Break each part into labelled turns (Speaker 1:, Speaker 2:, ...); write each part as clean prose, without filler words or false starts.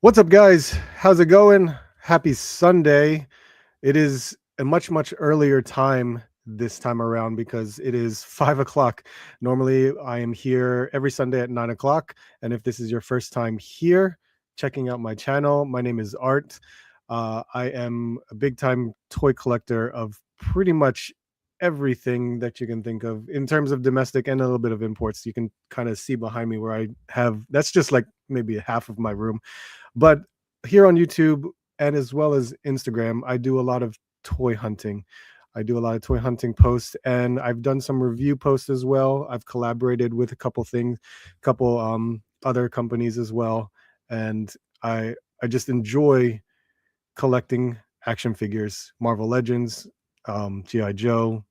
Speaker 1: What's up, guys? How's it going? Happy Sunday. It is a much earlier time this time around because it is 5 o'clock. Normally, I am here every Sunday at 9 o'clock. And if this is your first time here, checking out my channel, my name is Art. I am a big time toy collector of pretty much everything that you can think of in terms of domestic and a little bit of imports. You can kind of see behind me where I have that's just like maybe half of my room. But here on YouTube and as well as Instagram, I do a lot of toy hunting. I do a lot of toy hunting posts, and I've done some review posts as well. I've collaborated with a couple things, couple other companies as well, and I just enjoy collecting action figures, Marvel Legends, GI Joe,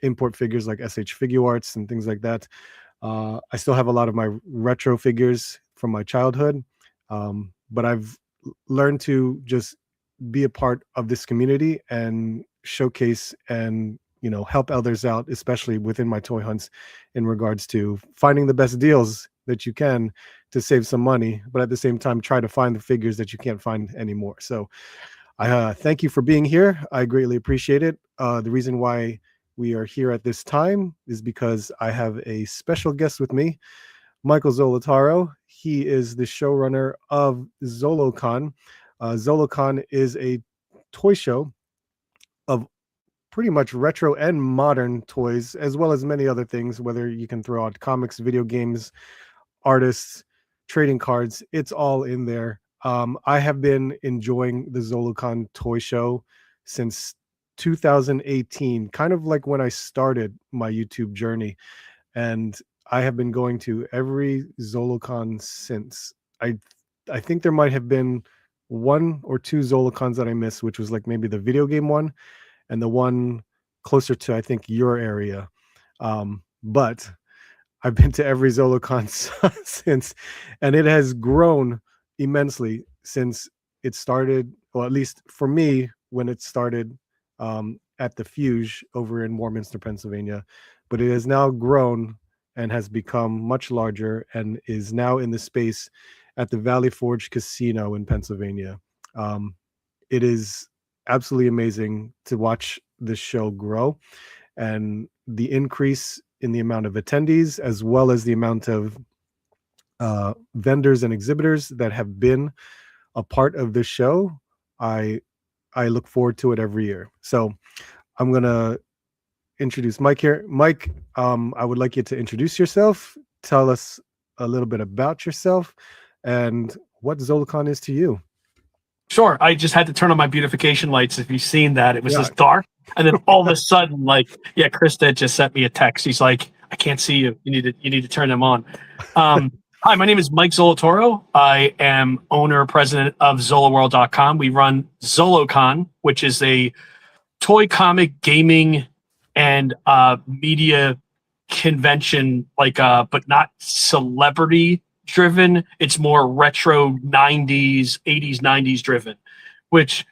Speaker 1: import figures like SH Figure Arts and things like that. I still have a lot of my retro figures from my childhood, but I've learned to just be a part of this community and showcase and help others out, especially within my toy hunts, in regards to finding the best deals that you can to save some money, but at the same time try to find the figures that you can't find anymore. So I thank you for being here. I greatly appreciate it. The reason why we are here at this time is because I have a special guest with me, Michael Zolotorow. He is the showrunner of Zolocon. Zolocon is a toy show of pretty much retro and modern toys, as well as many other things, whether you can throw out comics, video games, artists, trading cards. It's all in there. I have been enjoying the Zolocon toy show since 2018, kind of like when I started my YouTube journey. And I have been going to every Zolocon since. I think there might have been one or two Zolocons that I missed, which was like maybe the video game one and the one closer to, I think, your area. But I've been to every Zolocon since, and it has grown immensely since it started, or at least for me, when it started at the Fuge over in Warminster, Pennsylvania. But it has now grown and has become much larger and is now in the space at the Valley Forge Casino in Pennsylvania. It is absolutely amazing to watch this show grow, and the increase in the amount of attendees, as well as the amount of vendors and exhibitors that have been a part of this show. I look forward to it every year. So I'm gonna introduce Mike here. Mike, I would like you to introduce yourself, tell us a little bit about yourself and what Zolocon is to you.
Speaker 2: Sure. I just had to turn on my beautification lights. If you've seen that, it was just dark. And then all of a sudden, Krista just sent me a text. She's like, I can't see you. You need to turn them on. Hi, my name is Mike Zolotorow. I am owner, president of Zoloworld.com. We run Zolocon, which is a toy, comic, gaming, and media convention, but not celebrity driven. It's more retro 90s, 80s, 90s driven, which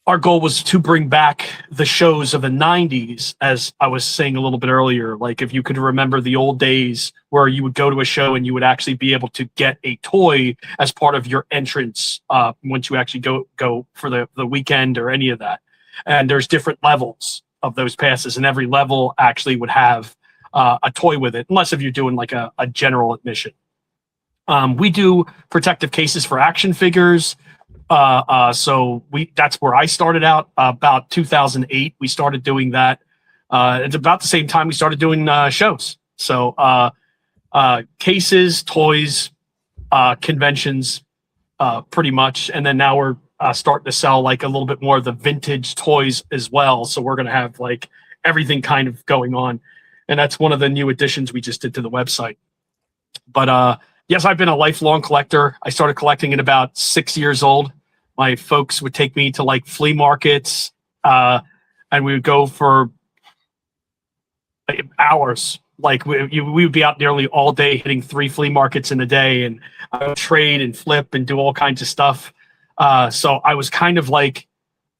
Speaker 2: our goal was to bring back the shows of the 90s, as I was saying a little bit earlier. Like, if you could remember the old days where you would go to a show and you would actually be able to get a toy as part of your entrance once you actually go for the weekend or any of that. And there's different levels of those passes, and every level actually would have a toy with it, unless if you're doing like a general admission. We do protective cases for action figures. So that's where I started out about 2008. We started doing that. It's about the same time we started doing shows. So cases, toys, conventions, pretty much. And then now we're starting to sell like a little bit more of the vintage toys as well. So we're going to have like everything kind of going on. And that's one of the new additions we just did to the website. But yes, I've been a lifelong collector. I started collecting at about 6 years old. My folks would take me to like flea markets, and we would go for hours. Like we would be out nearly all day hitting 3 flea markets in a day, and I would trade and flip and do all kinds of stuff. So I was kind of like,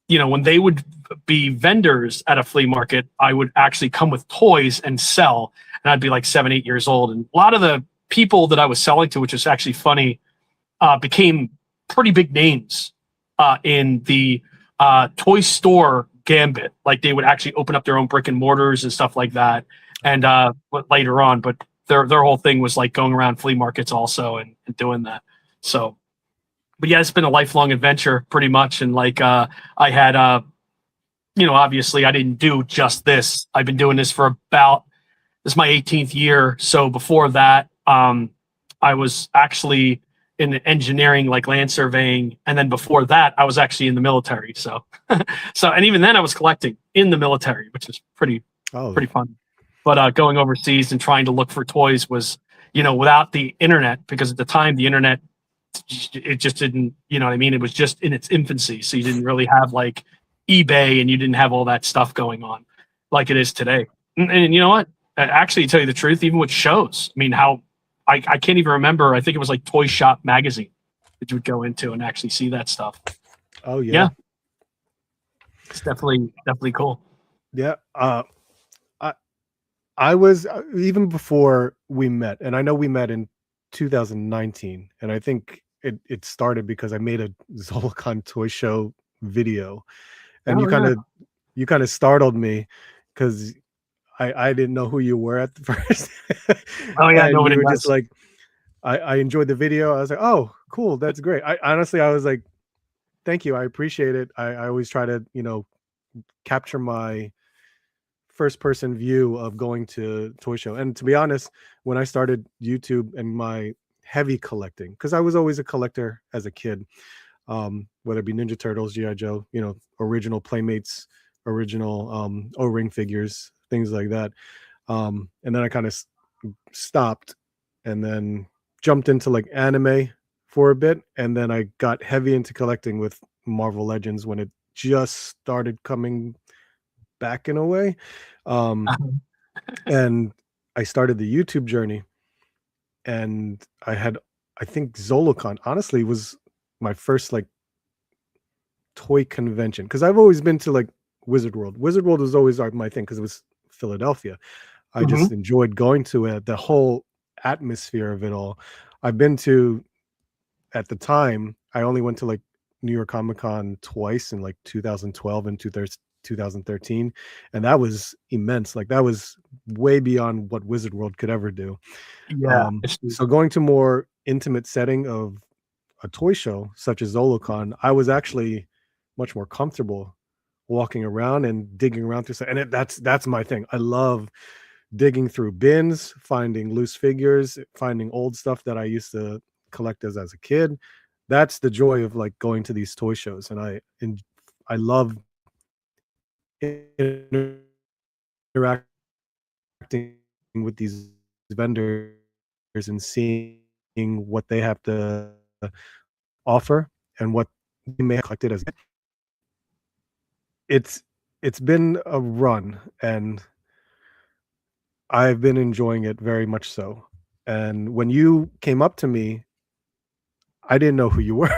Speaker 2: when they would be vendors at a flea market, I would actually come with toys and sell, and I'd be like 7, 8 years old. And a lot of the people that I was selling to, which is actually funny, became pretty big names in the toy store gambit. Like they would actually open up their own brick and mortars and stuff like that. And later on, but their whole thing was like going around flea markets also and doing that. So, but yeah, it's been a lifelong adventure pretty much. And like I had obviously I didn't do just this. I've been doing this for about this is my 18th year. So before that, I was actually in engineering, like land surveying, and then before that, I was actually in the military. So, and even then, I was collecting in the military, which is pretty fun. But going overseas and trying to look for toys was, without the internet, because at the time the internet, it just didn't, you know what I mean? It was just in its infancy, so you didn't really have like eBay, and you didn't have all that stuff going on like it is today. And you know what? Actually, to tell you the truth, even with shows, I mean, I can't even remember. I think it was like Toy Shop magazine that you would go into and actually see that stuff.
Speaker 1: Oh yeah.
Speaker 2: It's definitely cool.
Speaker 1: Yeah. I was even before we met, and I know we met in 2019, and I think it started because I made a Zolocon toy show video, and you kind of startled me because I didn't know who you were at the first.
Speaker 2: Oh yeah,
Speaker 1: and
Speaker 2: nobody
Speaker 1: you were
Speaker 2: does.
Speaker 1: just like, I enjoyed the video. I was like, oh, cool, that's great. I was like, thank you, I appreciate it. I always try to capture my first person view of going to toy show. And to be honest, when I started YouTube and my heavy collecting, because I was always a collector as a kid, whether it be Ninja Turtles, GI Joe, original Playmates, original O-ring figures, things like that. And then I kind of stopped and then jumped into like anime for a bit, and then I got heavy into collecting with Marvel Legends when it just started coming back in a way. And I started the YouTube journey, and I think Zolocon honestly was my first like toy convention, because I've always been to like Wizard World. Wizard World was always my thing because it was Philadelphia. I just enjoyed going to it, the whole atmosphere of it all. I've been to, at the time, I only went to like New York Comic Con twice in like 2012 and 2013, and that was immense. Like that was way beyond what Wizard World could ever do.
Speaker 2: Yeah.
Speaker 1: So going to more intimate setting of a toy show such as Zolocon, I was actually much more comfortable walking around and digging around through stuff. And that's my thing. I love digging through bins, finding loose figures, finding old stuff that I used to collect as a kid. That's the joy of like going to these toy shows. And I love interacting with these vendors and seeing what they have to offer and what they may have collected as. It's been a run, and I've been enjoying it very much so. And when you came up to me, I didn't know who you were.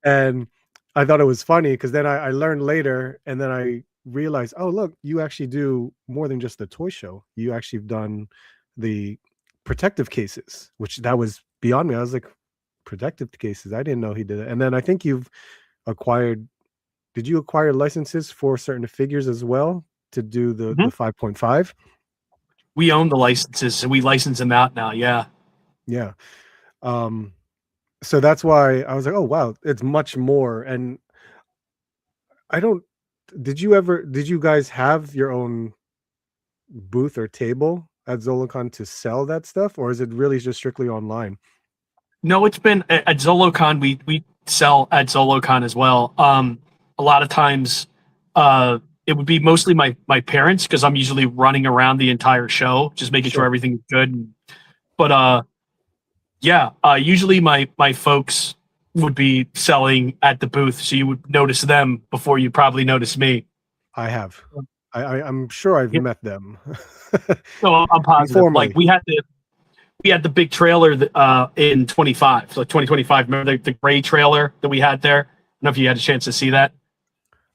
Speaker 1: And I thought it was funny because then I learned later, and then I realized, oh, look, you actually do more than just the toy show. You actually have done the protective cases, which that was beyond me. I was like, protective cases? I didn't know he did it. And then I think did you acquire licenses for certain figures as well to do the 5.5?
Speaker 2: We own the licenses, and we license them out now. Yeah.
Speaker 1: Yeah. So that's why I was like, oh wow, it's much more. And did you guys have your own booth or table at Zolocon to sell that stuff, or is it really just strictly online?
Speaker 2: No, it's been at Zolocon. We sell at Zolocon as well. A lot of times, it would be mostly my parents, because I'm usually running around the entire show, just making sure everything is good. But yeah, usually my folks would be selling at the booth, so you would notice them before you probably notice me.
Speaker 1: I have. I'm sure I've met them.
Speaker 2: No, I'm positive. Like we had the big trailer in 25, so 2025. Remember the gray trailer that we had there? I don't know if you had a chance to see that.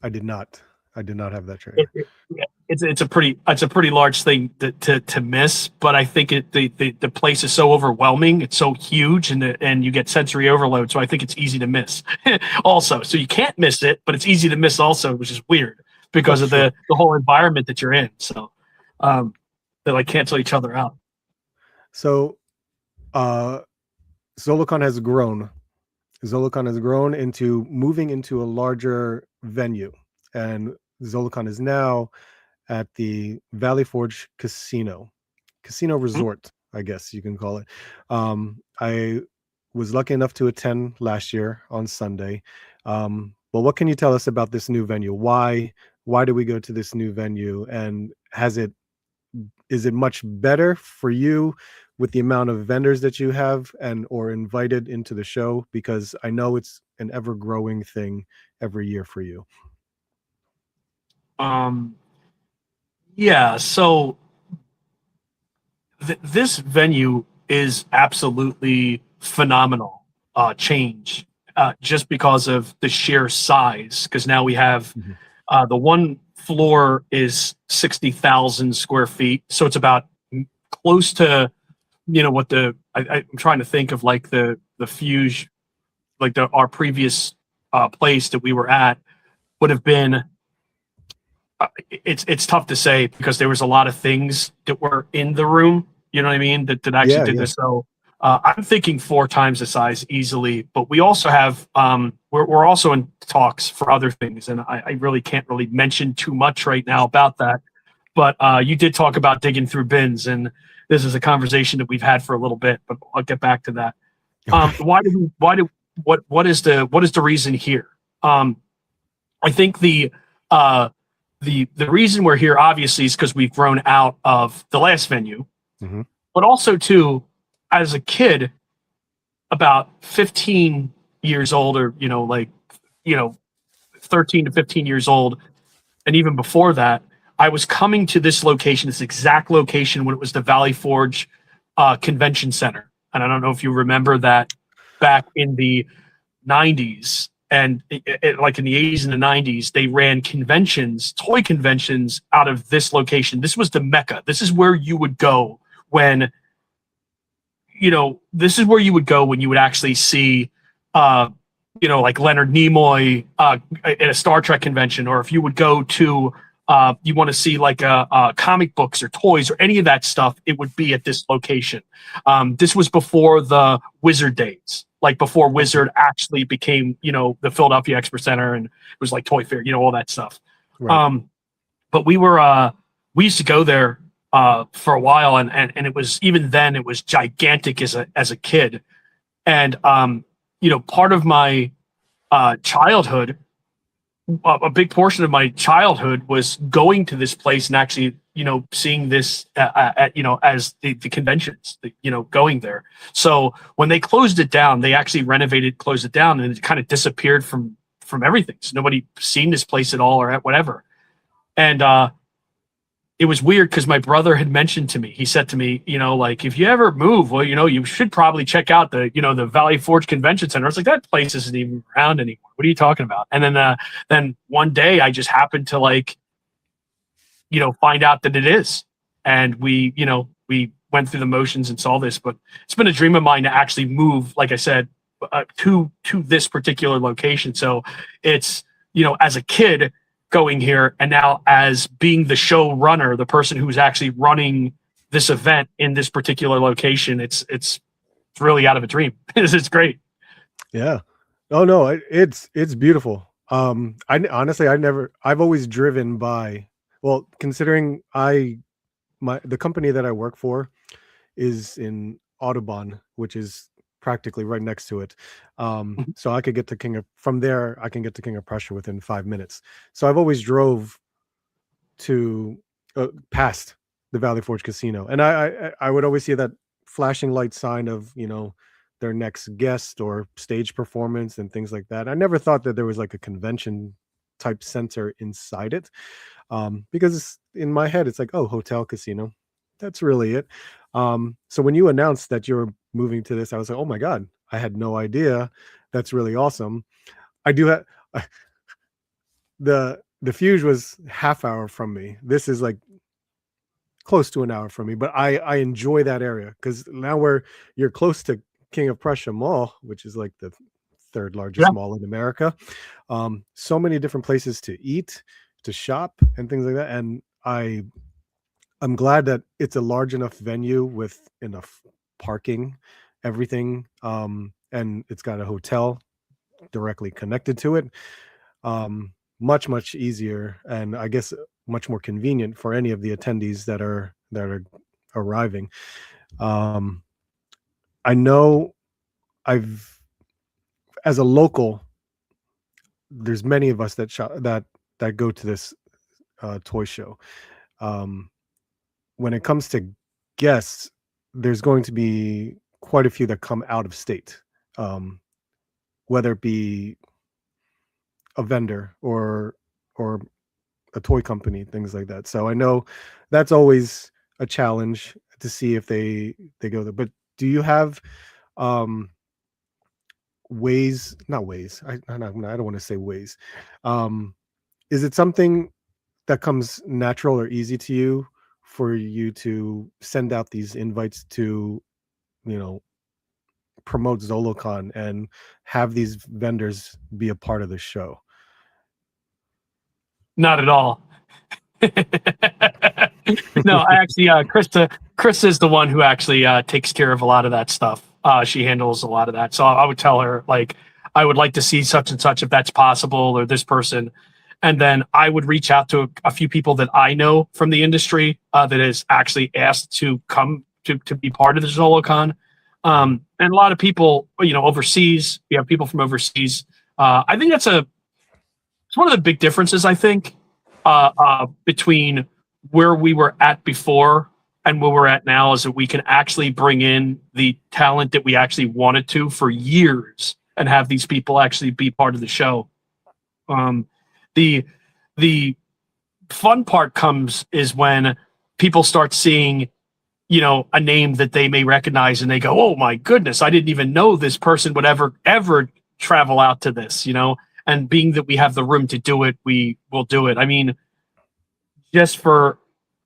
Speaker 1: I did not. I did not have that
Speaker 2: It,
Speaker 1: trailer.
Speaker 2: it, yeah, it's a pretty large thing to miss, but I think the place is so overwhelming, it's so huge, and you get sensory overload. So I think it's easy to miss, also. So you can't miss it, but it's easy to miss also, which is weird because
Speaker 1: That's
Speaker 2: of
Speaker 1: true.
Speaker 2: the whole environment that you're in. So um, they like cancel each other out.
Speaker 1: So uh, Zolocon has grown. Zolocon has grown into moving into a larger venue, and Zolocon is now at the Valley Forge Casino
Speaker 2: Mhm.
Speaker 1: Resort, I guess you can call it. I was lucky enough to attend last year on Sunday. But what can you tell us about this new venue? Why do we go to this new venue, and has it is it much better for you with the amount of vendors that you have and or invited into the show? Because I know it's an ever growing thing every year for you.
Speaker 2: Um, yeah, so this venue is absolutely phenomenal change, just because of the sheer size. Because now we have
Speaker 1: Mhm.
Speaker 2: the one floor is 60,000 square feet, so it's about close to what I'm trying to think of, like the Fuge, like our previous place that we were at would have been. It's tough to say because there was a lot of things that were in the room. You know what I mean? That actually
Speaker 1: Yeah,
Speaker 2: did
Speaker 1: yeah.
Speaker 2: this. So I'm thinking 4 times the size easily. But we also have we're also in talks for other things, and I really can't really mention too much right now about that. But you did talk about digging through bins, and this is a conversation that we've had for a little bit. But I'll get back to that.
Speaker 1: Okay.
Speaker 2: What is the reason here? Um, I think uh, the reason we're here obviously is because we've grown out of the last venue,
Speaker 1: Hmm.
Speaker 2: but also too, as a kid, about 15 years old, or you know 13 to 15 years old, and even before that, I was coming to this location, this exact location, when it was the Valley Forge Convention Center, and I don't know if you remember that back in the 90s, and like in the 80s and the 90s, they ran conventions, toy conventions, out of this location. This was the mecca. This is where you would go when this is where you would go when you would actually see uh like Leonard Nimoy at a Star Trek convention, or if you would go to you want to see like comic books or toys or any of that stuff, it would be at this location. This was before the Wizard days, like before
Speaker 1: Okay.
Speaker 2: Wizard actually became the Philadelphia Expo Center, and it was like Toy Fair, all that stuff.
Speaker 1: Right.
Speaker 2: um but we used to go there for a while, and it was, even then, it was gigantic as a kid. And part of my childhood, a big portion of my childhood was going to this place and actually seeing this at as the conventions, going there. So when they closed it down, they actually renovated, closed it down, and it kind of disappeared from everything. So nobody seen this place at all, or at whatever. And it was weird because my brother had mentioned to me, he said to me, like, if you ever move, well, you should probably check out the Valley Forge Convention Center. I was like, that place isn't even around anymore. What are you talking about? And then one day I just happened to, like, find out that it is. And we went through the motions and saw this, but it's been a dream of mine to actually move, like I said, to this particular location. So it's, as a kid going here, and now as being the showrunner, the person who's actually running this event in this particular location, it's really out of a dream. It's great.
Speaker 1: Yeah. Oh no, it's beautiful. Honestly, I've always driven by. Well, considering the company that I work for is in Audubon, which is practically right next to it. So I could get to from there. I can get to King of Prussia within 5 minutes. So I've always drove to past the Valley Forge Casino, and I would always see that flashing light sign of their next guest or stage performance and things like that. I never thought that there was like a convention type center inside it, because in my head it's like, oh, hotel casino, that's really it. So when you announced that you're moving to this, I was like, oh my god, I had no idea. That's really awesome. I do have the the Fuge was half hour from me. This is like close to an hour from me, but I enjoy that area because now you're close to King of Prussia Mall, which is like the third
Speaker 2: Yeah.
Speaker 1: largest mall in America. So many different places to eat, to shop, and things like that. And I'm glad that it's a large enough venue with enough parking, everything, and it's got a hotel directly connected to it. Much easier, and I guess much more convenient for any of the attendees that are arriving. I know I've as a local, there's many of us that that go to this toy show. Um, when it comes to guests, there's going to be quite a few that come out of state, um, whether it be a vendor or a toy company, things like that. So I know that's always a challenge to see if they go there. But do you have um ways, not ways, I don't want to say ways. Um is it something that comes natural or easy to you for you to send out these invites to, you know, promote Zolocon and have these vendors be a part of the show?
Speaker 2: Not at all. No, I actually, Chris is the one who actually takes care of a lot of that stuff. She handles a lot of that. So I would tell her, like, I would like to see such and such if that's possible, or this person. And then I would reach out to a few people that I know from the industry that has actually asked to come to be part of the Zolocon. And a lot of people, overseas, we have people from overseas. I think it's one of the big differences, I think, between where we were at before and where we're at now, is that we can actually bring in the talent that we actually wanted to for years and have these people actually be part of the show. The the fun part comes is when people start seeing, a name that they may recognize and they go, "Oh my goodness, I didn't even know this person would ever travel out to this," and being that we have the room to do it, we will do it. I mean, just for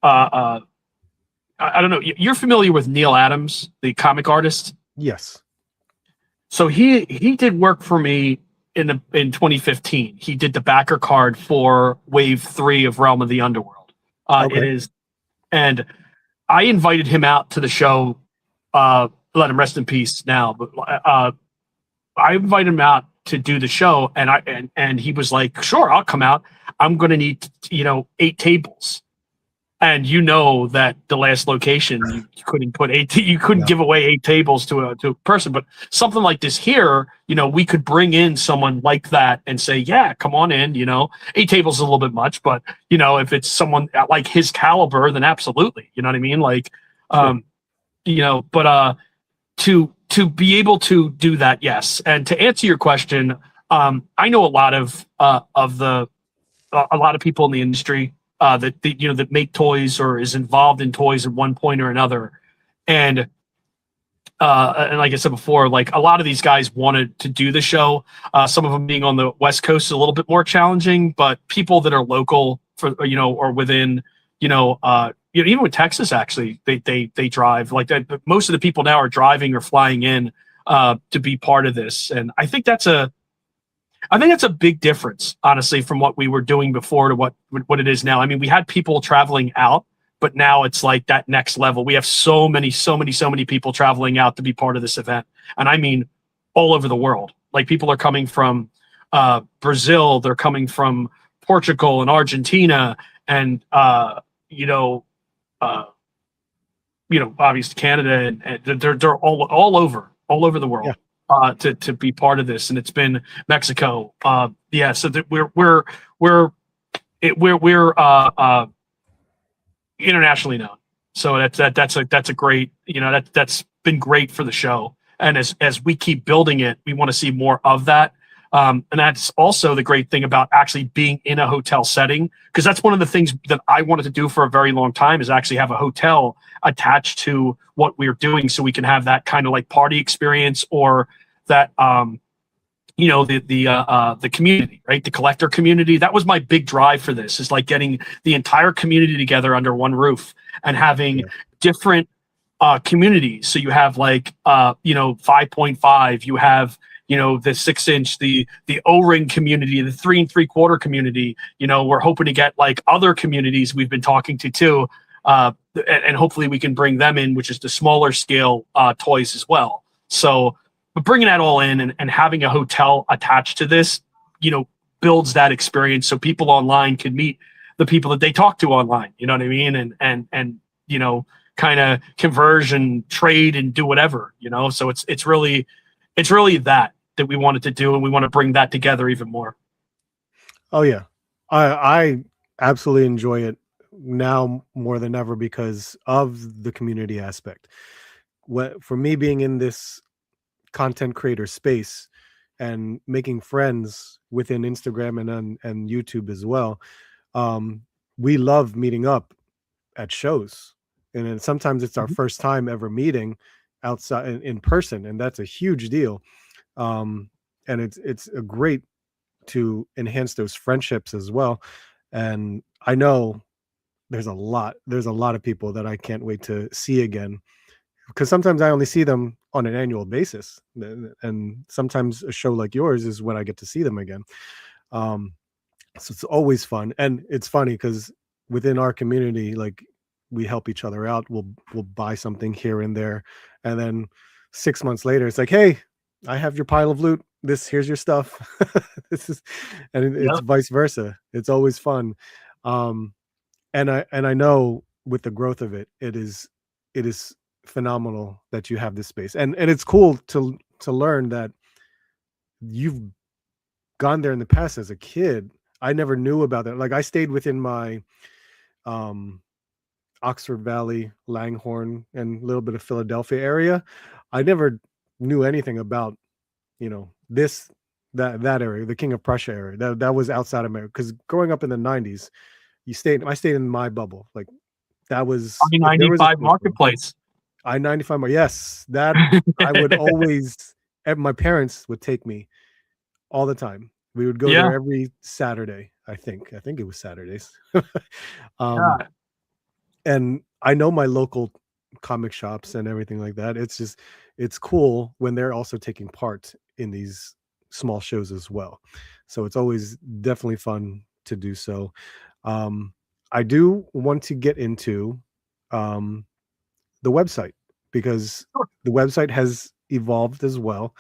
Speaker 2: I don't know, you're familiar with Neil Adams, the comic artist?
Speaker 1: Yes.
Speaker 2: So he did work for me in 2015. He did the backer card for Wave 3 of Realm of the Underworld. It
Speaker 1: Okay.
Speaker 2: is, and I invited him out to the show. Let him rest in peace now, but I invited him out to do the show, and he was like, "Sure, I'll come out. I'm going to need 8 tables." And that the last location, you couldn't put you couldn't
Speaker 1: Yeah.
Speaker 2: give away 8 tables to a person, but something like this here, we could bring in someone like that and say, "Yeah, come on in." 8 tables is a little bit much, but if it's someone like his caliber, then absolutely. You know what I mean? Like,
Speaker 1: Sure.
Speaker 2: but to be able to do that, yes. And to answer your question, I know a lot of a lot of people in the industry that make toys or is involved in toys at one point or another, and like I said before, like a lot of these guys wanted to do the show. Some of them being on the West Coast is a little bit more challenging, but people that are local or within even with Texas, actually, they drive like that. But most of the people now are driving or flying in to be part of this, and I think that's a big difference, honestly, from what we were doing before to what it is now. I mean, we had people traveling out, but now it's like that next level. We have so many people traveling out to be part of this event, and I mean, all over the world. Like, people are coming from Brazil, they're coming from Portugal and Argentina, and obviously Canada, and they're all over the world.
Speaker 1: Yeah.
Speaker 2: To be part of this, and it's been Mexico. Yeah, so that we're internationally known. So that's a great, that's been great for the show. And as we keep building it, we want to see more of that. And that's also the great thing about actually being in a hotel setting, because that's one of the things that I wanted to do for a very long time, is actually have a hotel attached to what we're doing, so we can have that kind of like party experience, or that the community, right? The collector community. That was my big drive for this, is like getting the entire community together under one roof and having
Speaker 1: Yeah.
Speaker 2: different communities. So you have like 5.5, you have the 6 inch, the O-ring community, the 3 3/4 community. We're hoping to get like other communities we've been talking to too, and hopefully we can bring them in, which is the smaller scale toys as well. So, but bringing that all in, and having a hotel attached to this, builds that experience so people online can meet the people that they talk to online. You know what I mean? And kind of converge and trade and do whatever. So it's really that we wanted to do, and we want to bring that together even more.
Speaker 1: Oh yeah, I absolutely enjoy it now more than ever because of the community aspect. What for me, being in this content creator space and making friends within Instagram and YouTube as well, um, we love meeting up at shows, and then sometimes it's our
Speaker 2: Mhm.
Speaker 1: first time ever meeting outside in person, and that's a huge deal. Um, and it's a great to enhance those friendships as well. And I know there's a lot of people that I can't wait to see again, because sometimes I only see them on an annual basis, and sometimes a show like yours is when I get to see them again. Um, so it's always fun, and it's funny because within our community, like, we help each other out. We'll buy something here and there, and then 6 months later, it's like, hey, I have your pile of loot. Here's your stuff. This is, and it's
Speaker 2: Yeah.
Speaker 1: vice versa. It's always fun. Um, and I know with the growth of it, it is phenomenal that you have this space, and it's cool to learn that you've gone there in the past as a kid. I never knew about that. Like, I stayed within my um Oxford Valley, Langhorne, and a little bit of Philadelphia area. I never knew anything about, this that area, the King of Prussia area. That was outside America. Because growing up in the '90s, I stayed in my bubble. Like, that was, if there was a
Speaker 2: I-95
Speaker 1: toy store,
Speaker 2: marketplace.
Speaker 1: I-95. Yes, that I would always. My parents would take me all the time. We would go there
Speaker 2: Yeah.
Speaker 1: every Saturday. I think it was Saturdays. um,
Speaker 2: Yeah.
Speaker 1: and I know my local comic shops and everything like that. It's cool when they're also taking part in these small shows as well. So it's always definitely fun to do so. Um, I do want to get into um, the website, because
Speaker 2: Sure.
Speaker 1: the website has evolved as well,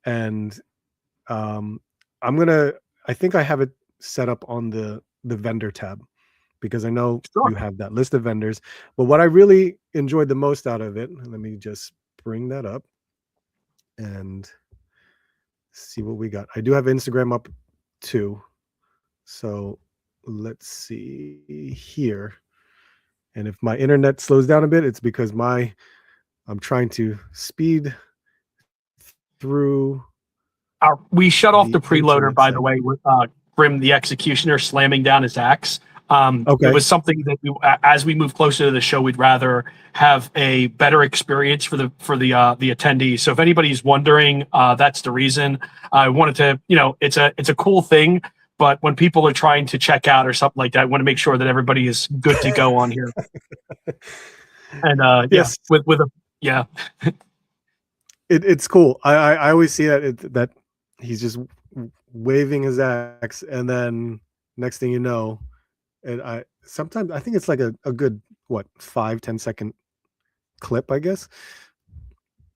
Speaker 1: and um, I'm gonna. I think I have it set up on the vendor tab, because I know
Speaker 2: Sure.
Speaker 1: you have that list of vendors. But what I really enjoyed the most out of it, and let me just bring that up and see what we got. I do have Instagram up too. So let's see here. And if my internet slows down a bit, it's because I'm trying to speed through
Speaker 2: We shut off
Speaker 1: the
Speaker 2: the preloader,
Speaker 1: internet
Speaker 2: by the
Speaker 1: setup.
Speaker 2: way, with Grim the Executioner slamming down his axe. It
Speaker 1: Okay.
Speaker 2: was something that as we move closer to the show, we'd rather have a better experience for the attendees. So if anybody's wondering, that's the reason. I wanted to, it's a cool thing, but when people are trying to check out or something like that, I want to make sure that everybody is good to go on here. And yeah,
Speaker 1: Yes,
Speaker 2: with a yeah.
Speaker 1: it's cool. I always see that he's just waving his axe, and then next thing you know, and I think it's like a good, what, 5-10 second clip, I guess.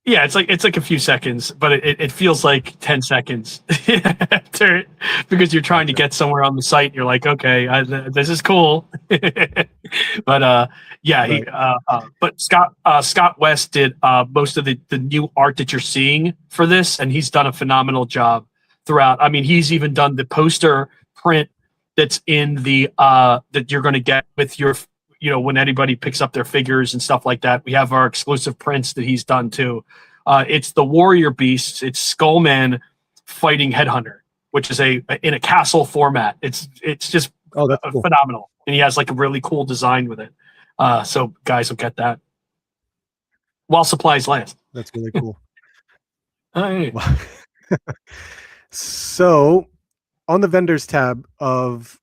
Speaker 2: Yeah, it's like a few seconds, but it feels like 10 seconds after, because you're trying to
Speaker 1: Gotcha.
Speaker 2: get somewhere on the site. You're like, okay, this is cool. But yeah,
Speaker 1: Right.
Speaker 2: but Scott West did most of the new art that you're seeing for this, and he's done a phenomenal job throughout. I mean, he's even done the poster print that's in the that you're going to get with your, when anybody picks up their figures and stuff like that. We have our exclusive prints that he's done too. It's the Warrior Beasts. It's Skullman fighting Headhunter, which is in a castle format. It's just
Speaker 1: Oh, that's cool.
Speaker 2: phenomenal, and he has like a really cool design with it. So guys will get that while supplies last.
Speaker 1: That's really cool.
Speaker 2: Hey.
Speaker 1: Wow. So on the vendors tab of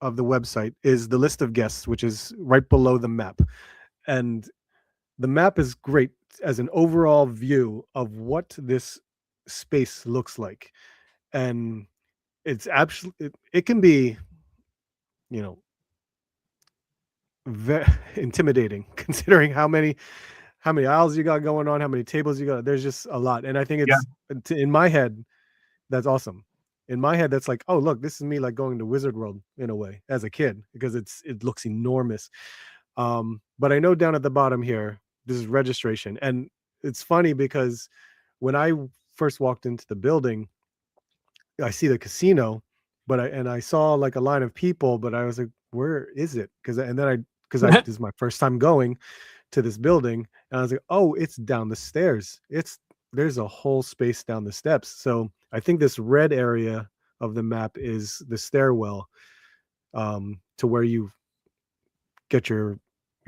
Speaker 1: the website is the list of guests, which is right below the map. And the map is great as an overall view of what this space looks like. And it's absolutely, it can be, you know, very intimidating considering how many aisles you got going on, how many tables you got. There's just a lot. And I think
Speaker 2: Yeah.
Speaker 1: it's in my head, that's awesome. In my head, that's like, oh look, this is me like going to Wizard World in a way as a kid because it looks enormous. But I know down at the bottom here, this is registration. And it's funny because when I first walked into the building, I see the casino, but I saw like a line of people, but I was like, where is it? Because I this is my first time going to this building, and I was like, oh, it's down the stairs. There's a whole space down the steps. So I think this red area of the map is the stairwell, to where you get your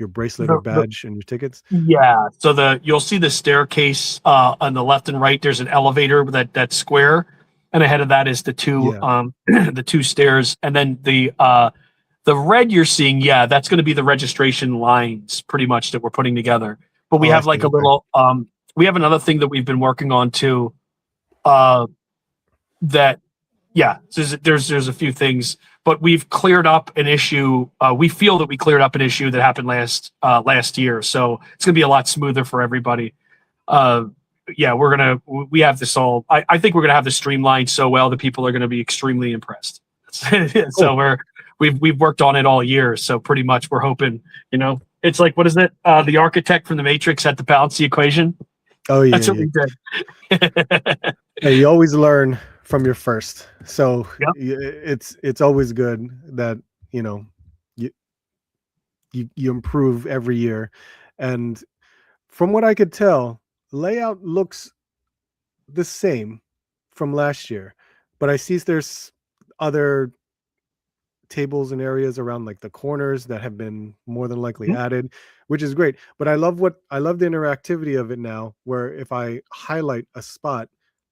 Speaker 1: bracelet or
Speaker 2: The
Speaker 1: badge and your tickets.
Speaker 2: Yeah. So you'll see the staircase on the left and right. There's an elevator with that square, and ahead of that is the two
Speaker 1: Yeah.
Speaker 2: the two stairs, and then the red you're seeing. Yeah, that's going to be the registration lines, pretty much that we're putting together. But we
Speaker 1: Oh, I
Speaker 2: have
Speaker 1: see.
Speaker 2: like a
Speaker 1: Okay.
Speaker 2: little we have another thing that we've been working on too. That Yeah, so there's a few things, but we've cleared up an issue. We feel that we cleared up an issue that happened last year, so it's gonna be a lot smoother for everybody. Uh, yeah, we have this all. I think we're gonna have this streamlined so well that people are gonna be extremely impressed.
Speaker 1: Cool.
Speaker 2: So we've worked on it all year. So pretty much we're hoping, it's like, what is it? The architect from the Matrix had to balance the equation.
Speaker 1: Oh yeah,
Speaker 2: That's what
Speaker 1: yeah.
Speaker 2: we did.
Speaker 1: Hey, you always learn from your first. So
Speaker 2: Yep.
Speaker 1: it's always good that, you know, you you improve every year. And from what I could tell, layout looks the same from last year, but I see there's other tables and areas around like the corners that have been more than likely added, which is great. But I love the interactivity of it now, where if I highlight a spot,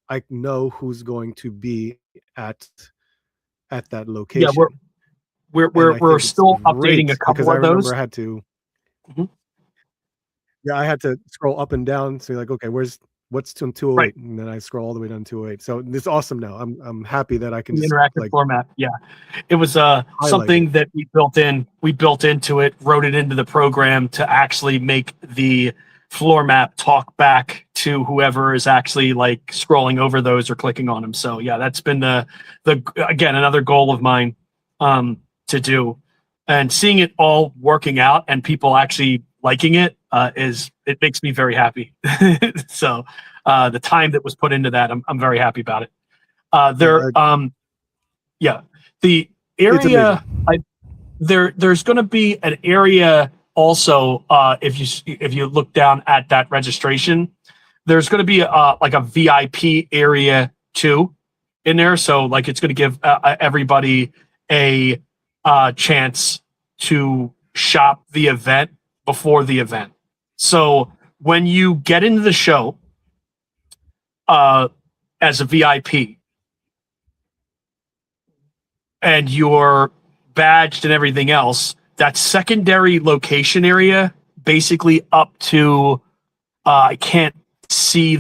Speaker 1: I know who's going to be at that
Speaker 2: Yeah, we're
Speaker 1: location.
Speaker 2: we're
Speaker 1: And
Speaker 2: we're
Speaker 1: I
Speaker 2: we're
Speaker 1: think it's
Speaker 2: still updating a
Speaker 1: great because
Speaker 2: couple
Speaker 1: I
Speaker 2: of
Speaker 1: remember
Speaker 2: those.
Speaker 1: I had to,
Speaker 2: Mhm.
Speaker 1: yeah, I had to scroll up and down. So like, okay, what's to
Speaker 2: Right.
Speaker 1: 208? And then I scroll all the way down to 208. So it's awesome now. I'm happy that I can
Speaker 2: The
Speaker 1: just
Speaker 2: interactive
Speaker 1: like
Speaker 2: format. Yeah. It was
Speaker 1: highlight it.
Speaker 2: something that we built into it, wrote it into the program to actually make the floor map talk back to whoever is actually like scrolling over those or clicking on them. So yeah, that's been the again another goal of mine to do, and seeing it all working out and people actually liking it is it makes me very happy. So the time that was put into that, I'm very happy about it.
Speaker 1: Yeah,
Speaker 2: Yeah, the
Speaker 1: it's amazing.
Speaker 2: area there's going to be an area also if you look down at that registration, there's going to be like a VIP area too in there. So like it's going to give everybody a chance to shop the event before the event. So when you get into the show uh, as a VIP, and you're badged and everything else, that secondary location area, basically up to I can't see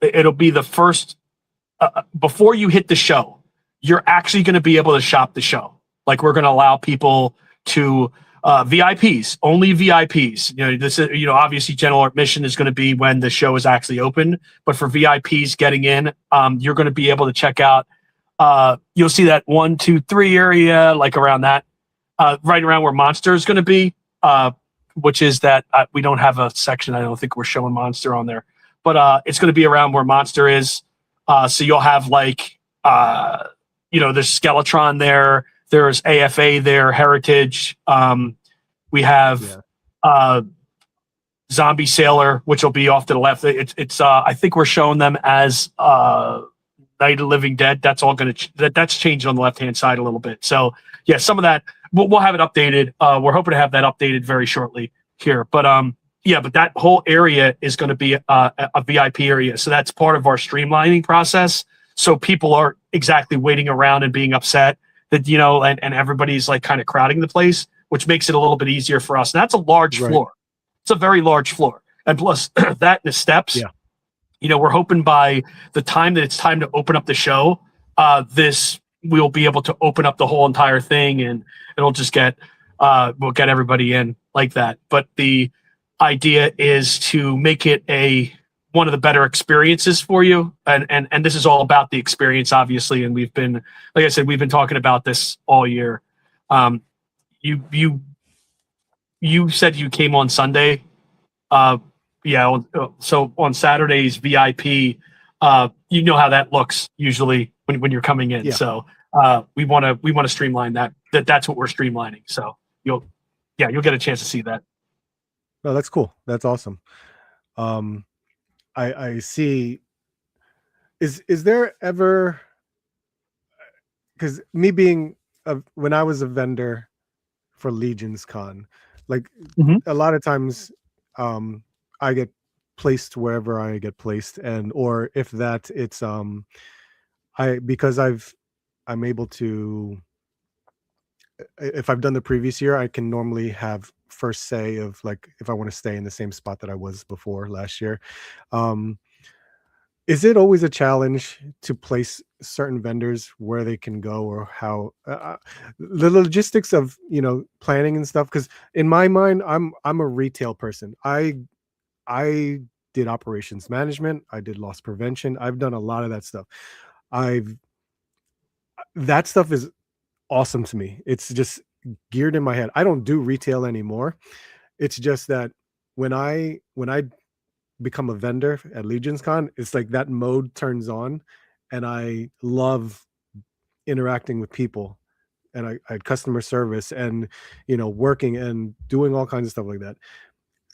Speaker 2: it'll be the first before you hit the show. You're actually going to be able to shop the show. Like we're going to allow people to VIPs, only VIPs. This is obviously general admission is going to be when the show is actually open, but for VIPs getting in, you're going to be able to check out you'll see that 1, 2, 3 area, like around that, right around where Monster is going to be, which is that we don't have a section. I don't think we're showing Monster on there, but it's going to be around where Monster is. So you'll have like, there's Skeletron there. There's AFA there, Heritage. We have
Speaker 1: Yeah.
Speaker 2: Zombie Sailor, which will be off to the left. It's I think we're showing them as Night of the Living Dead. That's all going to that's changed on the left hand side a little bit. So yeah, some of that we'll have it updated. We're hoping to have that updated very shortly here. But yeah, but that whole area is going to be a VIP area. So that's part of our streamlining process. so people aren't exactly waiting around and being upset that, and everybody's like kind of crowding the place, which makes it a little bit easier for us. And that's a large
Speaker 1: Right.
Speaker 2: floor. It's a very large floor. And plus that and the steps,
Speaker 1: Yeah.
Speaker 2: we're hoping by the time that it's time to open up the show, we'll be able to open up the whole entire thing, and it'll just we'll get everybody in like that. But the idea is to make it one of the better experiences for you. And this is all about the experience, obviously. And we've been, like I said, we've been talking about this all year. You said you came on Sunday. Yeah. So on Saturday's VIP, you know how that looks usually when you're coming in.
Speaker 1: Yeah.
Speaker 2: So we want to streamline that. That's what we're streamlining. So you'll get a chance to see that.
Speaker 1: No, that's cool. That's awesome. I see. Is there ever, because me being when I was a vendor for Legion's Con, like a lot of times I get placed wherever I get placed, or if that it's because I'm able to, if I've done the previous year, I can normally have first say of like if I want to stay in the same spot that I was before last year. Is it always a challenge to place certain vendors where they can go, or how the logistics of planning and stuff? Because in my mind, I'm a retail person. I did operations management. I did loss prevention. I've done a lot of that stuff. That stuff is awesome to me. It's just geared in my head. I don't do retail anymore. It's just that when I become a vendor at Legion's Con, it's like that mode turns on, and I love interacting with people, and I had customer service and working and doing all kinds of stuff like that.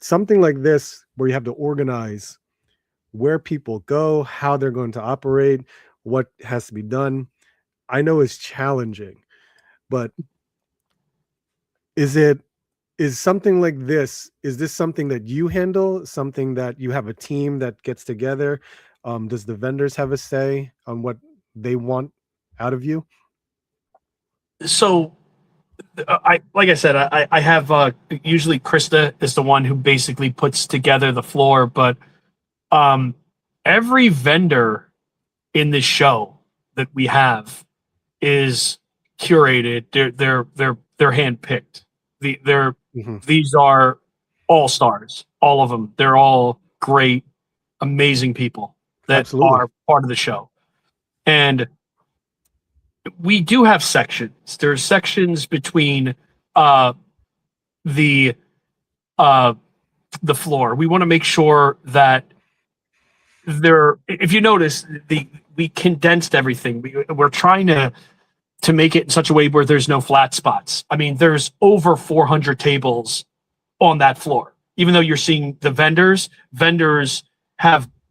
Speaker 1: Something like this where you have to organize where people go, how they're going to operate, what has to be done, I know is challenging. But is something like this, is this something that you handle, something that you have a team that gets together? Does the vendors have a say on what they want out of you?
Speaker 2: So like I said, I have usually Krista is the one who basically puts together the floor, but every vendor in this show that we have is curated. They're handpicked. These are all stars, all of them. They're all great, amazing people that
Speaker 1: Absolutely.
Speaker 2: are part of the show. And we do have sections. There's sections between the floor. We want to make sure that if you notice, we condensed everything. We're trying to make it in such a way where there's no flat spots. I mean, there's over 400 tables on that floor. Even though you're seeing the vendors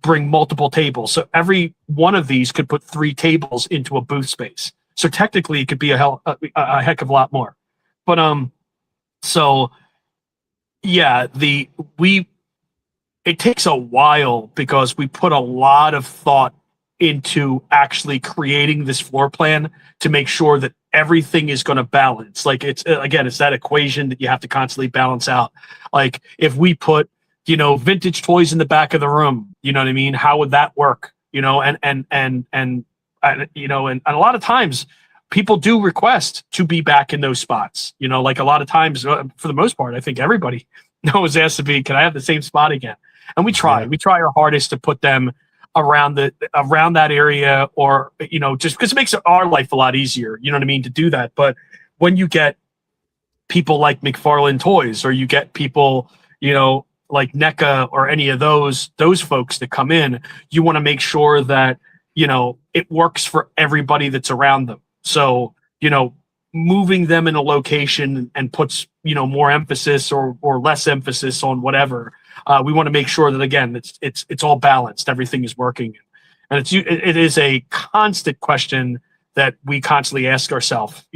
Speaker 2: bring multiple tables. So every one of these could put 3 tables into a booth space. So technically it could be a heck of a lot more. But so yeah, it takes a while because we put a lot of thought into actually creating this floor plan to make sure that everything is going to balance. Like it's that equation that you have to constantly balance out. Like if we put, vintage toys in the back of the room, you know what I mean? How would that work? And a lot of times people do request to be back in those spots, like a lot of times for the most part, I think everybody knows asked to be, can I have the same spot again? And we try our hardest to put them around that area, or just because it makes our life a lot easier, you know what I mean, to do that. But when you get people like McFarlane Toys, or you get people like NECA, or any of those folks that come in, you want to make sure that it works for everybody that's around them. So moving them in a location and puts more emphasis or less emphasis on whatever. We want to make sure that, again, it's all balanced. Everything is working, and it is a constant question that we constantly ask ourselves.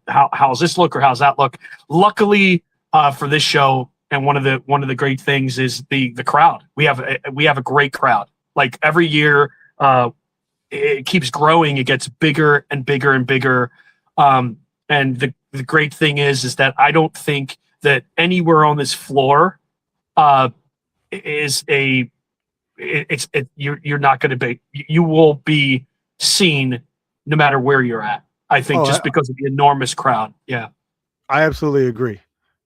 Speaker 2: How's this look, or how's that look? Luckily for this show, and one of the great things is the crowd. We have a great crowd. Like every year, it keeps growing. It gets bigger and bigger and bigger. And the great thing is that I don't think that anywhere on this floor is a you're not going to be, you will be seen no matter where you're at. I think
Speaker 1: Oh,
Speaker 2: just because of the enormous crowd. Yeah.
Speaker 1: I absolutely agree,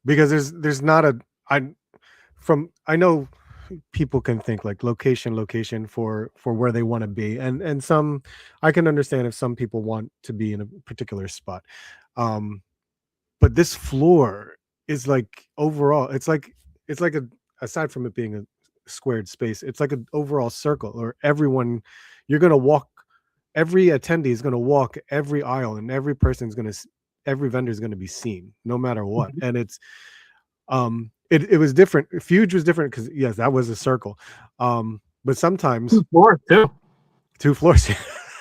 Speaker 1: because there's not a I know people can think like location for where they want to be, and some I can understand if some people want to be in a particular spot. Um, but this floor is like overall, it's like a aside from it being a squared space, it's like an overall circle, or everyone you're gonna walk, every attendee is gonna walk every aisle, and every person's gonna every vendor is gonna be seen no matter what.
Speaker 2: Mhm.
Speaker 1: And it's it was different. Fuge was different because yes, that was a circle. But sometimes
Speaker 2: 2 floors too.
Speaker 1: 2 floors.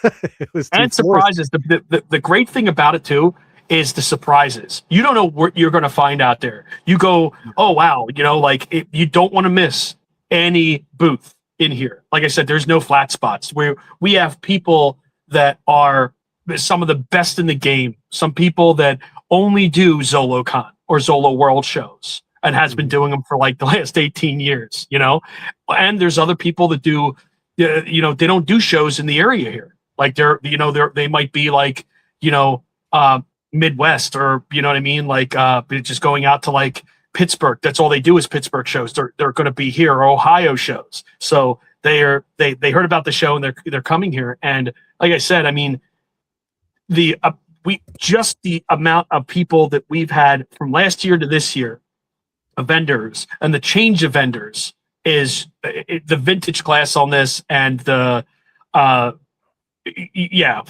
Speaker 1: It was two
Speaker 2: And
Speaker 1: floors.
Speaker 2: surprises. The great thing about it too is the surprises. You don't know what you're going to find out there. You go, oh wow, like you don't want to miss any booth in here. Like I said, there's no flat spots. Where we have people that are some of the best in the game. Some people that only do Zolocon or Zolo World shows and has been
Speaker 1: Mhm.
Speaker 2: doing them for like the last 18 years. And there's other people that do. They don't do shows in the area here. Like they might be like, you know, uh, Midwest, or you know what I mean? Like just going out to like Pittsburgh. That's all they do is Pittsburgh shows. They're going to be here, or Ohio shows. So they heard about the show, and they're coming here. And like I said, I mean, the the amount of people that we've had from last year to this year, of vendors, and the change of vendors is the vintage class on this, and uh yeah,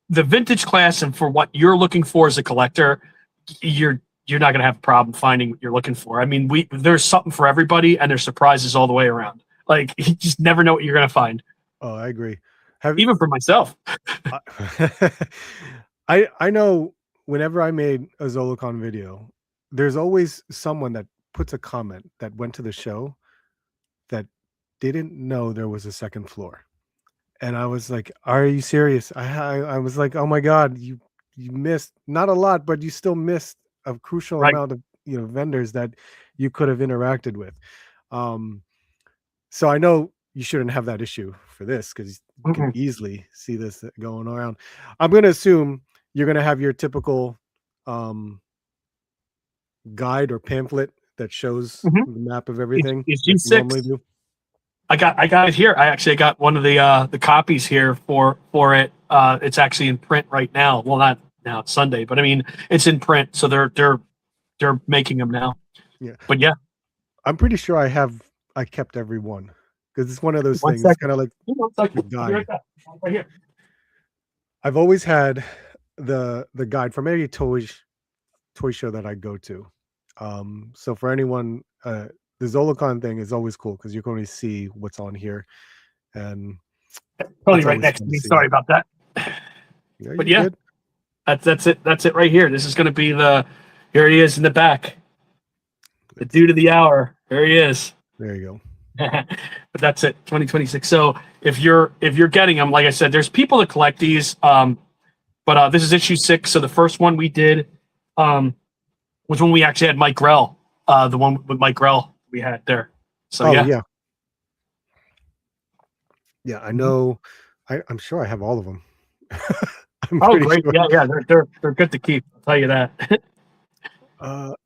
Speaker 2: the vintage class, and for what you're looking for as a collector, you're not going to have a problem finding what you're looking for. I mean, there's something for everybody, and there's surprises all the way around. Like you just never know what you're going to find.
Speaker 1: Oh, I agree. Have
Speaker 2: Even for myself.
Speaker 1: I I know whenever I made a Zolocon video, there's always someone that puts a comment that went to the show that didn't know there was a second floor. And I was like, "Are you serious?" I was like, "Oh my god, you missed not a lot, but you still missed a crucial
Speaker 2: Right.
Speaker 1: amount of, vendors that you could have interacted with." Um, so I know you shouldn't have that issue for this, because you can
Speaker 2: Mhm.
Speaker 1: easily see this going around. I'm gonna assume you're gonna have your typical um guide or pamphlet that shows
Speaker 2: Mhm.
Speaker 1: the map of
Speaker 2: It's,
Speaker 1: everything
Speaker 2: it's
Speaker 1: like you normally
Speaker 2: G6.
Speaker 1: do.
Speaker 2: I got it here. I got one of the copies here for it. It's actually in print right now. Well, not now, it's Sunday, but I mean it's in print, so they're making them now.
Speaker 1: Yeah.
Speaker 2: But yeah,
Speaker 1: I'm pretty sure I kept every one, because it's one of those
Speaker 2: one
Speaker 1: things. It's
Speaker 2: second.
Speaker 1: kind of like
Speaker 2: One
Speaker 1: the
Speaker 2: second. I'll be right
Speaker 1: guide.
Speaker 2: back. Right here.
Speaker 1: I've always had the guide from any toy show that I go to. So for anyone, the Zolocon thing is always cool because you can only see what's on here, and
Speaker 2: Totally
Speaker 1: it's
Speaker 2: right
Speaker 1: always
Speaker 2: next
Speaker 1: fun
Speaker 2: to
Speaker 1: to
Speaker 2: me.
Speaker 1: see.
Speaker 2: Sorry about that.
Speaker 1: Yeah,
Speaker 2: But
Speaker 1: you're
Speaker 2: yeah,
Speaker 1: good.
Speaker 2: that's it. That's it right here. This is going to be here he is in the back, the
Speaker 1: It's
Speaker 2: dude of the hour. There he is.
Speaker 1: There you go.
Speaker 2: But that's it, 2026. So if you're getting them, like I said, there's people that collect these. But this is issue 6. So the first one we did um, was when we actually had Mike Grell. The one with Mike Grell we had there. So
Speaker 1: Oh
Speaker 2: yeah.
Speaker 1: yeah, yeah. I
Speaker 2: Mhm.
Speaker 1: know. I'm sure I have all of them. I'm
Speaker 2: Oh,
Speaker 1: pretty
Speaker 2: great.
Speaker 1: sure.
Speaker 2: Yeah. They're good to keep. I'll tell you that.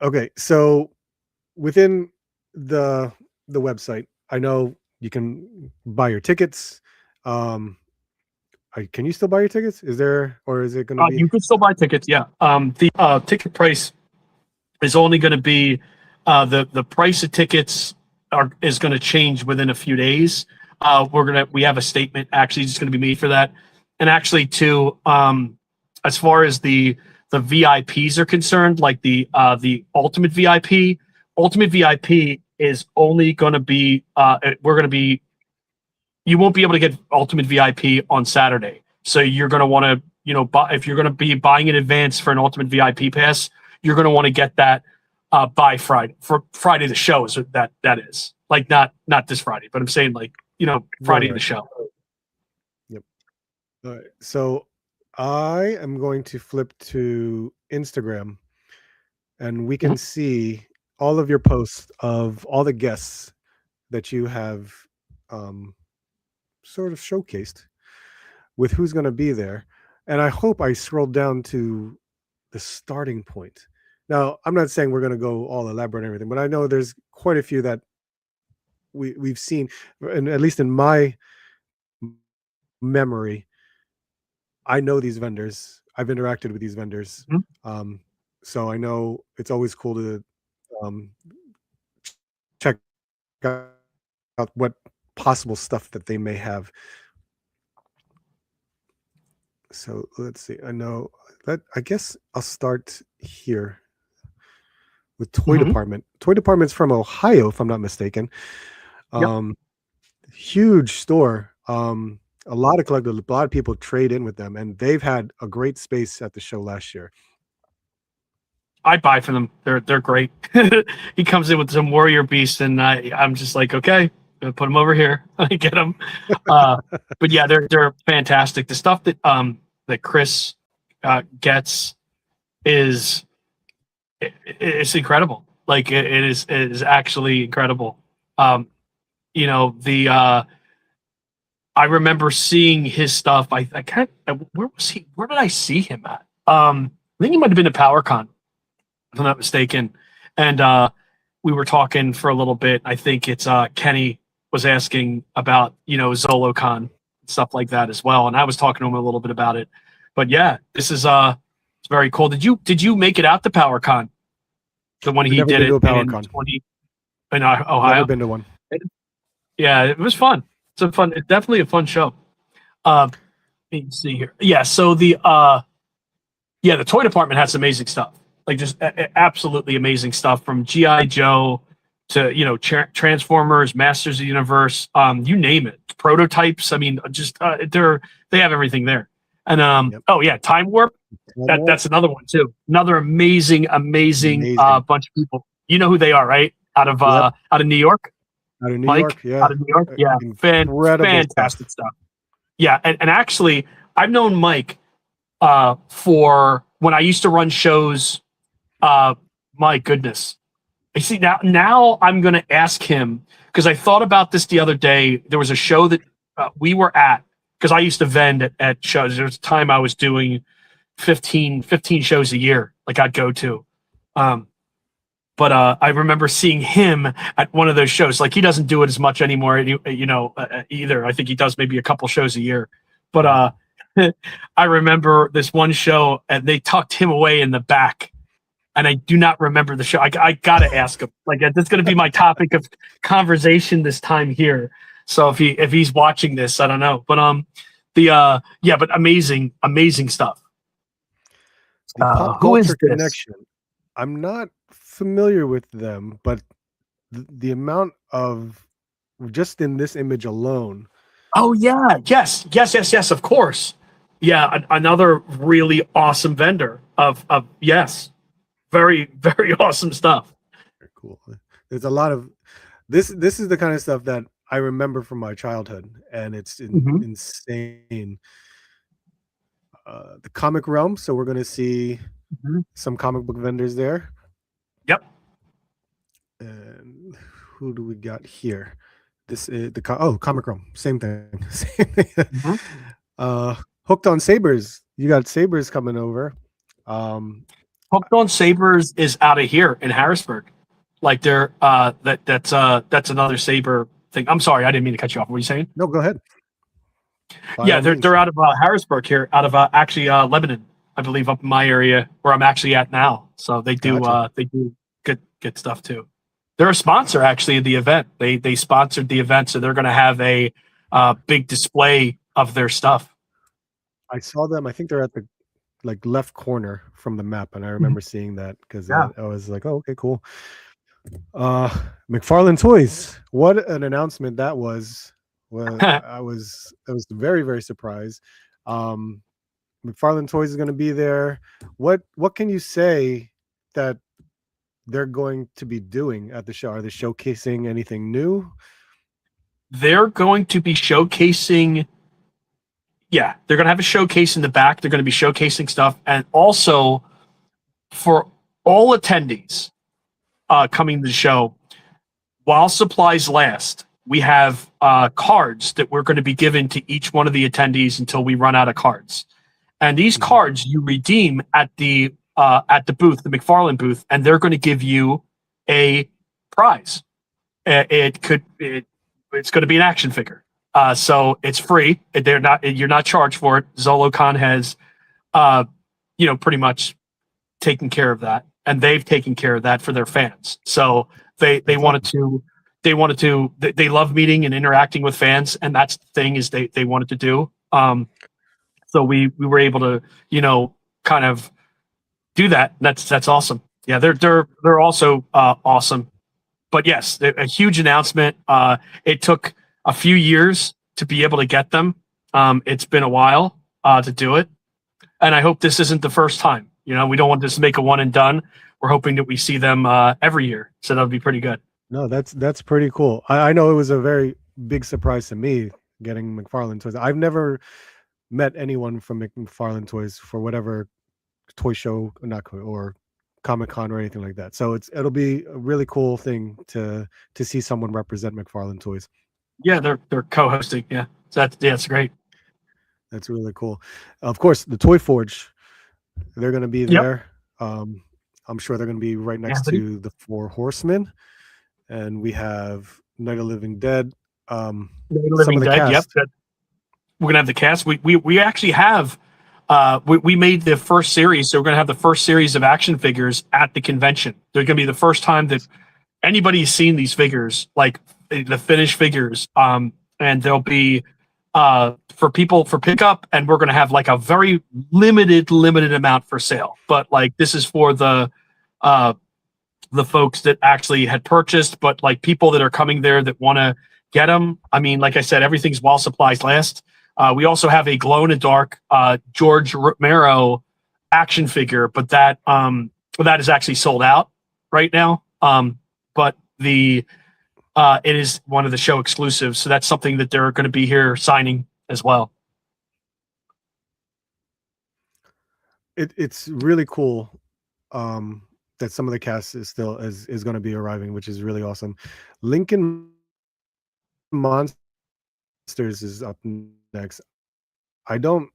Speaker 1: Okay, so within the website, I know you can buy your tickets. Um, can you still buy your tickets? Is there, or is it going to be?
Speaker 2: You can still buy tickets. Yeah. The ticket price is only going to be the price of tickets is going to change within a few days. We have a statement actually just going to be made for that, and actually too, as far as the VIPs are concerned, like the ultimate VIP is only going to be we're going to be you won't be able to get ultimate VIP on Saturday. So you're going to want to, buy, if you're going to be buying in advance for an ultimate VIP pass, you're going to want to get that by Friday, for Friday the show is that is like not this Friday, but I'm saying like
Speaker 1: Right,
Speaker 2: Friday the
Speaker 1: right.
Speaker 2: show.
Speaker 1: Yep. All right. So I am going to flip to Instagram and we
Speaker 2: Mhm.
Speaker 1: can see all of your posts of all the guests that you have um, sort of showcased with who's going to be there. And I hope I scrolled down to the starting point. Now, I'm not saying we're going to go all elaborate and everything, but I know there's quite a few that we've seen, and at least in my memory, I know these vendors. I've interacted with these vendors.
Speaker 2: Mhm.
Speaker 1: Um, so I know it's always cool to um, check out what possible stuff that they may have. So let's see. I know that I guess I'll start here with Toy
Speaker 2: Mhm.
Speaker 1: Department. Toy Department's from Ohio, if I'm not mistaken.
Speaker 2: Yep.
Speaker 1: Um, Huge store. A lot of collectors, a lot of people trade in with them, and they've had a great space at the show last year.
Speaker 2: I buy from them. They're great. He comes in with some warrior beasts, and I'm just like, okay, gonna put them over here. I get them. Uh, but yeah, they're fantastic. The stuff that Chris gets is it's incredible. Like it is actually incredible. Um, the I remember seeing his stuff. I can't. Where was he? Where did I see him at? I think he might have been at PowerCon, if I'm not mistaken. And we were talking for a little bit. I think it's Kenny was asking about Zolocon stuff like that as well, and I was talking to him a little bit about it. But yeah, this is it's very cool. Did you make it out to PowerCon? The one
Speaker 1: I've
Speaker 2: he
Speaker 1: never
Speaker 2: did
Speaker 1: been to
Speaker 2: it
Speaker 1: a
Speaker 2: in
Speaker 1: PowerCon.
Speaker 2: 20 in
Speaker 1: Never
Speaker 2: Ohio.
Speaker 1: been to one.
Speaker 2: Yeah, it was fun. It's definitely a fun show. Uh, let me see here. Yeah, so the toy department has amazing stuff. Like just absolutely amazing stuff from GI Joe to Transformers, Masters of the Universe, you name it, prototypes. I mean, just they have everything there. And
Speaker 1: Yep.
Speaker 2: oh yeah, Time Warp.
Speaker 1: Time Warp,
Speaker 2: That's another one too. Another amazing
Speaker 1: amazing.
Speaker 2: bunch of people. You know who they are, right?
Speaker 1: Yep.
Speaker 2: Out of New York,
Speaker 1: Out of New
Speaker 2: Mike.
Speaker 1: York, yeah.
Speaker 2: Out of New York, yeah,
Speaker 1: Incredible
Speaker 2: fantastic
Speaker 1: stuff.
Speaker 2: stuff. Yeah, and actually, I've known Mike for when I used to run shows. Uh, my goodness. I see now I'm going to ask him because I thought about this the other day. There was a show that we were at because I used to vend at shows. There was a time I was doing 15 shows a year, like I'd go to. Um, but I remember seeing him at one of those shows. Like he doesn't do it as much anymore, either. I think he does maybe a couple shows a year. But
Speaker 1: Mhm.
Speaker 2: I remember this one show, and they tucked him away in the back, and I do not remember the show. I gotta ask him. Like that's going to be my topic of conversation this time here. So if he's watching this, I don't know. But but amazing stuff.
Speaker 1: The Pop
Speaker 2: Who
Speaker 1: Culture
Speaker 2: is this?
Speaker 1: Connection. I'm not familiar with them, but the amount of just in this image alone.
Speaker 2: Oh yeah, yes. Of course. Yeah, another really awesome vendor of yes, very awesome stuff.
Speaker 1: Very cool. There's a lot of this is the kind of stuff that I remember from my childhood, and it's
Speaker 2: Hmm.
Speaker 1: insane. The comic realm, so we're going to see
Speaker 2: Hmm.
Speaker 1: some comic book vendors there.
Speaker 2: Yep.
Speaker 1: And who do we got here? This is comic realm, same thing. Same thing.
Speaker 2: Hmm.
Speaker 1: uh Hooked on Sabers, you got Sabers coming over. um
Speaker 2: Hooked on Sabers is out of here in Harrisburg. Like they're that's another Saber thing. I'm sorry, I didn't mean to cut you off. What were you saying?
Speaker 1: no, go ahead, by
Speaker 2: Yeah,
Speaker 1: all
Speaker 2: they're
Speaker 1: means.
Speaker 2: out of Harrisburg here, out of actually Lebanon, I believe, up in my area where I'm actually at now. So
Speaker 1: Gotcha.
Speaker 2: they do good stuff too. They're a sponsor actually of the event. They sponsored the event, so they're going to have a big display of their stuff.
Speaker 1: I saw them. I think they're at the like left corner from the map, and I
Speaker 2: Mhm.
Speaker 1: remember seeing that because
Speaker 2: Yeah.
Speaker 1: I was like, oh, okay, cool. uh McFarlane Toys, what an announcement that was. Well, I was very, very surprised. um McFarlane Toys is going to be there. What can you say that they're going to be doing at the show? Are they showcasing anything new?
Speaker 2: They're going to be showcasing Yeah, they're going to have a showcase in the back. They're going to be showcasing stuff, and also for all attendees coming to the show, while supplies last, we have cards that we're going to be given to each one of the attendees until we run out of cards. And these cards you redeem at the booth, the McFarlane booth, and they're going to give you a prize. It's going to be an action figure. So it's free. You're not charged for it. Zolocon has, pretty much taken care of that, and they've taken care of that for their fans. So they wanted to. They love meeting and interacting with fans, and that's the thing is they wanted to do. So we were able to, kind of do that. That's awesome. Yeah, they're also awesome. But yes, a huge announcement. It took a few years to be able to get them. It's been a while to do it, and I hope this isn't the first time. We don't want this to make a one and done. We're hoping that we see them every year, so that would be pretty good.
Speaker 1: No, that's pretty cool. I know it was a very big surprise to me getting McFarlane toys. I've never met anyone from McFarlane Toys for whatever toy show, or Comic-Con or anything like that. So it'll be a really cool thing to see someone represent McFarlane Toys.
Speaker 2: Yeah, they're co-hosting. Yeah, so that's great.
Speaker 1: That's really cool. Of course, the Toy Forge, they're going to be there. I'm sure they're going to be right next to the Four Horsemen, and we have Night of the Living Dead.
Speaker 2: Night of the Living Dead. Cast. Yep. We're gonna have the cast. We actually have. We made the first series, so we're gonna have the first series of action figures at the convention. They're gonna be the first time that anybody's seen these figures, like the finished figures. And they'll be for people for pickup, and we're gonna have like a very limited amount for sale. But like this is for the folks that actually had purchased, but like people that are coming there that want to get them. I mean, like I said, everything's while supplies last. We also have a glow-in-the-dark George Romero action figure, but that is actually sold out right now. But it is one of the show exclusives, so that's something that they're going to be here signing as well.
Speaker 1: It's really cool that some of the cast is going to be arriving, which is really awesome. Lincoln Monsters is up next. I don't.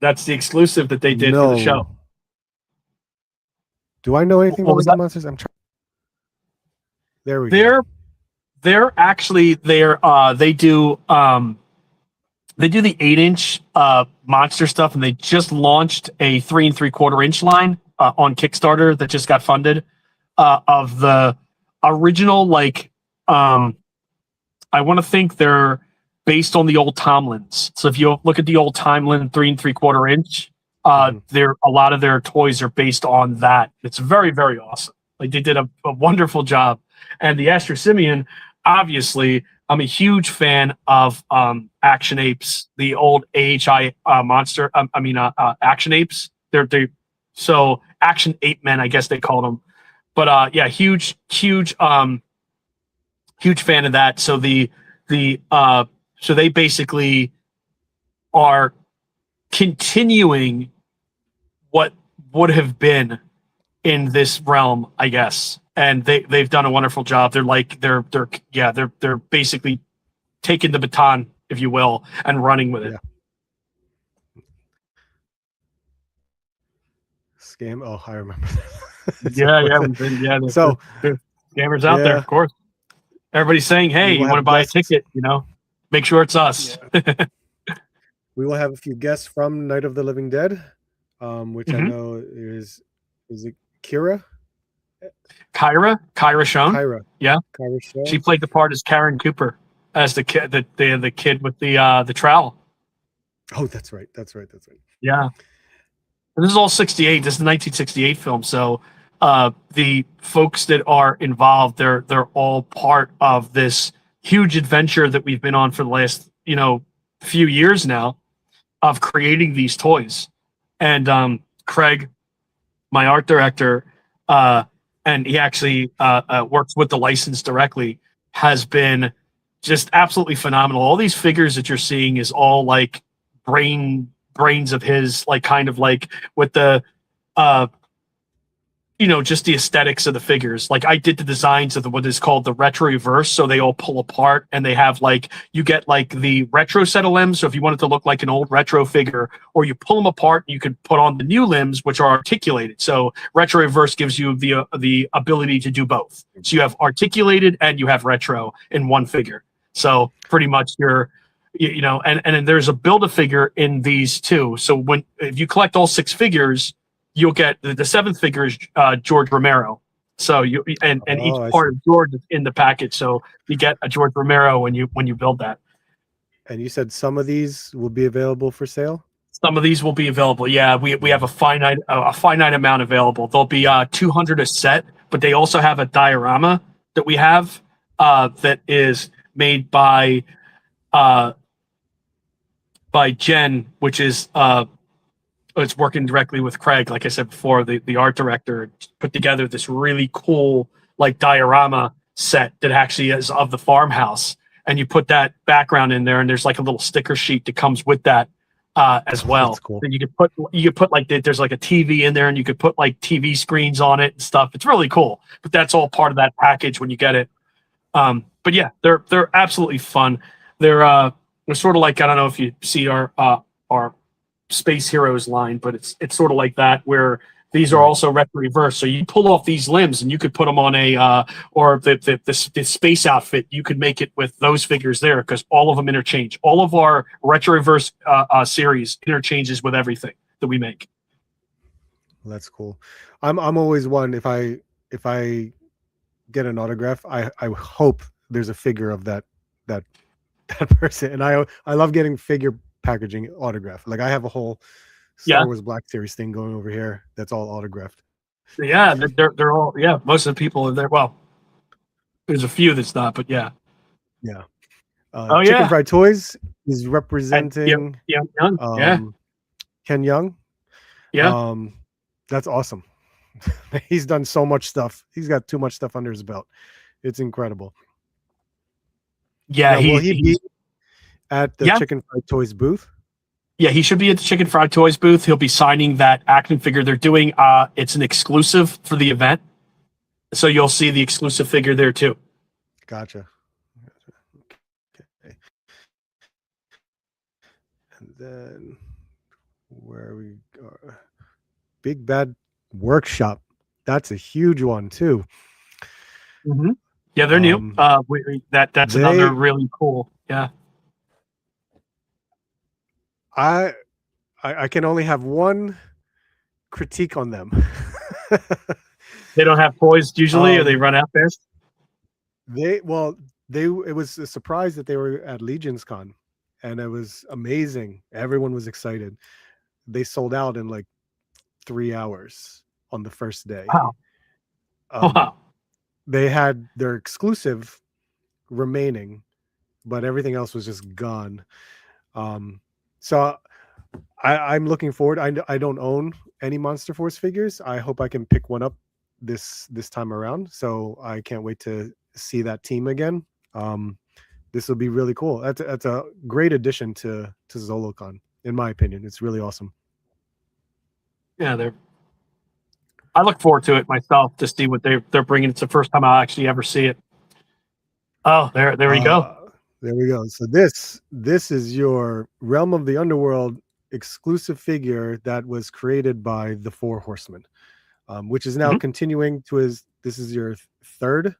Speaker 2: That's the exclusive that they did for the show.
Speaker 1: Do I know anything about Lincoln Monsters? I'm trying. There we go.
Speaker 2: They're actually they do the 8-inch monster stuff, and they just launched a 3 3/4-inch line on Kickstarter that just got funded of the original I want to think they're based on the old Tomlins. So if you look at the old Tomlin 3 3/4-inch, a lot of their toys are based on that. It's very, very awesome. Like they did a wonderful job. And the Astro Simeon, obviously, I'm a huge fan of Action Apes, the old AHI monster. Action Apes. They're so Action Ape Men, I guess they called them. But yeah, huge fan of that. So so they basically are continuing what would have been in this realm, I guess. And they've done a wonderful job. They're basically taking the baton, if you will, and running with it.
Speaker 1: Scam. Oh, I remember.
Speaker 2: So there's scammers out there, of course. Everybody's saying, "Hey, you want to buy a ticket? Make sure it's us."
Speaker 1: Yeah. We will have a few guests from Night of the Living Dead, which I know is it Kyra Schoen?
Speaker 2: Yeah.
Speaker 1: Kyra Schoen.
Speaker 2: She played the part as Karen Cooper, as the kid, the kid with the trowel.
Speaker 1: Oh, that's right.
Speaker 2: Yeah. And this is all 68. This is the 1968 film. So the folks that are involved, they're all part of this huge adventure that we've been on for the last, few years now of creating these toys. And Craig, my art director, and he actually works with the license directly, has been just absolutely phenomenal. All these figures that you're seeing is all like brains of his, like kind of like with the uh just the aesthetics of the figures. Like I did the designs of what is called the retro reverse, so they all pull apart and they have like you get like the retro set of limbs. So if you want it to look like an old retro figure, or you pull them apart, you could put on the new limbs which are articulated. So retro reverse gives you the ability to do both. So you have articulated and you have retro in one figure. So pretty much and then there's a build a figure in these too. So if you collect all 6 figures, you'll get the 7th figure is George Romero. So each part of George is in the package. So you get a George Romero when you build that.
Speaker 1: And you said some of these will be available for sale?
Speaker 2: Some of these will be available. Yeah, we have a finite amount available. There'll be 200 a set, but they also have a diorama that we have that is made by Jen, which is it's working directly with Craig. Like I said before, the art director put together this really cool like diorama set that actually is of the farmhouse, and you put that background in there, and there's like a little sticker sheet that comes with that as well.
Speaker 1: That's cool.
Speaker 2: And you could put like there's like a TV in there, and you could put like TV screens on it and stuff. It's really cool, but that's all part of that package when you get it. But yeah, they're absolutely fun. They're sort of like, I don't know if you see our Space Heroes line, but it's sort of like that, where these are also retro reverse. So you pull off these limbs and you could put them on or the space outfit. You could make it with those figures there, because all of them interchange. All of our retro reverse series interchanges with everything that we make.
Speaker 1: That's cool. I'm always one, if I get an autograph, I hope there's a figure of that person. And I love getting figure packaging autograph. Like I have a whole Star Wars Black Series thing going over here that's all autographed.
Speaker 2: Yeah, they're all, most of the people are there. Well, there's a few that's not, but yeah.
Speaker 1: Chicken Fried Toys is representing
Speaker 2: Young.
Speaker 1: Ken Young. That's awesome. He's done so much stuff. He's got too much stuff under his belt. It's incredible.
Speaker 2: Yeah,
Speaker 1: will he be at the Chicken Fried Toys booth?
Speaker 2: Yeah, he should be at the Chicken Fried Toys booth. He'll be signing that action figure they're doing. It's an exclusive for the event, so you'll see the exclusive figure there too.
Speaker 1: Gotcha. Okay. And then where we go, Big Bad Workshop. That's a huge one too.
Speaker 2: Mm-hmm. Yeah, they're new. That's another really cool. Yeah.
Speaker 1: I can only have one critique on them.
Speaker 2: They don't have toys usually, or they run out fast.
Speaker 1: It was a surprise that they were at Legion's Con, and it was amazing. Everyone was excited. They sold out in like 3 hours on the first day.
Speaker 2: Wow. Wow.
Speaker 1: They had their exclusive remaining, but everything else was just gone. So I'm looking forward. I don't own any Monster Force figures. I hope I can pick one up this time around. So I can't wait to see that team again. This will be really cool. That's a great addition to Zolocon, in my opinion. It's really awesome.
Speaker 2: Yeah, I look forward to it myself to see what they're bringing. It's the first time I'll actually ever see it. Oh, there we go.
Speaker 1: There we go. So this is your Realm of the Underworld exclusive figure that was created by the Four Horsemen, which is now continuing to this is your third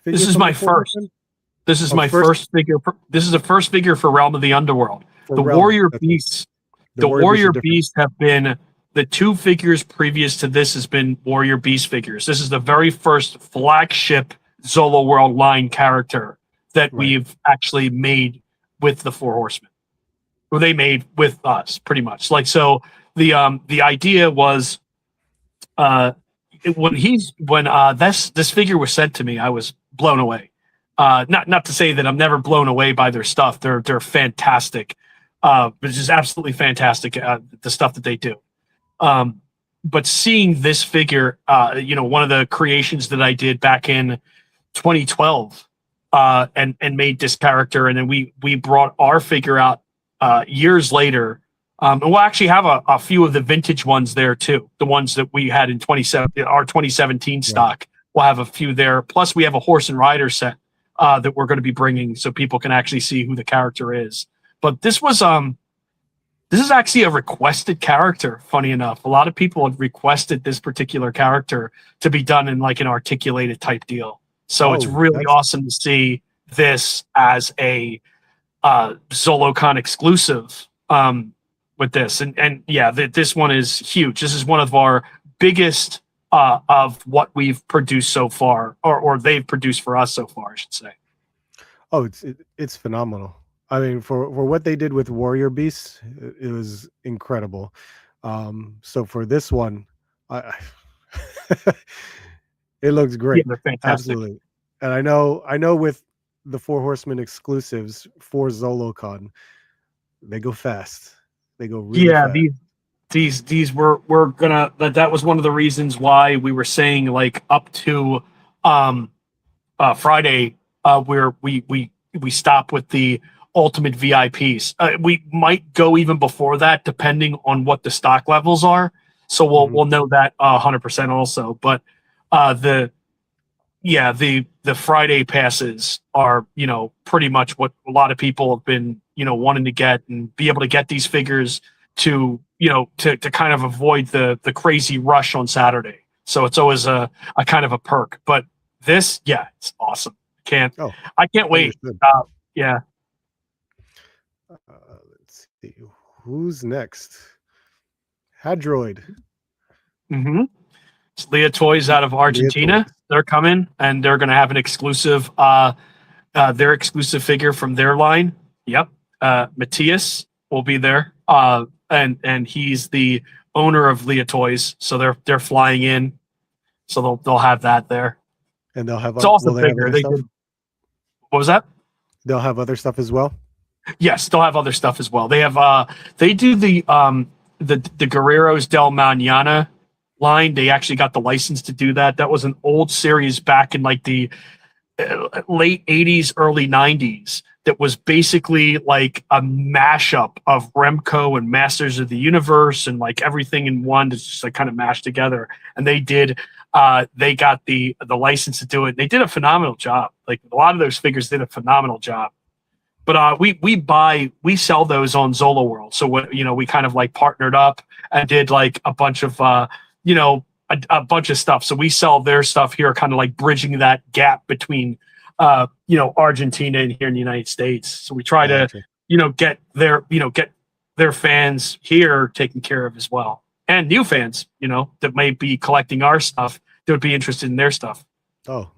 Speaker 1: figure.
Speaker 2: This is my first. This is my first figure. This is the first figure for Realm of the Underworld. The Warrior Beasts. The Warrior Beasts have been the 2 figures previous to this has been Warrior Beast figures. This is the very first flagship Zolo World line character that we've actually made with the Four Horsemen. Well, they made with us, pretty much. Like, so the idea was when this figure was sent to me, I was blown away. Not to say that I'm never blown away by their stuff. They're fantastic. It's just absolutely fantastic, the stuff that they do. But seeing this figure, one of the creations that I did back in 2012, and made this character, and then we brought our figure out years later. And we'll actually have a few of the vintage ones there too. The ones that we had in 2017 stock. We'll have a few there. Plus, we have a horse and rider set that we're going to be bringing, so people can actually see who the character is. But this is actually a requested character. Funny enough, a lot of people had requested this particular character to be done in like an articulated type deal. So it's really awesome to see this as a Zolocon exclusive with this. And yeah, this one is huge. This is one of our biggest of what we've produced so far, or they've produced for us so far, I should say.
Speaker 1: Oh, it's phenomenal. I mean, for what they did with Warrior Beasts, it was incredible. So for this one, it looks great.
Speaker 2: Yeah, they're fantastic.
Speaker 1: Absolutely. And I know with the Four Horsemen exclusives for Zolocon, they go fast. They go really fast.
Speaker 2: These we're gonna, that was one of the reasons why we were saying like up to Friday where we stop with the ultimate VIPs. We might go even before that depending on what the stock levels are. So we'll know that 100% also. But the Friday passes are, you know, pretty much what a lot of people have been, you know, wanting to get and be able to get these figures to, you know, to kind of avoid the crazy rush on Saturday. So it's always a kind of a perk. But this, yeah, it's awesome. I can't wait. Yeah.
Speaker 1: Let's see who's next. Hadroid.
Speaker 2: It's Leah Toys out of Argentina. They're coming and they're going to have an exclusive, their exclusive figure from their line. Yep. Matthias will be there. And he's the owner of Leah Toys. So they're flying in. So they'll have that there.
Speaker 1: And they'll have
Speaker 2: it's awesome figure. What was that?
Speaker 1: They'll have other stuff as well.
Speaker 2: Yes, they'll have other stuff as well. They have they do the Guerreros del Mañana line. They actually got the license to do that. That was an old series back in like the late 80s, early 90s that was basically like a mashup of Remco and Masters of the Universe and like everything in one. It's just like kind of mashed together. And they got the license to do it. They did a phenomenal job. Like a lot of those figures did a phenomenal job. But we sell those on Zoloworld. So we kind of like partnered up and did like a bunch of a bunch of stuff. So we sell their stuff here, kind of like bridging that gap between Argentina and here in the United States. So we try to get their fans here taken care of as well, and new fans that may be collecting our stuff that would be interested in their stuff.
Speaker 1: Oh,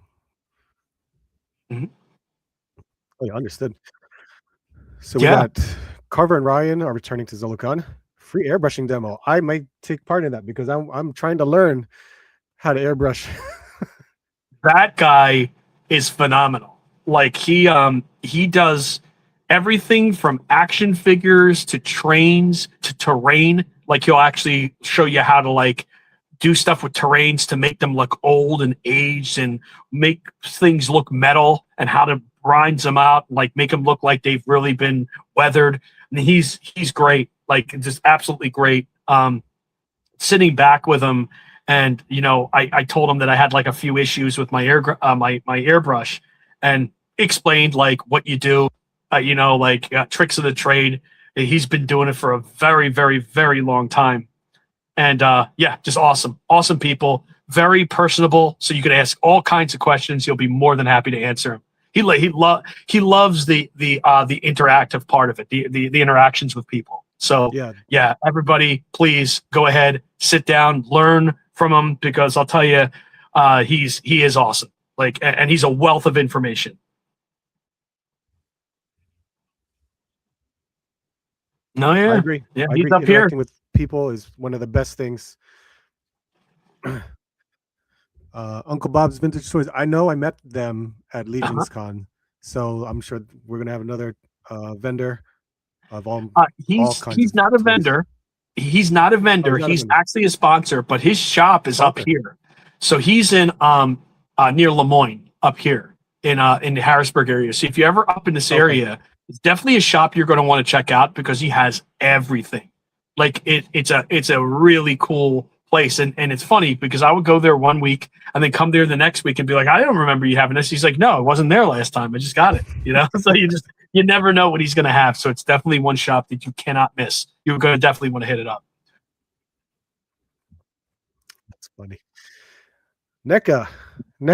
Speaker 1: yeah, understood. So we got Carver and Ryan are returning to Zolocon. Free airbrushing demo. I might take part in that because I'm trying to learn how to airbrush.
Speaker 2: That guy is phenomenal. Like he does everything from action figures to trains to terrain. Like he'll actually show you how to like do stuff with terrains to make them look old and aged and make things look metal, and how to grind them out, like make them look like they've really been weathered. And he's great, like just absolutely great. Sitting back with him, and I told him that I had like a few issues with my my airbrush, and explained like what you do, tricks of the trade. He's been doing it for a very, very, very long time. And just awesome people, very personable. So you can ask all kinds of questions. He'll be more than happy to answer them. He loves the interactive part of it, the interactions with people. So yeah, everybody, please go ahead, sit down, learn from him, because I'll tell you, he is awesome. Like, and he's a wealth of information. No, yeah,
Speaker 1: I agree.
Speaker 2: Yeah,
Speaker 1: I
Speaker 2: he's
Speaker 1: agree.
Speaker 2: up here.
Speaker 1: Interacting with people is one of the best things. Uncle Bob's Vintage Toys. I know I met them at Legions Con, so I'm sure we're gonna have another vendor of all.
Speaker 2: He's not a vendor. He's not a vendor. He's actually a sponsor, but his shop is up here. So he's in near Lemoyne up here. in the Harrisburg area. So if you're ever up in this
Speaker 1: Okay.
Speaker 2: area, it's definitely a shop you're going to want to check out because he has everything. Like it's a really cool place, and it's funny because I would go there one week and then come there the next week and be like, I don't remember you having this. He's like, no, it wasn't there last time. I just got it. So you never know what he's going to have. So it's definitely one shop that you cannot miss. You're going to definitely want to hit it up.
Speaker 1: That's funny. NECA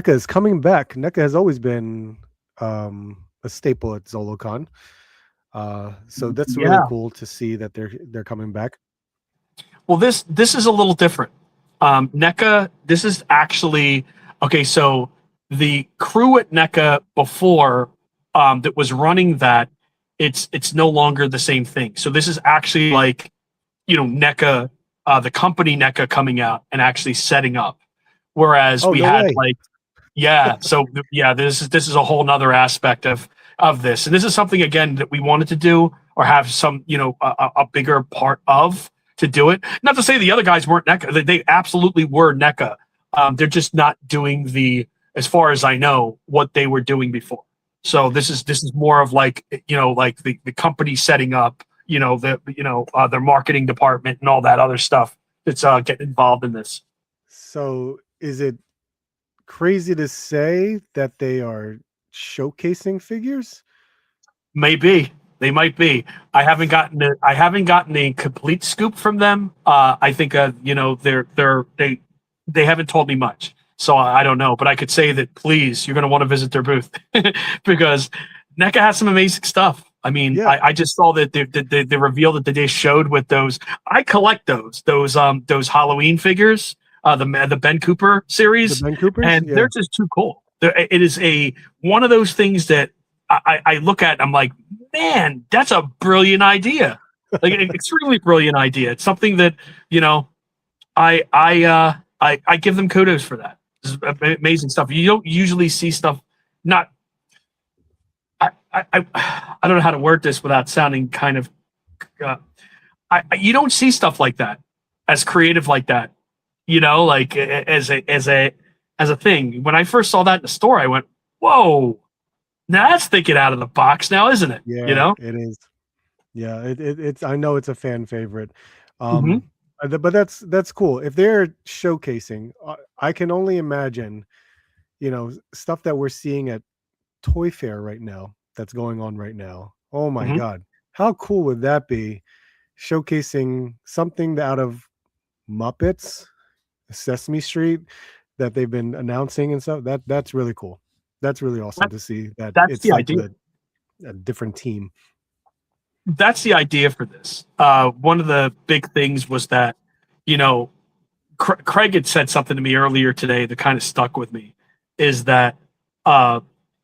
Speaker 1: is coming back. NECA has always been a staple at Zolocon. So that's really cool to see that they're coming back.
Speaker 2: Well, this is a little different. NECA, this is actually okay. So the crew at NECA before that was running that, it's no longer the same thing. So this is actually like, NECA, the company NECA coming out and actually setting up. Whereas we had like, this is a whole nother aspect of this. And this is something, again, that we wanted to do or have some, a bigger part of to do it. Not to say the other guys weren't NECA. They absolutely were NECA. They're just not doing as far as I know, what they were doing before. So this is more of like, like the company setting up, their marketing department and all that other stuff that's getting involved in this.
Speaker 1: So is it crazy to say that they are showcasing figures?
Speaker 2: Maybe they might be. I haven't gotten a complete scoop from them. I think they haven't told me much, so I don't know. But I could say that please, you're going to want to visit their booth because NECA has some amazing stuff. I mean, I just saw that the reveal that they showed with those. I collect those Halloween figures. The Ben Cooper series, and they're just too cool. It is one of those things that I look at and I'm like, man, that's a brilliant idea, like an extremely brilliant idea. It's something that I give them kudos for that. This is amazing stuff. You don't usually see stuff. I don't know how to word this without sounding kind of. You don't see stuff like that as creative like that. Like as a thing. When I first saw that in the store, I went, "Whoa, now that's thinking out of the box, now, isn't it?"
Speaker 1: Yeah, it is. Yeah, it's. I know it's a fan favorite, but that's cool. If they're showcasing, I can only imagine, stuff that we're seeing at Toy Fair right now. That's going on right now. Oh my God, how cool would that be? Showcasing something out of Muppets, Sesame Street, that they've been announcing and stuff. That's really cool. That's really awesome to see that.
Speaker 2: That's
Speaker 1: it's
Speaker 2: the
Speaker 1: like
Speaker 2: idea.
Speaker 1: A different team.
Speaker 2: That's the idea for this. One of the big things was that, Craig had said something to me earlier today that kind of stuck with me, is that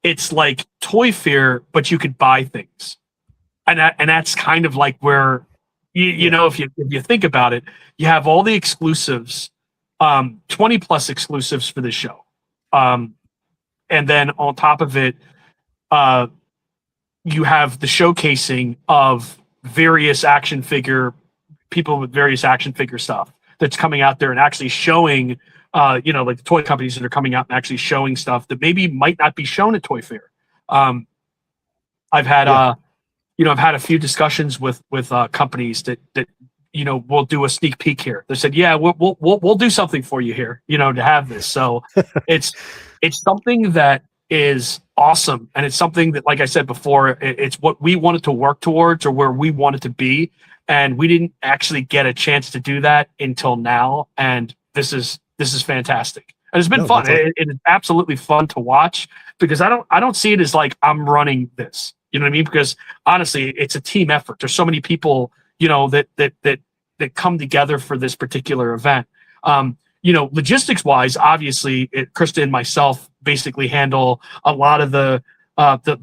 Speaker 2: it's like Toy Fair, but you could buy things, and that's kind of like where if you think about it, you have all the exclusives. 20 plus exclusives for the show. And then on top of it, you have the showcasing of various action figure people with various action figure stuff that's coming out there and actually showing, like the toy companies that are coming out and actually showing stuff that maybe might not be shown at Toy Fair. I've had, I've had a few discussions with companies that we'll do a sneak peek here. They said, yeah, we'll do something for you here, to have this. So it's something that is awesome. And it's something that, like I said before, it's what we wanted to work towards or where we wanted to be. And we didn't actually get a chance to do that until now. And this is fantastic. And it's been fun. It is absolutely fun to watch because I don't see it as like I'm running this, you know what I mean? Because honestly, it's a team effort. There's so many people, that come together for this particular event. Logistics wise, obviously, Krista and myself basically handle a lot of the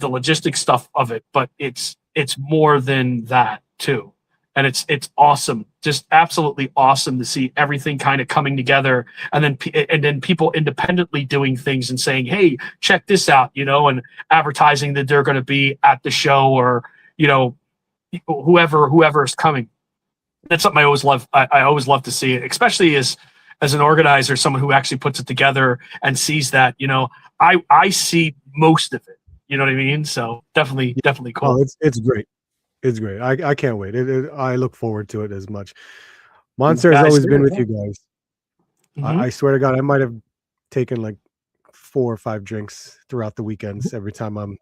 Speaker 2: logistics stuff of it, but it's more than that too. And it's awesome, just absolutely awesome to see everything kind of coming together, and then people independently doing things and saying, "Hey, check this out," and advertising that they're going to be at the show, or whoever is coming. That's something I always love. I always love to see it, especially as an organizer, someone who actually puts it together and sees that. I see most of it. You know what I mean? So definitely
Speaker 1: Oh,
Speaker 2: cool.
Speaker 1: it's great. It's great. I can't wait. I look forward to it as much.
Speaker 2: You
Speaker 1: Monster has
Speaker 2: guys
Speaker 1: always
Speaker 2: do
Speaker 1: been
Speaker 2: it,
Speaker 1: with
Speaker 2: yeah.
Speaker 1: you guys.
Speaker 2: Hmm.
Speaker 1: I swear to God, I might have taken like 4 or 5 drinks throughout the weekends every time I'm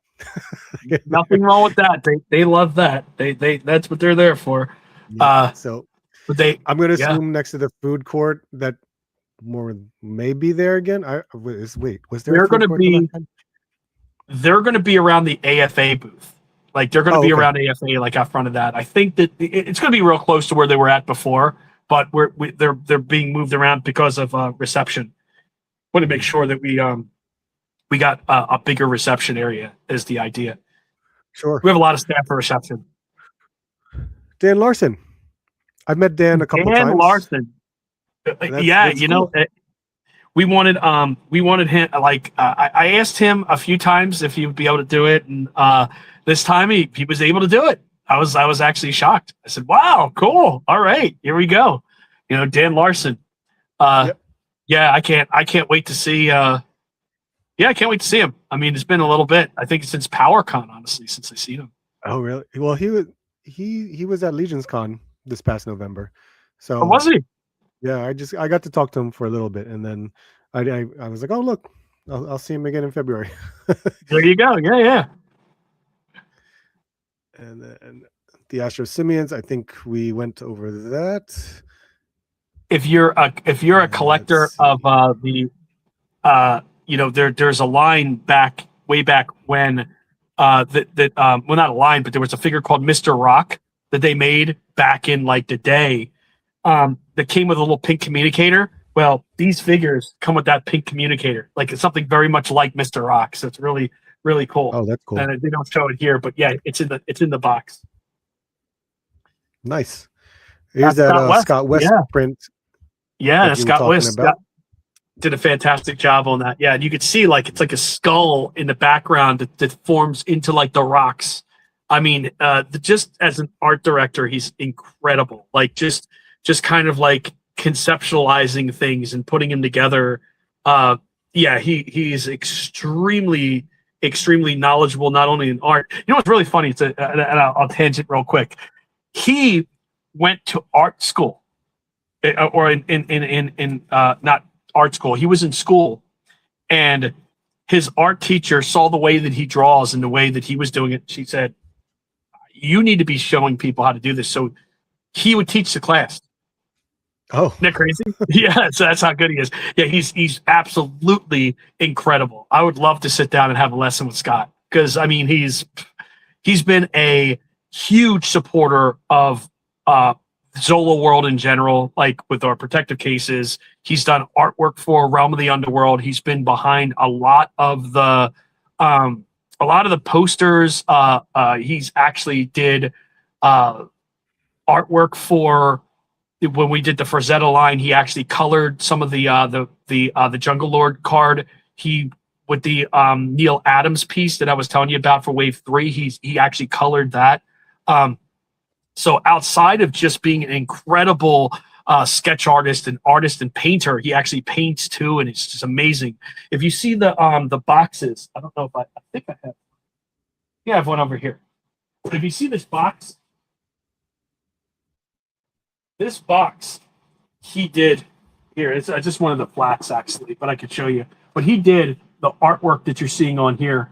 Speaker 1: getting there.
Speaker 2: Nothing wrong with that. They love that. They that's what they're there for.
Speaker 1: Yeah.
Speaker 2: Uh,
Speaker 1: So
Speaker 2: but they
Speaker 1: I'm gonna
Speaker 2: yeah,
Speaker 1: assume next to the food court that more may be there again. Wait, was there a
Speaker 2: they're
Speaker 1: food
Speaker 2: gonna
Speaker 1: court the last
Speaker 2: be
Speaker 1: time?
Speaker 2: they're gonna be around the AFA booth. Like they're gonna
Speaker 1: Oh,
Speaker 2: be
Speaker 1: okay.
Speaker 2: around AFA, like out front of that. I think that it's gonna be real close to where they were at before, but they're being moved around because of reception. Want to make
Speaker 1: Mm,
Speaker 2: sure that we got a bigger reception area is the idea.
Speaker 1: sure.
Speaker 2: We have a lot of staff for reception.
Speaker 1: Dan Larson. I've met Dan a couple
Speaker 2: Dan
Speaker 1: times.
Speaker 2: Larson, yeah,
Speaker 1: That's
Speaker 2: you know,
Speaker 1: cool.
Speaker 2: we wanted him. Like I asked him a few times if he would be able to do it, and this time he was able to do it. I was actually shocked. I said, "Wow, cool! All right, here we go." You know, Dan Larson. Uh,
Speaker 1: Yep.
Speaker 2: yeah, I can't wait to see. Yeah, I can't wait to see him. I mean, it's been a little bit. I think since PowerCon, honestly, since I seen him.
Speaker 1: Oh, really? Well, he was at Legion's Con this past November.
Speaker 2: Or
Speaker 1: So
Speaker 2: was he?
Speaker 1: yeah, I got to talk to him for a little bit, and then I was like, oh look, I'll see him again in February.
Speaker 2: There you go. Yeah, yeah.
Speaker 1: And then the Astro Simians, I think we went over that.
Speaker 2: If you're a collector
Speaker 1: Let's
Speaker 2: of
Speaker 1: see.
Speaker 2: the you know, there's a line back way back when well, not a line, but there was a figure called Mr. Rock that they made back in like the day, that came with a little pink communicator. Well, these figures come with that pink communicator. Like it's something very much like Mr. Rock. So it's really cool.
Speaker 1: Oh, that's cool.
Speaker 2: And they don't show it here, but yeah, it's in the box.
Speaker 1: Nice. Here's
Speaker 2: That's
Speaker 1: that
Speaker 2: Scott West.
Speaker 1: Scott West
Speaker 2: Yeah.
Speaker 1: print
Speaker 2: Yeah,
Speaker 1: that
Speaker 2: that's
Speaker 1: you were
Speaker 2: Scott
Speaker 1: talking
Speaker 2: West. Yeah,
Speaker 1: about.
Speaker 2: did a fantastic job on that. Yeah, and you could see like it's like a skull in the background that forms into like the rocks. I mean, just as an art director, he's incredible. Like just kind of like conceptualizing things and putting them together. Yeah, he's extremely knowledgeable, not only in art. You know what's really funny? And I'll tangent real quick. He went to art school, or in not art school. He was in school, and his art teacher saw the way that he draws and the way that he was doing it. She said, "You need to be showing people how to do this." So he would teach the class.
Speaker 1: Oh,
Speaker 2: Isn't that crazy? Yeah, so that's how good he is. Yeah, he's absolutely incredible. I would love to sit down and have a lesson with Scott because I mean he's been a huge supporter of Zolo World in general, like with our protective cases. He's done artwork for Realm of the Underworld. He's been behind a lot of the posters. He's actually did artwork for when we did the Frazetta line. He actually colored some of the Jungle Lord card. He with the Neil Adams piece that I was telling you about for Wave 3. He actually colored that. So outside of just being an incredible sketch artist and painter, he actually paints too, and it's just amazing. If you see the boxes, I don't know if I think I have. Yeah, I have one over here. But if you see this box, he did here. It's just one of the flats actually, but I could show you. But he did the artwork that you're seeing on here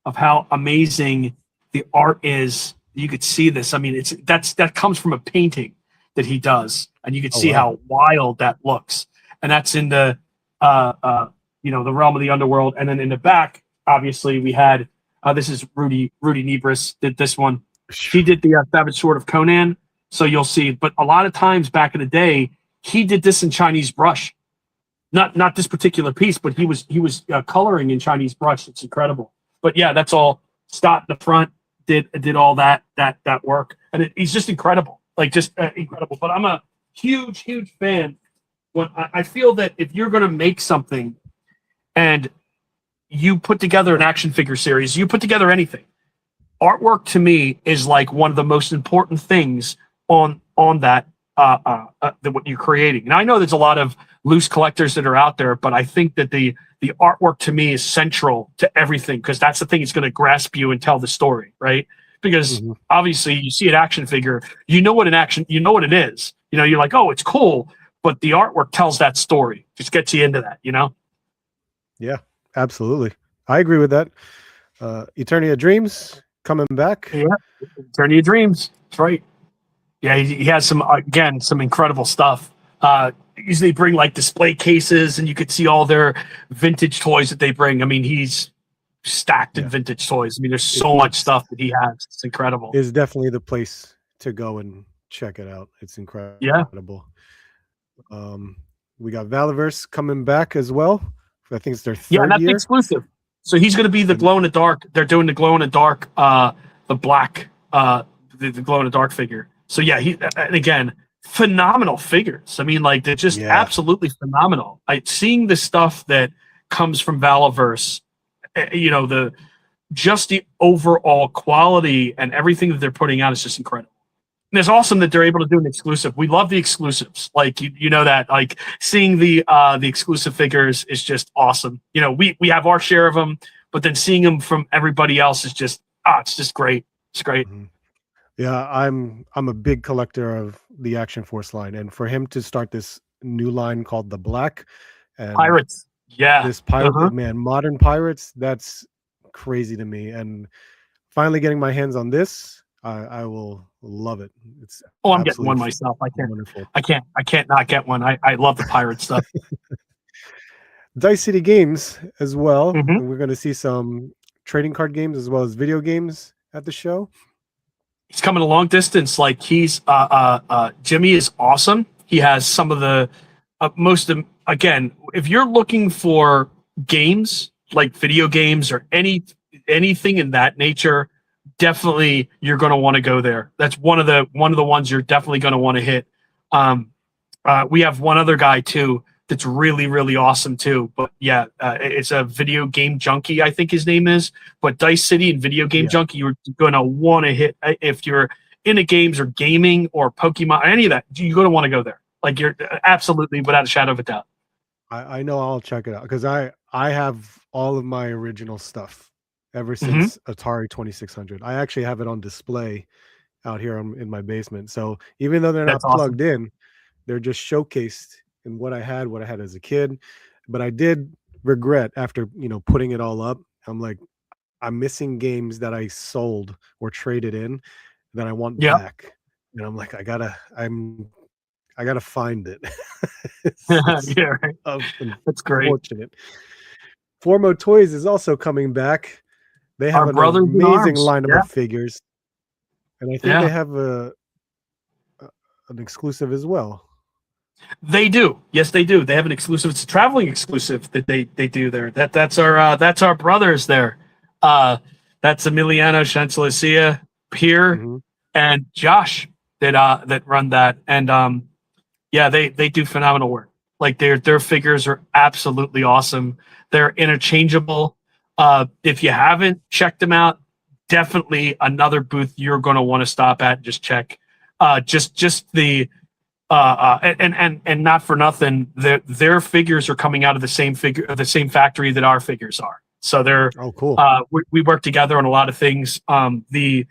Speaker 2: of how amazing the art is. You could see this. I mean, that comes from a painting that he does, and you could
Speaker 1: oh
Speaker 2: see
Speaker 1: wow.
Speaker 2: how wild that looks. And that's in the the Realm of the Underworld. And then in the back, obviously, we had this is Rudy Nebris did this one. He did the Savage Sword of Conan. So you'll see. But a lot of times back in the day, he did this in Chinese brush. Not this particular piece, but he was coloring in Chinese brush. It's incredible. But yeah, that's all. Scott in the front did all that work, and he's just incredible, like just incredible. But I'm a huge fan. When I feel that if you're going to make something, and you put together an action figure series, you put together anything, artwork to me is like one of the most important things on that what you're creating. And I know there's a lot of loose collectors that are out there, but I think that the the artwork to me is central to everything, because that's the thing that's going to grasp you and tell the story, right? Because obviously you see an action figure, you know what it is. You're like, oh, it's cool, but the artwork tells that story. Just gets you into that,
Speaker 1: Yeah, absolutely. I agree with that. Eternia Dreams coming back.
Speaker 2: Yeah, Journey of Dreams. That's right. Yeah, he has some incredible stuff. Usually bring like display cases, and you could see all their vintage toys that they bring. I mean, he's stacked in vintage toys. I mean, there's so much stuff that he has. It's incredible.
Speaker 1: It's definitely the place to go and check it out. It's incredible.
Speaker 2: Yeah.
Speaker 1: We got Valaverse coming back as well. I think it's their third
Speaker 2: Yeah, and that's
Speaker 1: year.
Speaker 2: exclusive. So he's going to be the glow in the dark. They're doing the glow in the dark, the black, the glow in the dark figure. So yeah, and again, phenomenal figures. I mean, like, they're just absolutely phenomenal. Seeing the stuff that comes from Valaverse, the overall quality and everything that they're putting out is just incredible. And it's awesome that they're able to do an exclusive. We love the exclusives. Like, you know that, like, seeing the exclusive figures is just awesome. We have our share of them, but then seeing them from everybody else is just it's just great. It's great.
Speaker 1: Yeah, I'm a big collector of the Action Force line, and for him to start this new line called the Black and
Speaker 2: Pirates,
Speaker 1: this pirate man, modern pirates, that's crazy to me. And finally getting my hands on this, I will love it. It's
Speaker 2: I'm getting one myself. I can't not get one. I love the pirate stuff.
Speaker 1: Dice City Games as well. And we're going to see some trading card games as well as video games at the show.
Speaker 2: He's coming a long distance. Like, he's Jimmy is awesome. He has some of the again, if you're looking for games, like video games or anything in that nature, definitely you're going to want to go there. That's one of the ones you're definitely going to want to hit. We have one other guy too that's really, really awesome too. But yeah, it's a video game junkie, I think his name is. But Dice City and video game junkie, you're going to want to hit. If you're into games or gaming or Pokemon, any of that, you're going to want to go there. Like, you're absolutely, without a shadow of a doubt.
Speaker 1: I know I'll check it out, because I have all of my original stuff ever since Atari 2600. I actually have it on display out here in my basement. So even though they're not plugged in, they're just showcased in what I had as a kid. But I did regret, after putting it all up, I'm like, I'm missing games that I sold or traded in that I want back. And I'm like, I gotta find it.
Speaker 2: Yeah, right. That's great.
Speaker 1: Unfortunate. Formo Toys is also coming back. They have an amazing lineup of figures, and I think they have an exclusive as well.
Speaker 2: They do. Yes, they do. They have an exclusive. It's a traveling exclusive that they do there. That's our brothers there. That's Emiliano Chancellisia, Pierre, and Josh that run that. And they do phenomenal work. Like, their figures are absolutely awesome. They're interchangeable. If you haven't checked them out, definitely another booth you're going to want to stop at and just check. Just the and not for nothing, their figures are coming out of the same factory that our figures are. So they're
Speaker 1: cool.
Speaker 2: We work together on a lot of things. This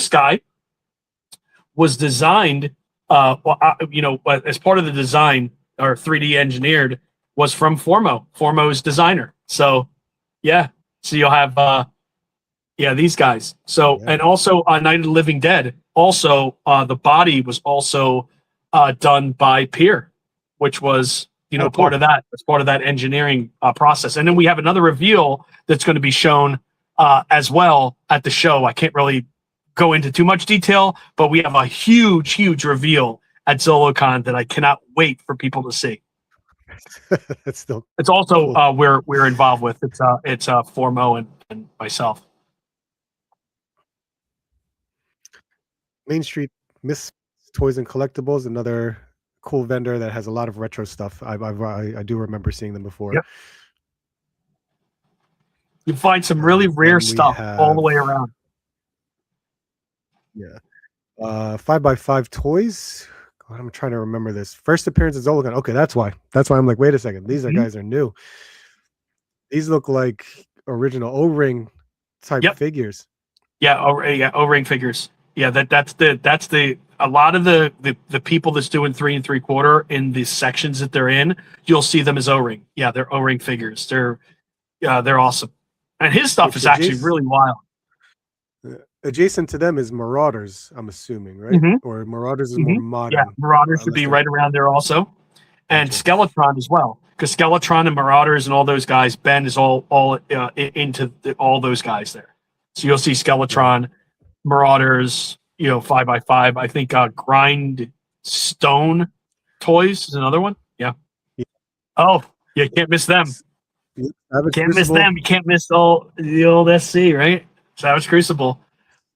Speaker 2: guy was designed, as part of the design, or 3D engineered, was from Formo's designer. So yeah, so you'll have these guys. So and also Night of the Living Dead. Also, the body was also done by Pierre, which was part of that. It's part of that engineering process. And then we have another reveal that's going to be shown as well at the show. I can't really go into too much detail, but we have a huge reveal at Zolocon that I cannot wait for people to see.
Speaker 1: It's
Speaker 2: also cool. We're involved with. It's Formo and myself.
Speaker 1: Main Street Miss Toys and Collectibles, another cool vendor that has a lot of retro stuff. I do remember seeing them before.
Speaker 2: Yep. You find some really rare stuff all the way around.
Speaker 1: Yeah. 5x5 Toys I'm trying to remember this. First appearance at Zolocon. Okay, that's why. That's why I'm like, wait a second. These
Speaker 2: Mhm.
Speaker 1: guys are new. These look like original O-ring type
Speaker 2: Yep.
Speaker 1: figures.
Speaker 2: Yeah. O-ring figures. Yeah. That's the a lot of the people that's doing 3 3/4 in the sections that they're in, you'll see them as O-ring. Yeah, they're O-ring figures. They're awesome, and his stuff
Speaker 1: Which
Speaker 2: is actually really wild.
Speaker 1: adjacent to them is Marauders, I'm assuming, right?
Speaker 2: Mm-hmm.
Speaker 1: Or Marauders is more
Speaker 2: Mm-hmm. Yeah,
Speaker 1: modern.
Speaker 2: Marauders should
Speaker 1: Unless
Speaker 2: be
Speaker 1: they're
Speaker 2: right around there also, and
Speaker 1: gotcha.
Speaker 2: Skeletron as well, because Skeletron and Marauders and all those guys, Ben is all into all those guys there. So you'll see
Speaker 1: Right.
Speaker 2: Skeletron, Marauders, 5x5. I think Grind Stone Toys is another one. Yeah.
Speaker 1: Yeah.
Speaker 2: Oh, you can't miss them.
Speaker 1: Savage
Speaker 2: Can't miss
Speaker 1: Crucible.
Speaker 2: them. You can't miss the old SC, right? Savage Crucible.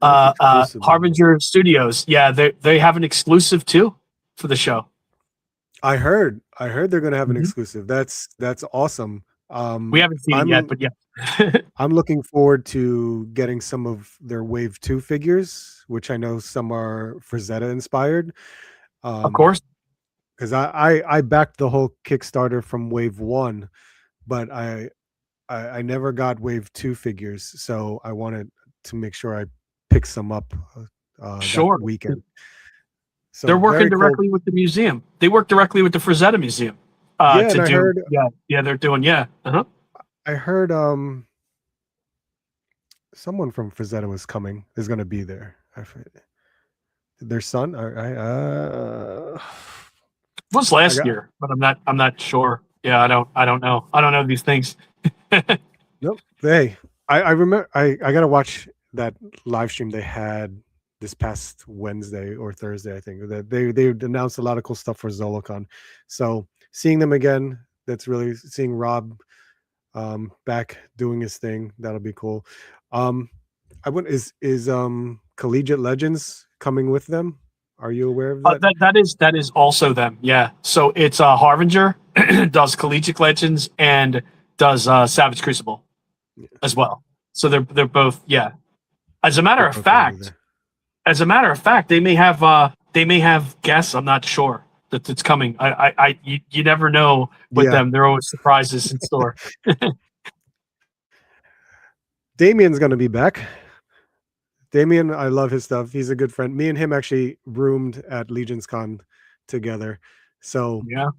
Speaker 1: Crucible.
Speaker 2: Harbinger Studios. Yeah, they have an exclusive too for the show.
Speaker 1: I heard they're gonna have an
Speaker 2: Mhm.
Speaker 1: exclusive. That's awesome.
Speaker 2: We haven't seen it yet, but yeah.
Speaker 1: I'm looking forward to getting some of their Wave 2 figures, which I know some are Frazetta inspired.
Speaker 2: Of course.
Speaker 1: Because I backed the whole Kickstarter from Wave 1, but I never got Wave 2 figures, so I wanted to make sure I pick some up that
Speaker 2: Sure.
Speaker 1: weekend. So
Speaker 2: They're working
Speaker 1: very cool.
Speaker 2: directly with the museum. They work directly with the Frazetta Museum.
Speaker 1: Yeah,
Speaker 2: to
Speaker 1: and I
Speaker 2: do
Speaker 1: heard
Speaker 2: they're doing uh-huh.
Speaker 1: I heard someone from Frazetta was coming, is gonna be there. Their son?
Speaker 2: It was last year, but I'm not sure. Yeah, I don't know. I don't know these things.
Speaker 1: Nope. Hey, I remember I gotta watch that live stream they had this past Wednesday or Thursday, I think. That they announced a lot of cool stuff for Zolocon. So seeing them again, that's really seeing Rob back doing his thing, that'll be cool. I wouldn't is Collegiate Legends coming with them? Are you aware of that?
Speaker 2: That is also them. Yeah. So it's Harbinger does Collegiate Legends and does Savage Crucible as well. So they're both As a matter
Speaker 1: They're
Speaker 2: of
Speaker 1: both gonna be
Speaker 2: fact,
Speaker 1: there.
Speaker 2: they may have guests. I'm not sure that it's coming. You never know with
Speaker 1: Yeah.
Speaker 2: them. There are always surprises in store.
Speaker 1: Damien's gonna be back. Damien, I love his stuff. He's a good friend. Me and him actually roomed at Legion's Con together. So
Speaker 2: Yeah.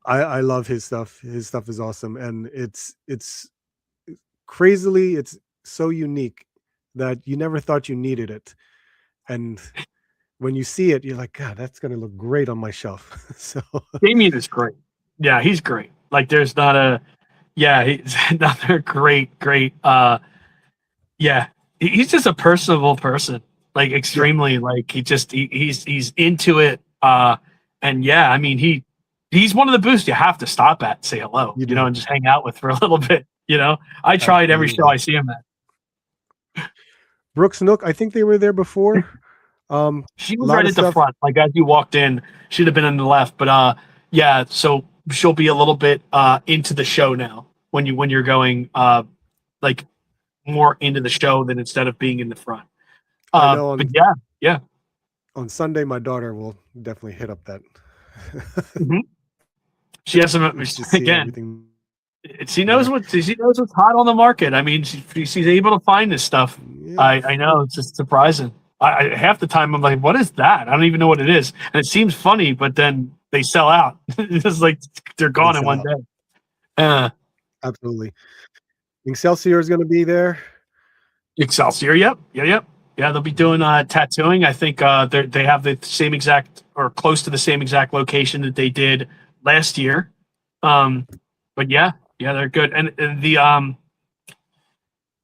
Speaker 1: I love his stuff. His stuff is awesome. And it's crazily, it's so unique that you never thought you needed it. And when you see it, you're like, God, that's gonna look great on my shelf. So
Speaker 2: Damien is great. Yeah, he's great. Like there's not a he's another great he's just a personable person. Like extremely like he's into it. And yeah, I mean he's one of the booths you have to stop at and say hello,
Speaker 1: you do.
Speaker 2: and just hang out with for a little bit, I tried every show I see him at.
Speaker 1: Brooks Nook, I think they were there before.
Speaker 2: She was right at the front, like as you walked in. She'd have been on the left, but so she'll be a little bit into the show now when you're going like more into the show than instead of being in the front.
Speaker 1: I know
Speaker 2: But yeah.
Speaker 1: On Sunday, my daughter will definitely hit up that.
Speaker 2: Mm-hmm. She has some again. She knows what's hot on the market. I mean, she's able to find this stuff. Yeah. I know, it's just surprising. I half the time I'm like, what is that? I don't even know what it is, and it seems funny, but then they sell out. It's just like they're gone in one day.
Speaker 1: Absolutely. Excelsior is going to be there.
Speaker 2: Excelsior, yep. Yeah. They'll be doing tattooing. I think they have the same exact or close to the same exact location that they did last year. But yeah, they're good. And the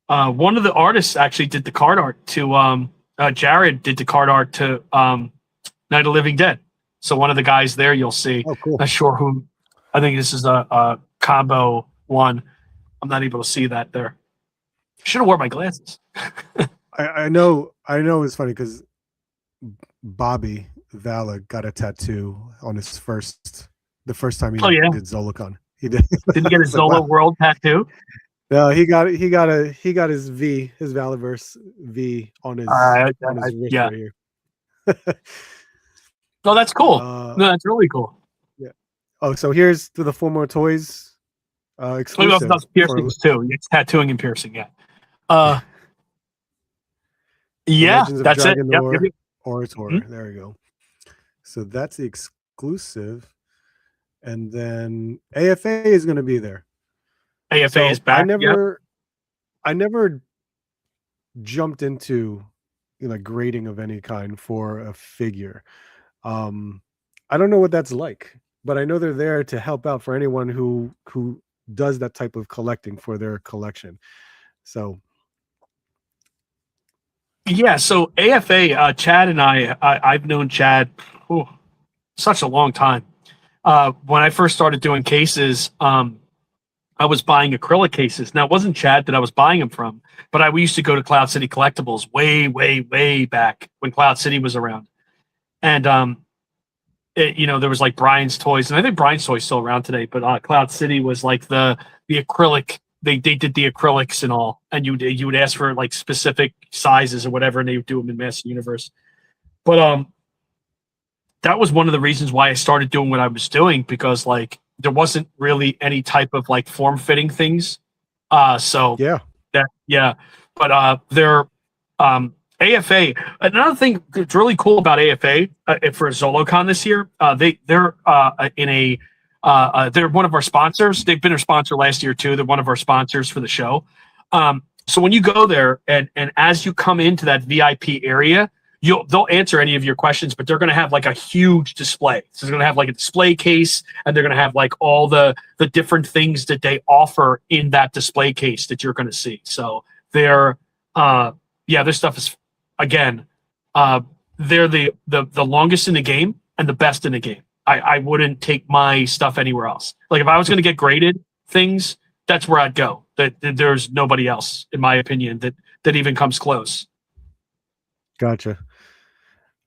Speaker 2: one of the artists actually did the card art to Jared did the card art to Night of Living Dead. So one of the guys there you'll see.
Speaker 1: Oh, cool.
Speaker 2: Not sure who. I think this is a combo one. I'm not able to see that there. Should have worn my glasses.
Speaker 1: I know it's funny because Bobby Vala got a tattoo on the first time he did Zolocon. He did.
Speaker 2: Didn't get his Zolo World tattoo.
Speaker 1: No, he got his his Valaverse V on his wrist right here.
Speaker 2: Oh, that's cool.
Speaker 1: Uh,
Speaker 2: No, that's really cool.
Speaker 1: yeah. Oh, so here's to the Full More Toys
Speaker 2: Oh, he also
Speaker 1: exclusive
Speaker 2: does
Speaker 1: for
Speaker 2: piercings too. It's tattooing and piercing. Yeah. Uh,
Speaker 1: the
Speaker 2: yeah,
Speaker 1: Legends of
Speaker 2: that's it. Yep. Yep.
Speaker 1: Dragonor
Speaker 2: Yep.
Speaker 1: Orator. There we go. So that's the exclusive, and then AFA is going to be there.
Speaker 2: AFA is
Speaker 1: So I
Speaker 2: back. Yep.
Speaker 1: never jumped into grading of any kind for a figure. Um, I don't know what that's like, but I know they're there to help out for anyone who does that type of collecting for their collection. So
Speaker 2: Yeah. So AFA, Chad and I've known Chad such a long time. When I first started doing cases, I was buying acrylic cases. Now, it wasn't Chad that I was buying them from, but we used to go to Cloud City Collectibles way, way, way back when Cloud City was around. And there was like Brian's Toys, and I think Brian's Toys still around today. But Cloud City was like the acrylic. They did the acrylics and all, and you would ask for like specific sizes or whatever, and they would do them in Master Universe. But that was one of the reasons why I started doing what I was doing, because like there wasn't really any type of like form fitting things. So
Speaker 1: yeah,
Speaker 2: that yeah, but they're AFA. Another thing that's really cool about AFA for Zolocon this year, they're one of our sponsors. They've been a sponsor last year too. They're one of our sponsors for the show. So when you go there and as you come into that VIP area, they'll answer any of your questions, but they're going to have like a huge display. So they're going to have like a display case, and they're going to have like all the different things that they offer in that display case that you're going to see. So their stuff is, again, they're the longest in the game and the best in the game. I wouldn't take my stuff anywhere else. Like if I was going to get graded things, that's where I'd go. That there's nobody else, in my opinion, that even comes close.
Speaker 1: gotcha.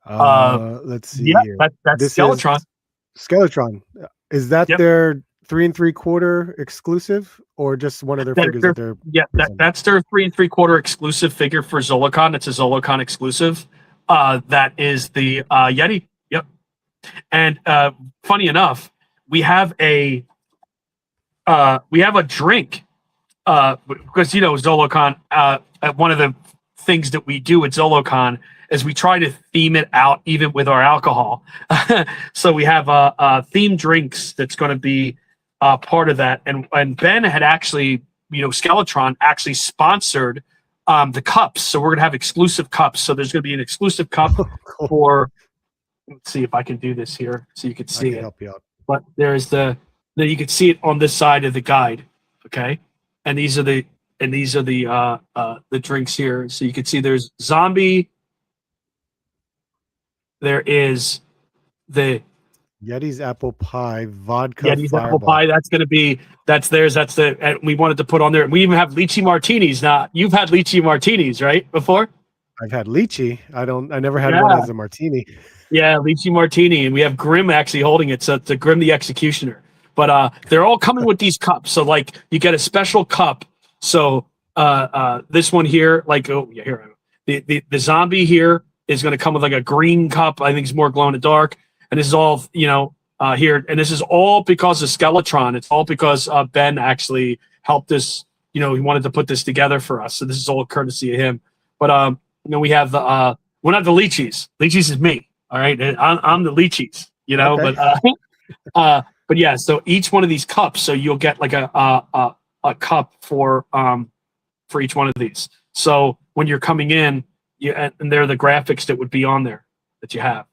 Speaker 2: Uh,
Speaker 1: Let's see
Speaker 2: yeah,
Speaker 1: here.
Speaker 2: that's
Speaker 1: This is
Speaker 2: Skeletron.
Speaker 1: Skeletron. Is that
Speaker 2: Yep.
Speaker 1: their 3 3/4 exclusive, or just one of their
Speaker 2: That,
Speaker 1: figures that they're presenting?
Speaker 2: that's their 3 3/4 exclusive figure for Zolocon. It's a Zolocon exclusive. That is the Yeti. Yep. And funny enough, we have a drink because Zolocon. One of the things that we do at Zolocon is we try to theme it out even with our alcohol. So we have themed drinks that's going to be part of that. And Ben had actually, Skeletron actually sponsored the cups. So we're going to have exclusive cups. So there's going to be an exclusive cup
Speaker 1: Cool.
Speaker 2: for. Let's see if I can do this here so you can see
Speaker 1: I can
Speaker 2: it.
Speaker 1: help you out.
Speaker 2: But there's you can see it on this side of the guide. Okay, and these are the drinks here. So you can see there's zombie. There is the
Speaker 1: Yeti's apple pie vodka
Speaker 2: Yeti's apple
Speaker 1: fireball.
Speaker 2: pie. That's theirs. That's and we wanted to put on there. We even have lychee martinis. Now you've had lychee martinis, right? Before?
Speaker 1: I've had lychee. I never had
Speaker 2: Yeah.
Speaker 1: one as a martini.
Speaker 2: Yeah, lychee martini, and we have Grim actually holding it. So it's a Grim the Executioner. But they're all coming with these cups. So like you get a special cup. So this one here, like here the zombie here is going to come with like a green cup. I think it's more glow in the dark. And this is all here, and this is all because of Skeletron. It's all because Ben actually helped us. He wanted to put this together for us. So this is all courtesy of him. But we have the we're not the lychees. Lychees is me. All right, I'm the lychees.
Speaker 1: Okay.
Speaker 2: But yeah. So each one of these cups, so you'll get like a cup for each one of these. So when you're coming in, and they're the graphics that would be on there that you have.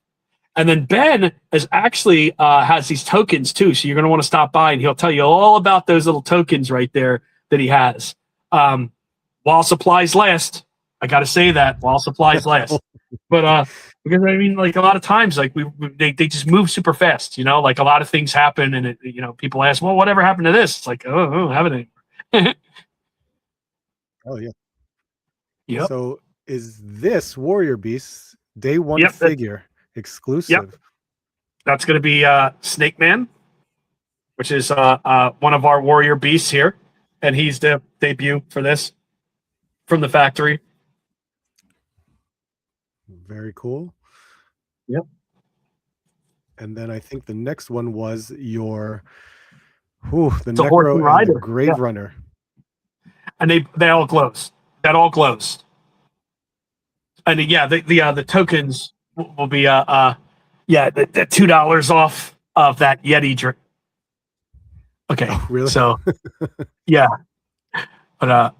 Speaker 2: And then Ben is actually has these tokens too. So you're going to want to stop by, and he'll tell you all about those little tokens right there that he has. While supplies last, I got to say that while supplies last. But because I mean, like a lot of times, like they just move super fast. Like a lot of things happen, and people ask, well, whatever happened to this? It's like, oh, I don't have it anymore.
Speaker 1: Oh yeah.
Speaker 2: Yep.
Speaker 1: So is this Warrior Beast day one
Speaker 2: Yep,
Speaker 1: figure exclusive?
Speaker 2: That's going to be Snake Man, which is one of our Warrior Beasts here, and he's the debut for this from the factory.
Speaker 1: Very cool.
Speaker 2: Yep.
Speaker 1: And then I think the next one was your the
Speaker 2: It's a horse and
Speaker 1: Necro and the
Speaker 2: rider. Yeah,
Speaker 1: Grave Runner.
Speaker 2: and they all glows. That all glows. And yeah, the tokens will be yeah, the $2 off of that Yeti drink. Okay,
Speaker 1: Oh, really?
Speaker 2: so yeah, but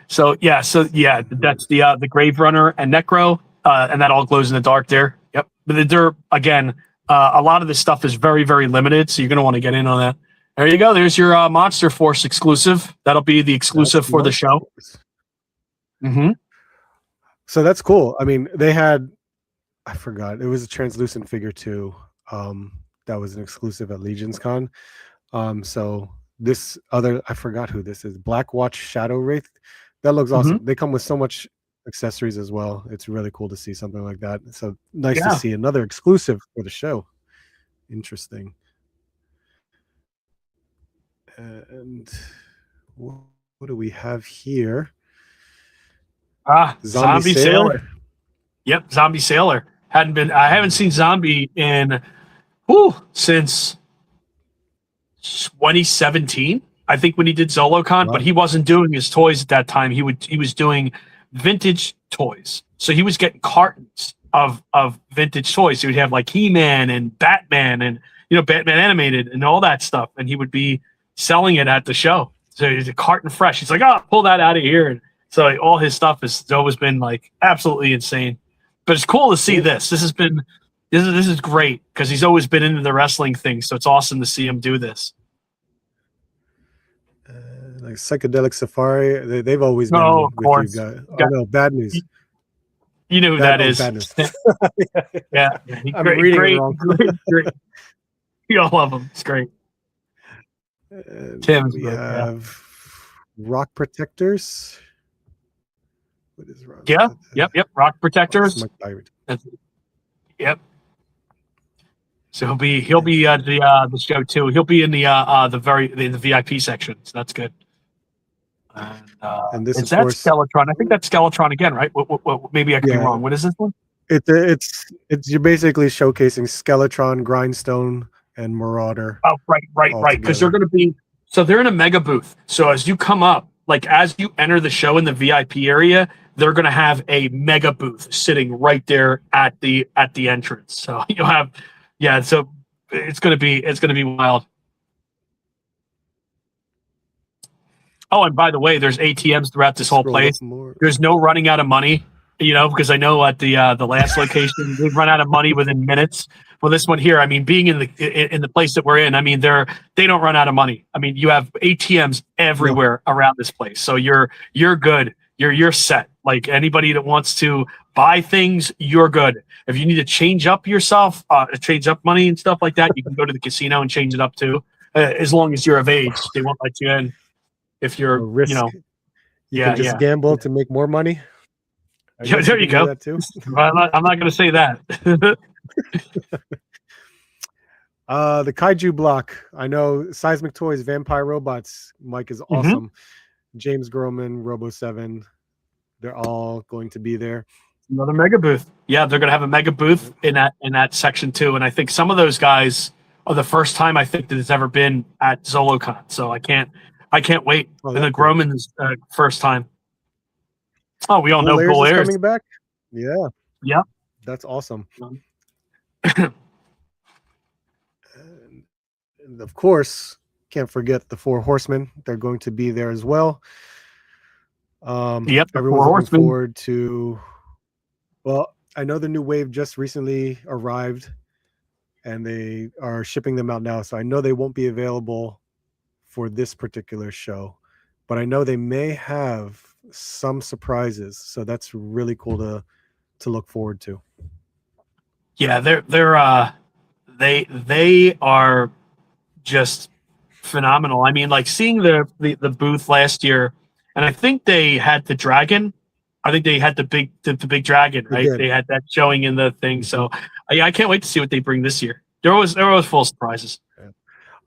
Speaker 2: so yeah, that's the Grave Runner and Necro, and that all glows in the dark there. Yep, but they're again, a lot of this stuff is very very limited, so you're gonna want to get in on that. There you go. There's your Monster Force exclusive. That'll be the exclusive
Speaker 1: That's
Speaker 2: for the
Speaker 1: Monster
Speaker 2: show.
Speaker 1: Force.
Speaker 2: Mm-hmm.
Speaker 1: So that's cool. I mean, they had, I forgot, it was a translucent figure too. That was an exclusive at Legion's Con. So this other, I forgot who this is, Black Watch Shadow Wraith. That looks
Speaker 2: Mm-hmm.
Speaker 1: awesome. They come with so much accessories as well. It's really cool to see something like that. So nice to
Speaker 2: Yeah.
Speaker 1: see another exclusive for the show. Interesting. And what do we have here?
Speaker 2: Zombie Sailor. Yep, Zombie Sailor. I haven't seen Zombie in since 2017. I think when he did Zolocon,
Speaker 1: Wow.
Speaker 2: but he wasn't doing his toys at that time. He was doing vintage toys. So he was getting cartons of vintage toys. He would have like He-Man and Batman and Batman animated and all that stuff, and he would be selling it at the show. So he's a carton fresh. He's like, oh, pull that out of here. And so all his stuff has always been like absolutely insane. But it's cool to see this. This is great because he's always been into the wrestling thing. So it's awesome to see him do this.
Speaker 1: Like Psychedelic Safari, they've always been
Speaker 2: of
Speaker 1: with
Speaker 2: course.
Speaker 1: you guys. Oh no, Bad News.
Speaker 2: You know who that is.
Speaker 1: Bad News.
Speaker 2: Yeah.
Speaker 1: I'm reading it wrong.
Speaker 2: Great. We all love him. It's great. Tim's
Speaker 1: we have Rock Protectors. What is Rock?
Speaker 2: Yeah. Yep. Rock Protectors. Yep. So he'll be the show too. He'll be in the VIP section. So that's good. And this is Skeletron. I think that's Skeletron again, right? What maybe I could be wrong. What is this one?
Speaker 1: It's you're basically showcasing Skeletron, Grindstone, and Marauder.
Speaker 2: Oh, right. Because they're going to be they're in a mega booth. So as you come up, like as you enter the show in the VIP area, they're going to have a mega booth sitting right there at the entrance. So you'll have, so it's going to be wild. Oh, and by the way, there's ATMs throughout this whole place. There's no running out of money, because I know at the last location they've run out of money within minutes. Well, this one here, I mean, being in the place that we're in, I mean, they don't run out of money. I mean, you have ATMs everywhere around this place, so you're good. You're set. Like anybody that wants to buy things, you're good. If you need to change up yourself, change up money and stuff like that, you can go to the casino and change it up too. As long as you're of age, they won't let you in. If you're,
Speaker 1: you can just gamble to make more money.
Speaker 2: Yeah, there you go.
Speaker 1: That too.
Speaker 2: I'm not going to say that.
Speaker 1: The Kaiju block. I know Seismic Toys, Vampire Robots. Mike is awesome. James Groman, Robo 7. They're all going to be there.
Speaker 2: Another mega booth. Yeah, they're going to have a mega booth in that section too. And I think some of those guys are the first time I think that it's ever been at Zolocon. So I can't wait. And the Groman's first time. Oh, we all know Bull Airs
Speaker 1: coming back. Yeah.
Speaker 2: Yeah.
Speaker 1: That's awesome. And of course, can't forget the Four Horsemen. They're going to be there as well.
Speaker 2: Everyone's
Speaker 1: looking forward to. Well, I know the new wave just recently arrived, and they are shipping them out now. So I know they won't be available for this particular show, but I know they may have some surprises. So that's really cool to look forward to.
Speaker 2: Yeah, they are just phenomenal. I mean, like seeing the booth last year, and I think they had the dragon. I think they had the big dragon, right? They had that showing in the thing. So I can't wait to see what they bring this year. They're always full of surprises.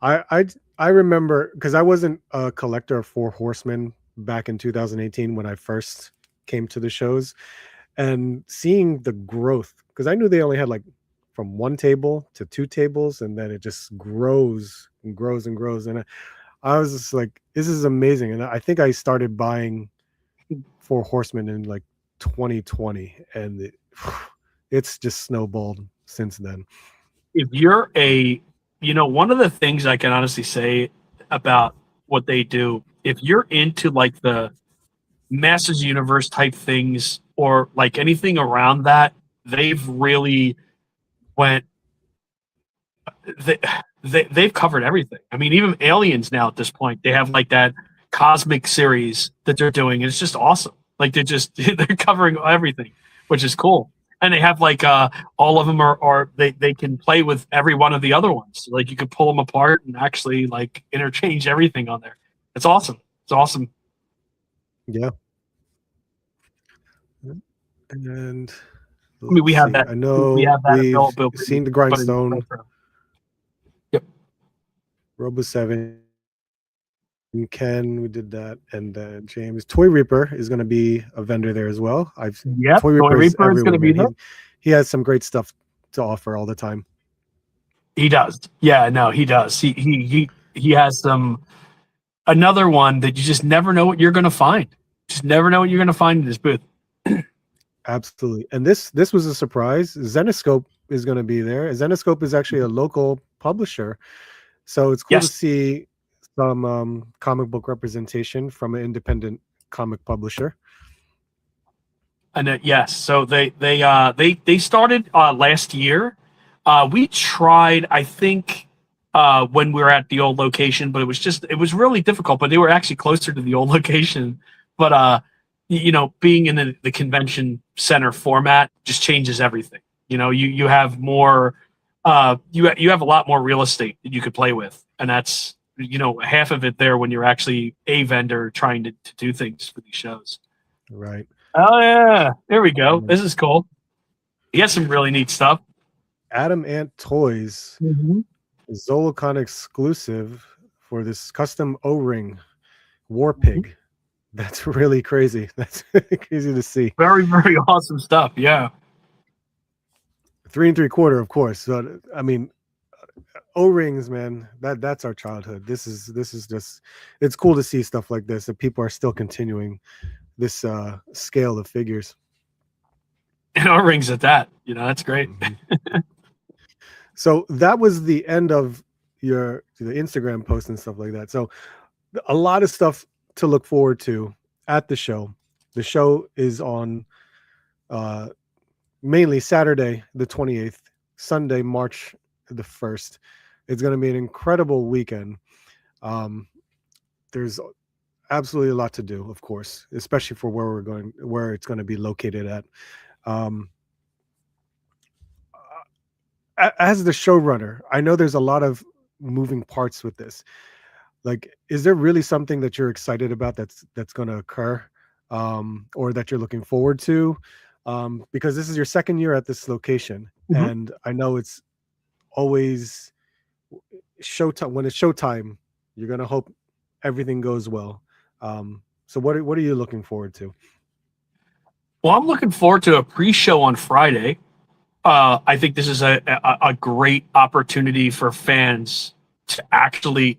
Speaker 1: I remember because I wasn't a collector of Four Horsemen back in 2018 when I first came to the shows, and seeing the growth, because I knew they only had like from one table to two tables, and then it just grows and grows and grows. And I was just like, this is amazing. And I think I started buying Four Horsemen in like 2020, and it's just snowballed since then.
Speaker 2: If you're one of the things I can honestly say about what they do, if you're into like the Masters Universe type things or like anything around that, they've really went they, they've covered everything. I mean, even Aliens now at this point, they have like that cosmic series that they're doing, and it's just awesome. Like they're covering everything, which is cool. And they have like all of them are they can play with every one of the other ones. Like you could pull them apart and actually like interchange everything on there. It's awesome. It's awesome.
Speaker 1: Yeah. And
Speaker 2: I mean, we have that.
Speaker 1: I know
Speaker 2: we have that
Speaker 1: we've
Speaker 2: available.
Speaker 1: seen the Grindstone,
Speaker 2: Yep.
Speaker 1: Robo 7, and Ken, we did that, and James. Toy Reaper is going to be a vendor there as well.
Speaker 2: Toy Reaper is going to be there.
Speaker 1: He has some great stuff to offer all the time.
Speaker 2: He does. Yeah, no, he does. He has some another one that you just never know what you're going to find. Just never know what you're going to find in this booth.
Speaker 1: Absolutely. And this was a surprise. Zenescope is going to be there. Zenescope is actually a local publisher, so it's cool to see some comic book representation from an independent comic publisher.
Speaker 2: And yes, so they started last year. We tried, I think, when we were at the old location, but it was really difficult. But they were actually closer to the old location. But being in the convention center format just changes everything. You have more, you have a lot more real estate that you could play with, and that's half of it there when you're actually a vendor trying to do things for these shows.
Speaker 1: Right.
Speaker 2: Oh yeah, there we go. This is cool. You got some really neat stuff.
Speaker 1: Adam Ant Toys, Zolocon exclusive for this custom O-ring War Pig. That's really crazy. That's crazy to see.
Speaker 2: Very, very awesome stuff. Yeah.
Speaker 1: 3 3/4, of course. So I mean, O-rings, man. That's our childhood. This is just. It's cool to see stuff like this. That people are still continuing this scale of figures.
Speaker 2: And O-rings at that. That's great.
Speaker 1: So that was the end of the Instagram post and stuff like that. So a lot of stuff to look forward to at the show. The show is on mainly Saturday the 28th, Sunday March the 1st. It's going to be an incredible weekend. There's absolutely a lot to do, of course, especially for where it's going to be located at. As the showrunner, I know there's a lot of moving parts with this. Like, is there really something that you're excited about that's going to occur, or that you're looking forward to? Because this is your second year at this location, and I know it's always showtime. When it's showtime, you're going to hope everything goes well. So what are you looking forward to?
Speaker 2: Well, I'm looking forward to a pre-show on Friday. I think this is a great opportunity for fans to actually,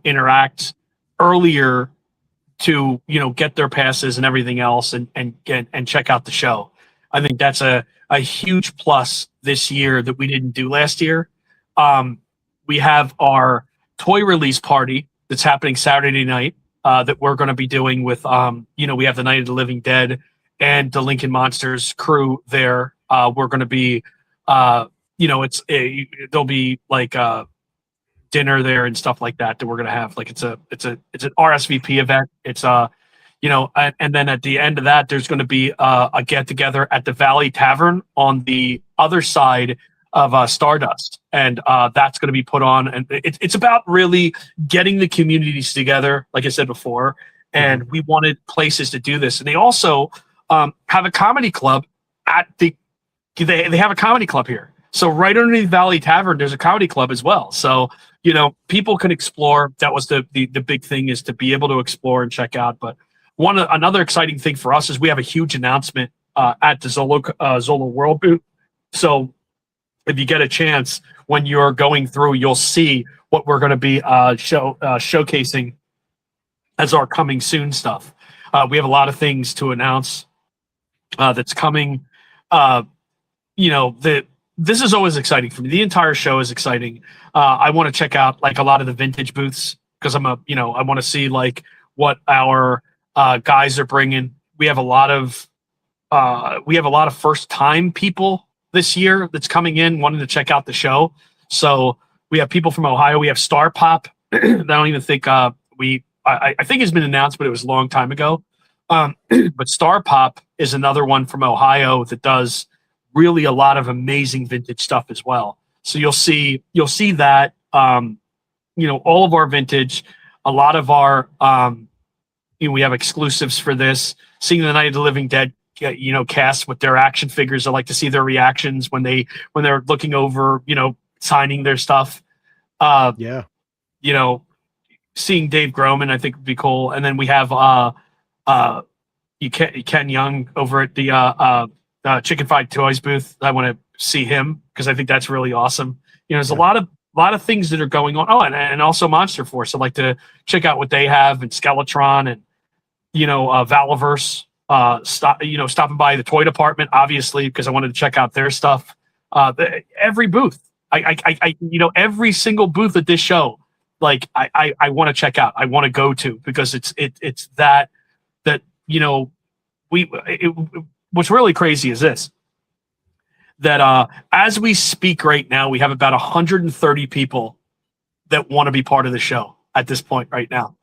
Speaker 2: interact earlier to, get their passes and everything else and check out the show. I think that's a huge plus this year that we didn't do last year. We have our toy release party that's happening Saturday night that we're going to be doing with, we have the Night of the Living Dead and the Lincoln Monsters crew there. We're going to be, there'll be like dinner there and stuff like that we're going to have. Like it's an RSVP event. It's and then at the end of that, there's going to be a get together at the Valley Tavern on the other side of Stardust, and that's going to be put on. And it's about really getting the communities together, like I said before. And we wanted places to do this, and they also have a comedy club at the. They have a comedy club here. So right underneath Valley Tavern, there's a comedy club as well. So, people can explore. That was the big thing, is to be able to explore and check out. But another exciting thing for us is we have a huge announcement at the Zolo World booth. So if you get a chance when you're going through, you'll see what we're going to be showcasing as our coming soon stuff. We have a lot of things to announce that's coming. This is always exciting for me. The entire show is exciting. I want to check out like a lot of the vintage booths because I want to see like what our guys are bringing. We have a lot of first time people this year that's coming in wanting to check out the show. So we have people from Ohio. We have Star Pop. I don't even think I think it's been announced, but it was a long time ago. But Star Pop is another one from Ohio that does really a lot of amazing vintage stuff as well. So you'll see that all of our vintage, a lot of our we have exclusives for this. Seeing the Night of the Living Dead cast with their action figures. I like to see their reactions when they're looking over, signing their stuff. Seeing Dave Groman, I think would be cool. And then we have Ken Young over at the Chicken Fried Toys booth. I want to see him because I think that's really awesome. There's a lot of things that are going on. Oh, and also Monster Force. I'd like to check out what they have, and Skeletron, and Valaverse. Stopping by the toy department, obviously, because I wanted to check out their stuff. Every booth, every single booth at this show, like I want to check out. I want to go to because it's that what's really crazy is this, that as we speak right now, we have about 130 people that want to be part of the show at this point right now.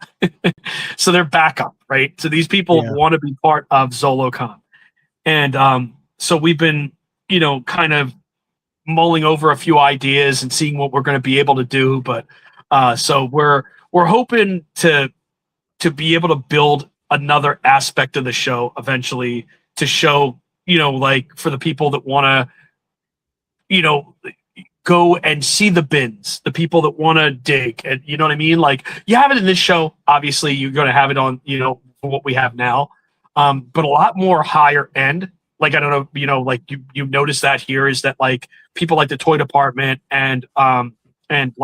Speaker 2: So they're backup, right? So these people want to be part of Zolocon. And so we've been, kind of mulling over a few ideas and seeing what we're going to be able to do. But so we're hoping to be able to build another aspect of the show eventually to show, like for the people that want to, go and see the bins, the people that want to dig, and you know what I mean? Like you have it in this show, obviously you're going to have it on, for what we have now. But a lot more higher end. Like, I don't know, like you notice that here is that like people like the toy department and Time Warp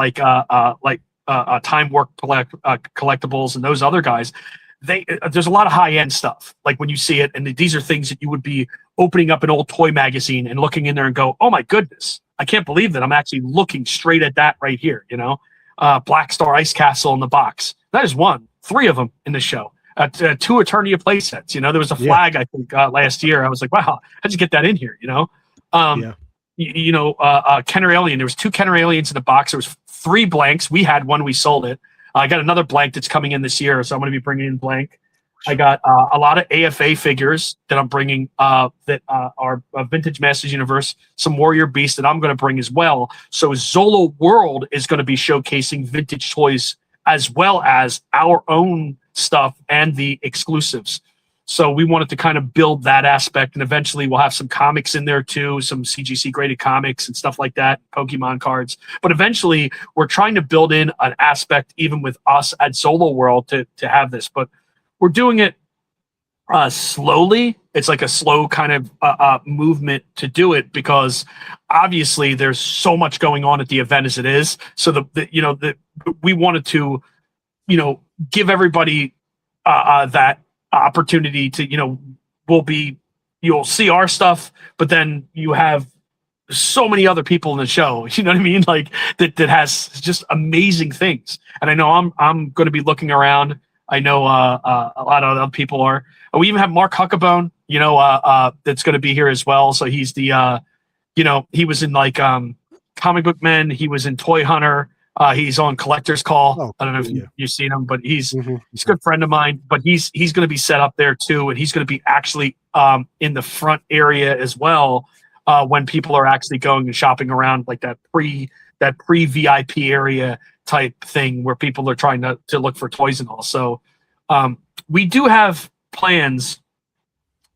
Speaker 2: collectibles and those other guys, there's a lot of high end stuff. Like when you see it, and these are things that you would be opening up an old toy magazine and looking in there and go, oh my goodness, I can't believe that I'm actually looking straight at that right here. Black Star Ice Castle in the box. That is one. 3 of them in the show. 2 Eternia play sets. There was a flag, I think, last year. I was like, wow, how'd you get that in here? Kenner Alien. There was 2 Kenner Aliens in the box. There was 3 blanks. We had one. We sold it. I got another blank that's coming in this year, so I'm going to be bringing in blank. I got a lot of AFA figures that I'm bringing that are Vintage Masters Universe, some Warrior Beasts that I'm going to bring as well. So Zolo World is going to be showcasing vintage toys as well as our own stuff and the exclusives. So we wanted to kind of build that aspect, and eventually we'll have some comics in there too, some CGC graded comics and stuff like that, Pokemon cards. But eventually we're trying to build in an aspect even with us at Zolo World to have this. But we're doing it slowly. It's like a slow kind of movement to do it because obviously there's so much going on at the event as it is. So we wanted to, give everybody that opportunity to, you'll see our stuff, but then you have so many other people in the show, you know what I mean? Like that has just amazing things. And I know I'm going to be looking around. I know a lot of other people are. We even have Mark Huckabone, that's going to be here as well. So he's the, he was in like Comic Book Men. He was in Toy Hunter. He's on Collector's Call.
Speaker 1: Oh,
Speaker 2: I don't know if you've seen him, but he's
Speaker 1: Mm-hmm.
Speaker 2: a good friend of mine. But he's going to be set up there too, and he's going to be actually in the front area as well when people are actually going and shopping around, like that pre VIP area type thing where people are trying to look for toys and all. So we do have plans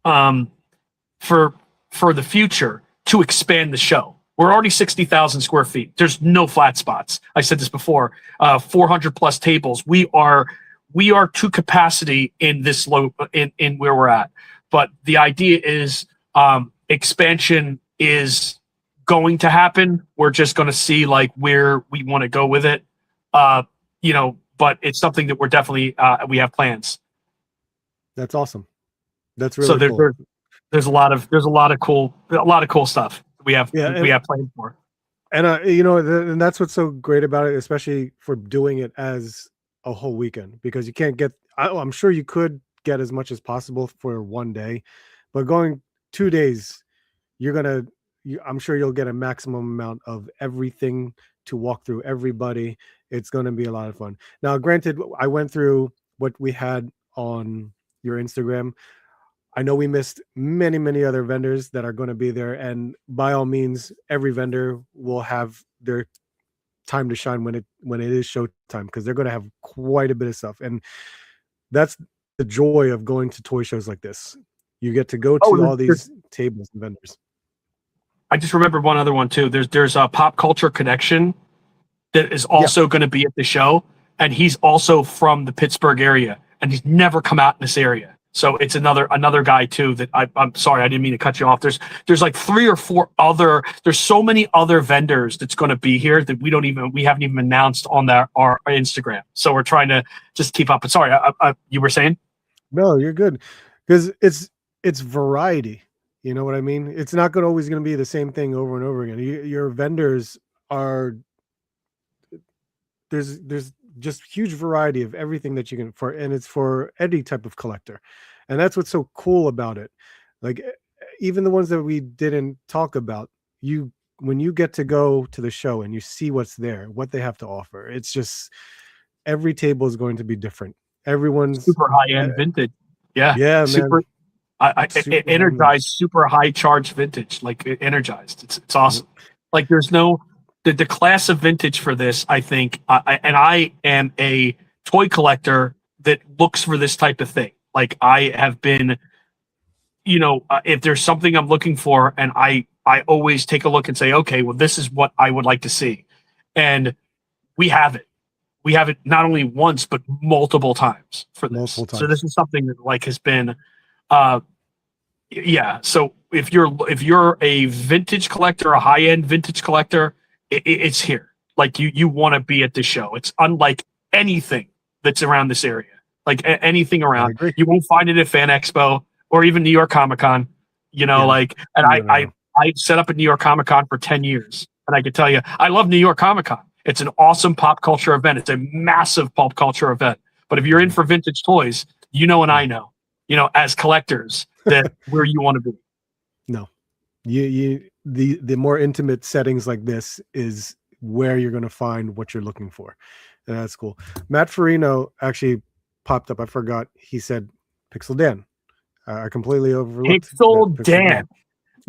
Speaker 2: for the future to expand the show. We're already 60,000 square feet. There's no flat spots. I said this before. 400 plus tables. We are to capacity in this in where we're at. But the idea is expansion is going to happen. We're just going to see like where we want to go with it. But it's something that we're definitely we have plans.
Speaker 1: That's awesome. That's
Speaker 2: So
Speaker 1: really cool.
Speaker 2: there's a lot of cool stuff we have planned for.
Speaker 1: And and that's what's so great about it, especially for doing it as a whole weekend, because you can't get. I'm sure you could get as much as possible for one day, but going 2 days, I'm sure you'll get a maximum amount of everything to walk through everybody. It's going to be a lot of fun. Now, granted, I went through what we had on your Instagram. I know we missed many, many other vendors that are going to be there. And by all means, every vendor will have their time to shine when it is showtime, because they're going to have quite a bit of stuff. And that's the joy of going to toy shows like this. You get to go to all these tables and vendors.
Speaker 2: I just remembered one other one too. There's a Pop Culture Connection that is also going to be at the show, and he's also from the Pittsburgh area, and he's never come out in this area. So it's another guy too that I'm sorry, I didn't mean to cut you off. There's like 3 or 4 other. There's so many other vendors that's going to be here that we haven't even announced on our Instagram. So we're trying to just keep up. But sorry, you were saying?
Speaker 1: No, you're good, because it's variety. You know what I mean? It's not always going to be the same thing over and over again. Your vendors are there's just huge variety of everything that you can and it's for any type of collector, and that's what's so cool about it. Like even the ones that we didn't talk about, when you get to go to the show and you see what's there, what they have to offer, it's just every table is going to be different. Everyone's
Speaker 2: super high-end vintage.
Speaker 1: Yeah,
Speaker 2: super, man. Energized, super high charge vintage, like energized. It's awesome. Like there's no the class of vintage for this. I think, I am a toy collector that looks for this type of thing. Like I have been, if there's something I'm looking for, and I always take a look and say, okay, well, this is what I would like to see, and we have it. We have it not only once but multiple times for this. So this is something that like has been, So if you're a vintage collector, a high end vintage collector, it's here. Like you want to be at this show. It's unlike anything that's around this area. Like anything around, you won't find it at Fan Expo or even New York Comic Con. I set up at New York Comic Con for 10 years, and I can tell you, I love New York Comic Con. It's an awesome pop culture event. It's a massive pop culture event. But if you're in for vintage toys, and I know, as collectors, that where you want to be.
Speaker 1: No, the more intimate settings like this is where you're going to find what you're looking for. And that's cool. Matt Farino actually popped up. I forgot. He said Pixel Dan. I completely overlooked
Speaker 2: Pixel Dan.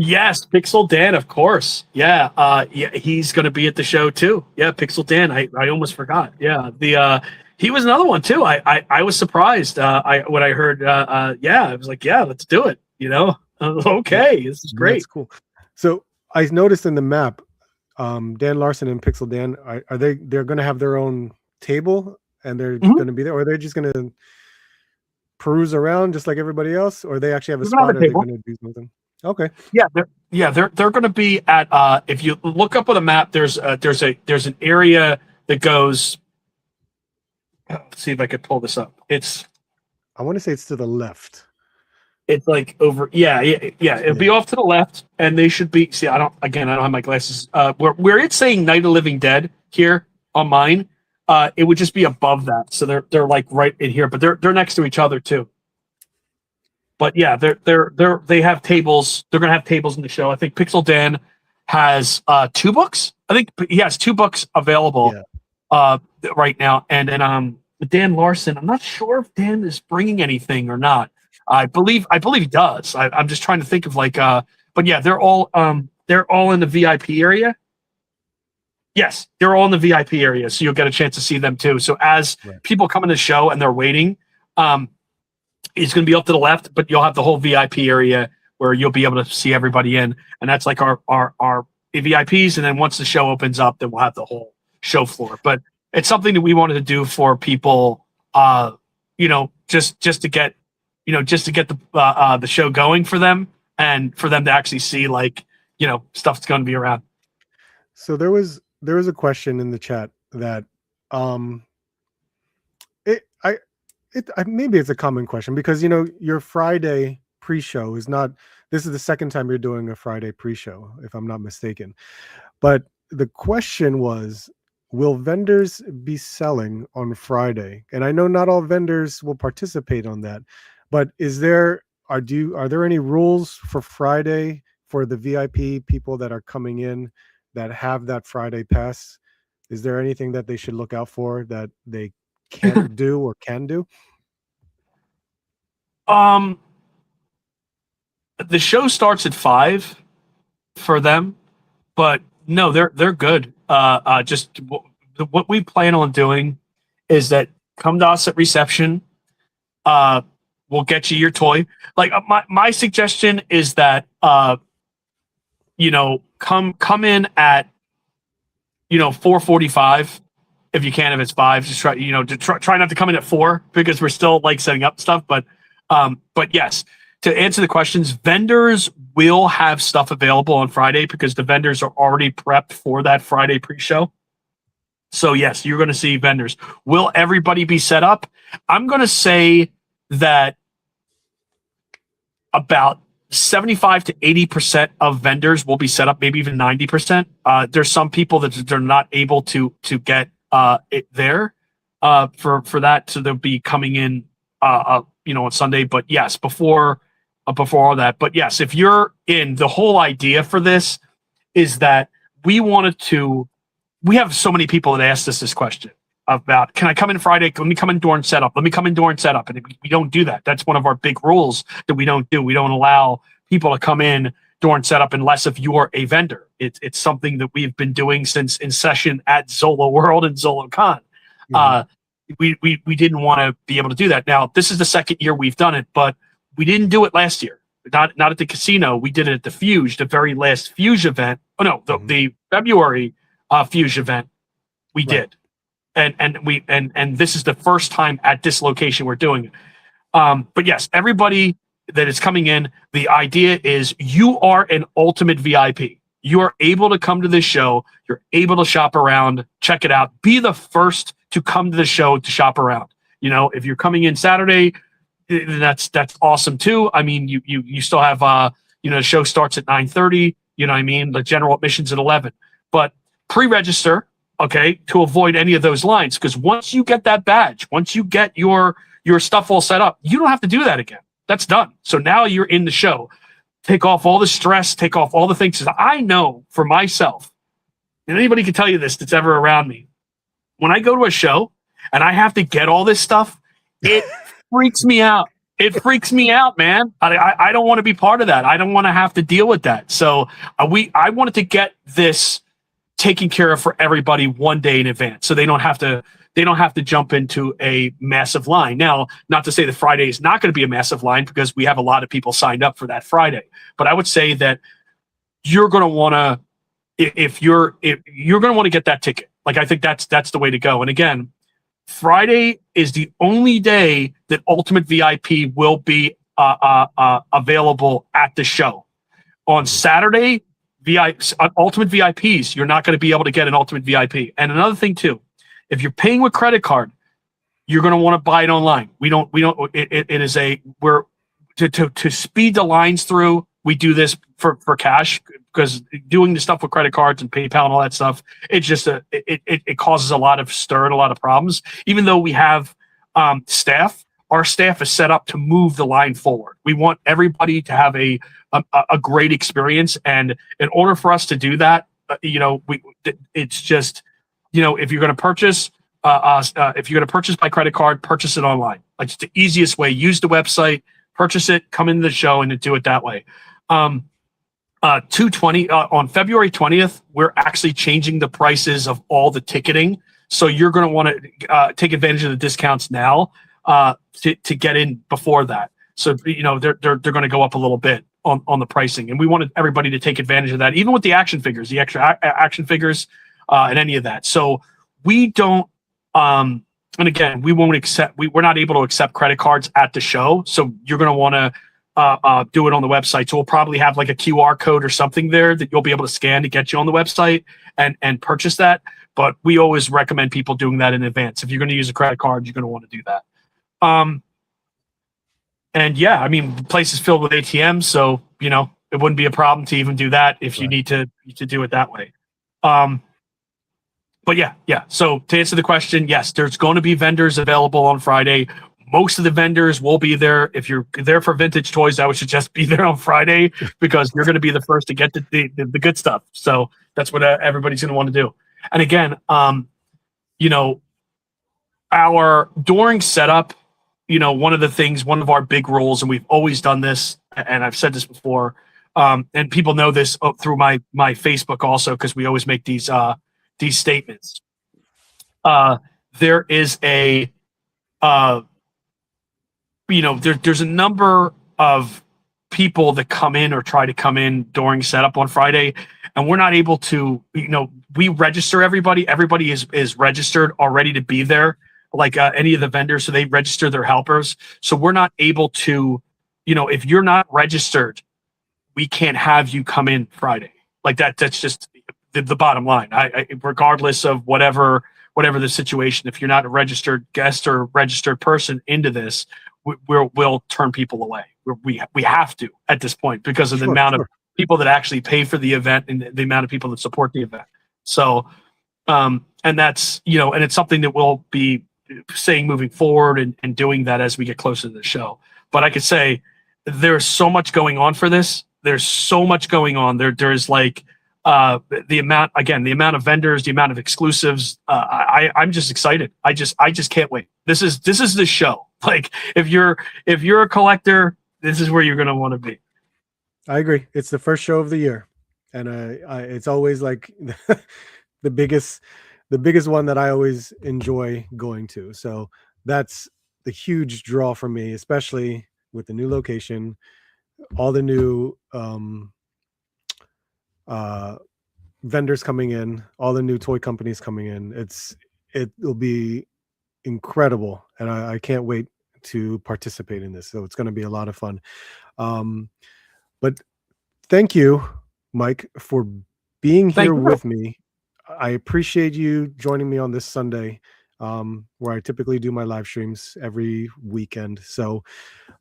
Speaker 2: Yes, Pixel Dan, of course. Yeah, he's going to be at the show too. Yeah, Pixel Dan. I almost forgot. Yeah, he was another one too. I was surprised. When I heard. I was like, yeah, let's do it. Okay, this is great.
Speaker 1: That's cool. So I noticed in the map, Dan Larson and Pixel Dan they're going to have their own table, and they're going to be there, or they're just going to peruse around just like everybody else, or they actually have a spot, or they're going to do something. Okay.
Speaker 2: They're going to be at. If you look up on the map, there's an area that goes. Let's see if I could pull this up.
Speaker 1: I want to say it's to the left.
Speaker 2: It's like over. Yeah. It'll be off to the left, and they should be. See, I don't have my glasses. Where it's saying Night of Living Dead here on mine, it would just be above that. So they're like right in here, but they're next to each other too. But yeah, they have tables. They're gonna have tables in the show. I think Pixel Dan has 2 books. I think he has 2 books available right now. And then Dan Larson, I'm not sure if Dan is bringing anything or not. I believe he does. I'm just trying to think of but yeah, they're all in the VIP area. Yes, they're all in the VIP area, so you'll get a chance to see them too. So as people come in the show and they're waiting, it's going to be up to the left, but you'll have the whole VIP area where you'll be able to see everybody in, and that's like our VIPs. And then once the show opens up, then we'll have the whole show floor. But it's something that we wanted to do for people, just to get the show going for them, and for them to actually see stuff that's going to be around.
Speaker 1: So there was a question in the chat that um it maybe it's a common question because your Friday pre-show is not, this is the second time you're doing a Friday pre-show if I'm not mistaken. But the question was, will vendors be selling on Friday? And I know not all vendors will participate on that, but are there any rules for Friday for the VIP people that are coming in that have that Friday pass? Is there anything that they should look out for that they can't do or can do?
Speaker 2: Um, the show starts at 5 for them, but no, they're good. Just what we plan on doing is that come to us at reception. Uh, we'll get you your toy. Like my suggestion is that come in at 4:45 if you can. If it's 5, just try not to come in at 4 because we're still like setting up stuff. But yes, to answer the questions, vendors will have stuff available on Friday because the vendors are already prepped for that Friday pre-show. So yes, you're going to see vendors. Will everybody be set up? I'm going to say that about 75 to 80% of vendors will be set up, maybe even 90%. There's some people that they're not able to get it there for that, so they'll be coming in on Sunday. But yes, before all that. But yes, if you're in, the whole idea for this is that we have so many people that asked us this question about, can I come in Friday? Let me come in during setup. Let me come in during setup. And we don't do that. That's one of our big rules that we don't do. We don't allow people to come in during setup unless if you're a vendor. It's something that we've been doing since in session at Zolo World and Zolocon. We didn't want to be able to do that. Now, this is the second year we've done it, but we didn't do it last year. Not at the casino. We did it at the Fuge, the very last Fuge event. Oh no, the February Fuge event we did. And this is the first time at this location we're doing it. But yes, everybody that is coming in, the idea is you are an ultimate VIP. You are able to come to this show. You're able to shop around, check it out. Be the first to come to the show to shop around. If you're coming in Saturday, that's awesome too. I mean, you still have the show starts at 9:30. You know what I mean? The general admission's at 11. But pre-register, okay, to avoid any of those lines, because once you get that badge, once you get your stuff all set up, you don't have to do that again. That's done. So now you're in the show. Take off all the stress, take off all the things. I know for myself, and anybody can tell you this that's ever around me, when I go to a show and I have to get all this stuff, it freaks me out. It freaks me out, man. I don't want to be part of that. I don't want to have to deal with that. So I wanted to get this taken care of for everybody one day in advance, so they don't have to jump into a massive line. Now, not to say that Friday is not going to be a massive line, because we have a lot of people signed up for that Friday. But I would say that you're going to want to, if you're going to want to get that ticket. Like, I think that's the way to go. And again, Friday is the only day that Ultimate VIP will be available at the show. On Saturday, Ultimate VIPs, you're not going to be able to get an Ultimate VIP. And another thing too, if you're paying with credit card, you're going to want to buy it online. To speed the lines through, we do this for cash, because doing the stuff with credit cards and PayPal and all that stuff, it's just it causes a lot of stir and a lot of problems. Even though we have staff, our staff is set up to move the line forward. We want everybody to have a great experience, and in order for us to do that, it's just, if you're going to purchase, if you're going to purchase by credit card, purchase it online. Like, it's the easiest way. Use the website, purchase it, come into the show, and do it that way. 220 on February 20th, we're actually changing the prices of all the ticketing. So you're going to want to take advantage of the discounts now to get in before that. So they're going to go up a little bit on the pricing, and we wanted everybody to take advantage of that, even with the action figures, the extra action figures, and any of that. So we don't. And again, we won't accept. We're not able to accept credit cards at the show. So you're going to want to do it on the website. So we'll probably have like a QR code or something there that you'll be able to scan to get you on the website and purchase that. But we always recommend people doing that in advance. If you're going to use a credit card, you're going to want to do that. And yeah, I mean, the place is filled with ATMs, so you know it wouldn't be a problem to even do that if you need to do it that way. But yeah. So to answer the question, yes, there's going to be vendors available on Friday. Most of the vendors will be there. If you're there for vintage toys, I would suggest be there on Friday because you're going to be the first to get the good stuff. So that's what everybody's going to want to do. And again, you know, during setup, you know, one of our big rules, and we've always done this, and I've said this before, and people know this through my Facebook also because we always make these statements. There is a there's a number of people that come in or try to come in during setup on Friday, and we're not able to, we register everybody. Everybody is registered already to be there, like any of the vendors. So they register their helpers. So we're not able to, if you're not registered, we can't have you come in Friday like that. That's just the bottom line. Regardless of whatever the situation, if you're not a registered guest or registered person into this, we'll turn people away. We have to at this point because of the amount of people that actually pay for the event and the amount of people that support the event. So, and that's, and it's something that we'll be saying moving forward and doing that as we get closer to the show. But I could say there's so much going on for this. There's so much going on. There's like the amount of vendors, the amount of exclusives. I'm just excited. I just can't wait. This is the show. Like if you're a collector, this is where you're going to want to be.
Speaker 1: I agree. It's the first show of the year, and it's always like the biggest one that I always enjoy going to. So that's the huge draw for me, especially with the new location, all the new vendors coming in, all the new toy companies coming in. It'll be incredible, and I can't wait to participate in this. So it's going to be a lot of fun. But thank you, Mike, for being here with me. I appreciate you joining me on this Sunday, where I typically do my live streams every weekend. So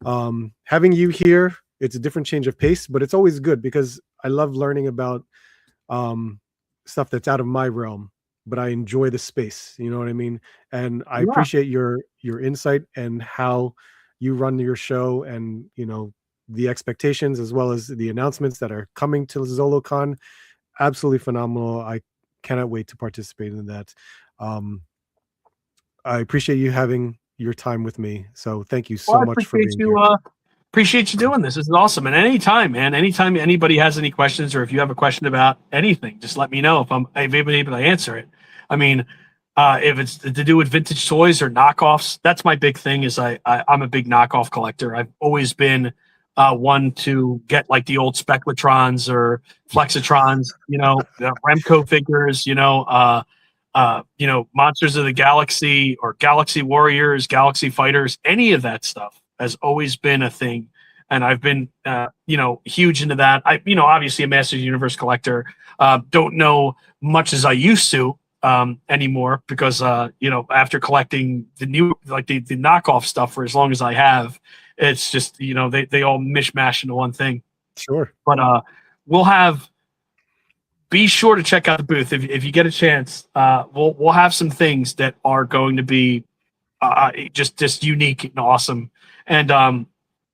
Speaker 1: having you here, it's a different change of pace, but it's always good because I love learning about stuff that's out of my realm, but I enjoy the space. You know what I mean? And I appreciate your insight and how you run your show, and the expectations as well as the announcements that are coming to Zolocon. Absolutely phenomenal. I cannot wait to participate in that. I appreciate you having your time with me. So thank you so much for being here.
Speaker 2: Appreciate you doing this. This is awesome. And anytime, man, anytime anybody has any questions, or if you have a question about anything, just let me know if I'm able to answer it. I mean, if it's to do with vintage toys or knockoffs, that's my big thing. Is I'm a big knockoff collector. I've always been one to get like the old Speclatrons or Flexitrons, Remco figures, Monsters of the Galaxy or Galaxy Warriors, Galaxy Fighters. Any of that stuff has always been a thing, and I've been huge into that. Obviously a Masters Universe collector. Don't know much as I used to anymore because after collecting the new, like the knockoff stuff for as long as I have, it's just they all mishmash into one thing.
Speaker 1: Sure.
Speaker 2: But be sure to check out the booth if you get a chance. We'll have some things that are going to be just unique and awesome, and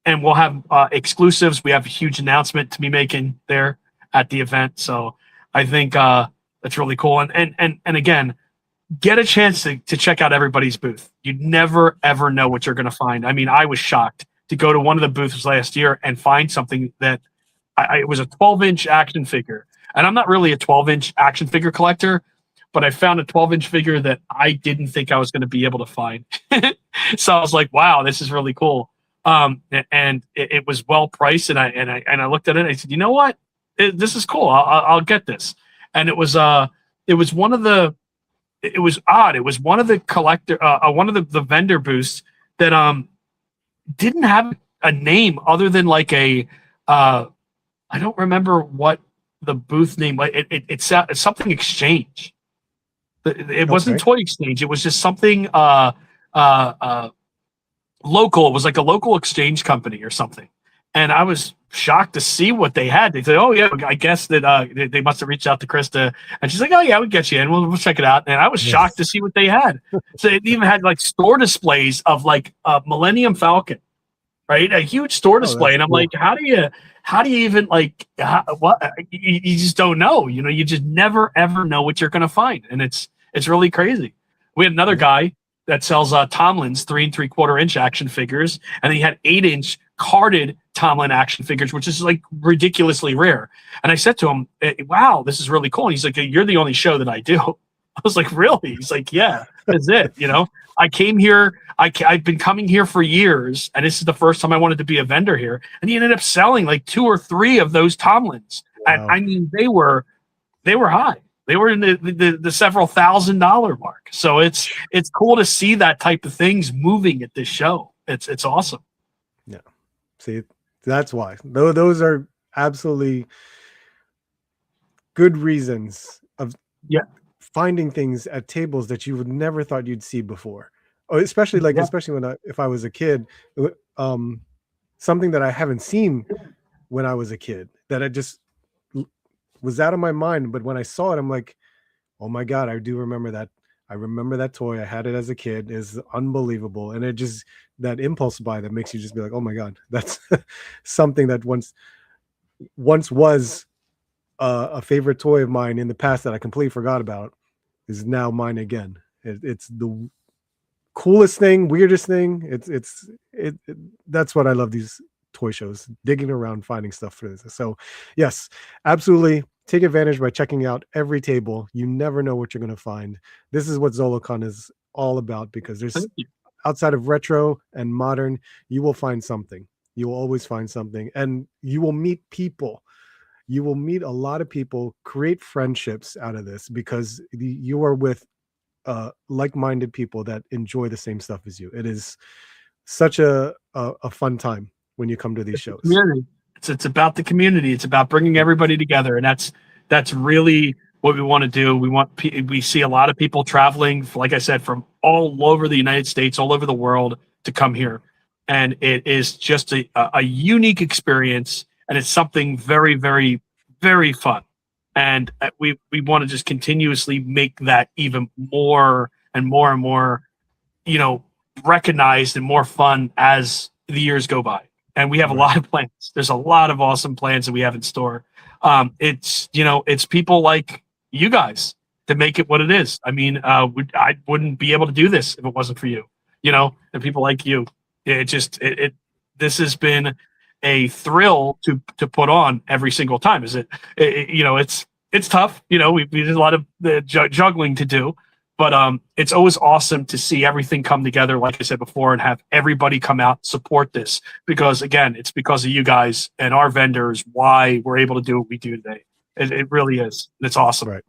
Speaker 2: we'll have exclusives. We have a huge announcement to be making there at the event, so I think that's really cool. And again, get a chance to check out everybody's booth. You'd never ever know what you're going to find. I mean, I was shocked to go to one of the booths last year and find something that it was a 12-inch action figure, and I'm not really a 12-inch action figure collector, but I found a 12-inch figure that I didn't think I was going to be able to find. So I was like, wow, this is really cool. And it was well priced, and I looked at it and I said, you know what, this is cool. I'll get this. And it was odd. It was one of the collector, one of the vendor booths that didn't have a name other than like a I don't remember what the booth name. It's something exchange. It wasn't
Speaker 1: Okay.
Speaker 2: Toy Exchange. It was just something local. It was like a local exchange company or something. And I was shocked to see what they had. They said, "Oh yeah, I guess that they must have reached out to Krista." And she's like, "Oh yeah, we get you in. We'll check it out." And I was shocked to
Speaker 1: Yes.
Speaker 2: see what they had. So it even had like store displays of like Millennium Falcon, right? A huge store
Speaker 1: Oh,
Speaker 2: display.
Speaker 1: that's
Speaker 2: And I'm
Speaker 1: cool.
Speaker 2: like, how do you even like what you just don't know, you just never ever know what you're going to find. And it's really crazy. We had another
Speaker 1: Yeah.
Speaker 2: guy that sells Tomlin's 3 3/4 inch action figures, and he had 8 inch carded Tomlin action figures, which is like ridiculously rare. And I said to him, wow, this is really cool. And he's like, you're the only show that I do. I was like, really? He's like, yeah, that's it. I came here. I've been coming here for years, and this is the first time I wanted to be a vendor here. And he ended up selling like 2 or 3 of those Tomlins. And
Speaker 1: Wow.
Speaker 2: I mean, they were high. They were in the several $1,000 mark. So it's cool to see that type of things moving at this show. It's awesome.
Speaker 1: Yeah. See, that's why. Those are absolutely good reasons of
Speaker 2: Yeah.
Speaker 1: finding things at tables that you would never thought you'd see before. Oh, especially
Speaker 2: Yeah.
Speaker 1: when if I was a kid, um, something that I haven't seen when I was a kid that I just was out of my mind. But when I saw it, I'm like, oh my God, I do remember that. I remember that toy. I had it as a kid. Is unbelievable. And it just, that impulse buy that makes you just be like, oh my God, that's something that once was a favorite toy of mine in the past that I completely forgot about is now mine again. It's the coolest thing, weirdest thing. That's what I love these toy shows, digging around, finding stuff for this. So yes, absolutely. Take advantage by checking out every table. You never know what you're going to find. This is what Zolocon is all about, because there's,
Speaker 2: Thank you.
Speaker 1: outside of retro and modern, you will find something. You will always find something, and you will meet people. You will meet a lot of people, create friendships out of this, because you are with like-minded people that enjoy the same stuff as you. It is such a fun time when you come to these shows.
Speaker 2: Community. It's about the community. It's about bringing
Speaker 1: Yep.
Speaker 2: everybody together, and that's really what we want to do. We see a lot of people traveling, like I said, from all over the United States, all over the world to come here, and it is just a unique experience, and it's something very very very fun, and we want to just continuously make that even more and more and more, you know, recognized and more fun as the years go by. And we have a
Speaker 1: Right.
Speaker 2: lot of plans. There's a lot of awesome plans that we have in store. It's people like you guys to make it what it is. I mean, I wouldn't be able to do this if it wasn't for you, and people like you. This has been a thrill to put on every single time. It's tough. We did a lot of the juggling to do, but it's always awesome to see everything come together, like I said before, and have everybody come out support this, because again, it's because of you guys and our vendors why we're able to do what we do today. It really is. It's awesome.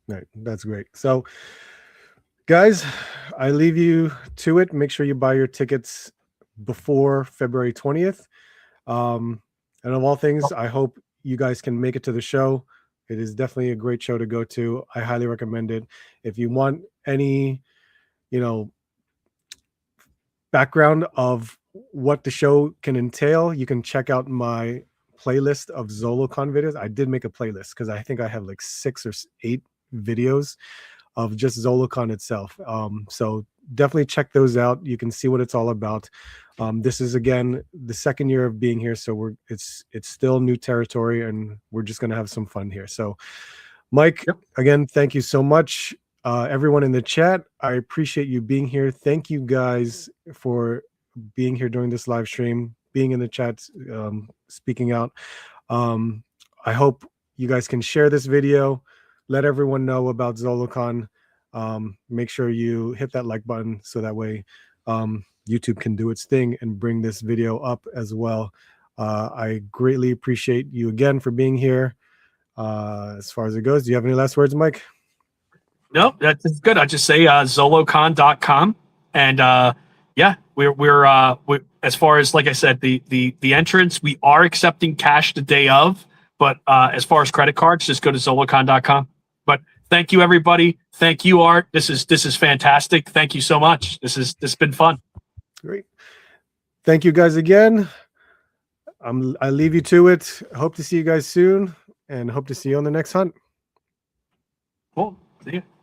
Speaker 1: Right. That's great. So guys, I leave you to it. Make sure you buy your tickets before February 20th. And of all things, I hope you guys can make it to the show. It is definitely a great show to go to. I highly recommend it. If you want any, background of what the show can entail, you can check out my playlist of Zolocon videos. I did make a playlist because I think I have like 6 or 8 videos of just Zolocon itself. So definitely check those out. You can see what it's all about. This is again the second year of being here, so it's still new territory, and we're just gonna have some fun here. So, Mike, again, thank you so much. Everyone in the chat, I appreciate you being here. Thank you guys for being here during this live stream, being in the chat, speaking out. I hope you guys can share this video, let everyone know about Zolocon. Make sure you hit that like button so that way YouTube can do its thing and bring this video up as well. I greatly appreciate you again for being here. As far as it goes, do you have any last words, Mike?
Speaker 2: No, that's good. I just say Zolocon.com, and yeah, we're as far as, like I said, the entrance, we are accepting cash the day of, but as far as credit cards, just go to Zolocon.com. But thank you, everybody. Thank you, Art. This is fantastic. Thank you so much. This has been fun.
Speaker 1: Great. Thank you guys again. I leave you to it. Hope to see you guys soon, and hope to see you on the next hunt.
Speaker 2: Cool. See you.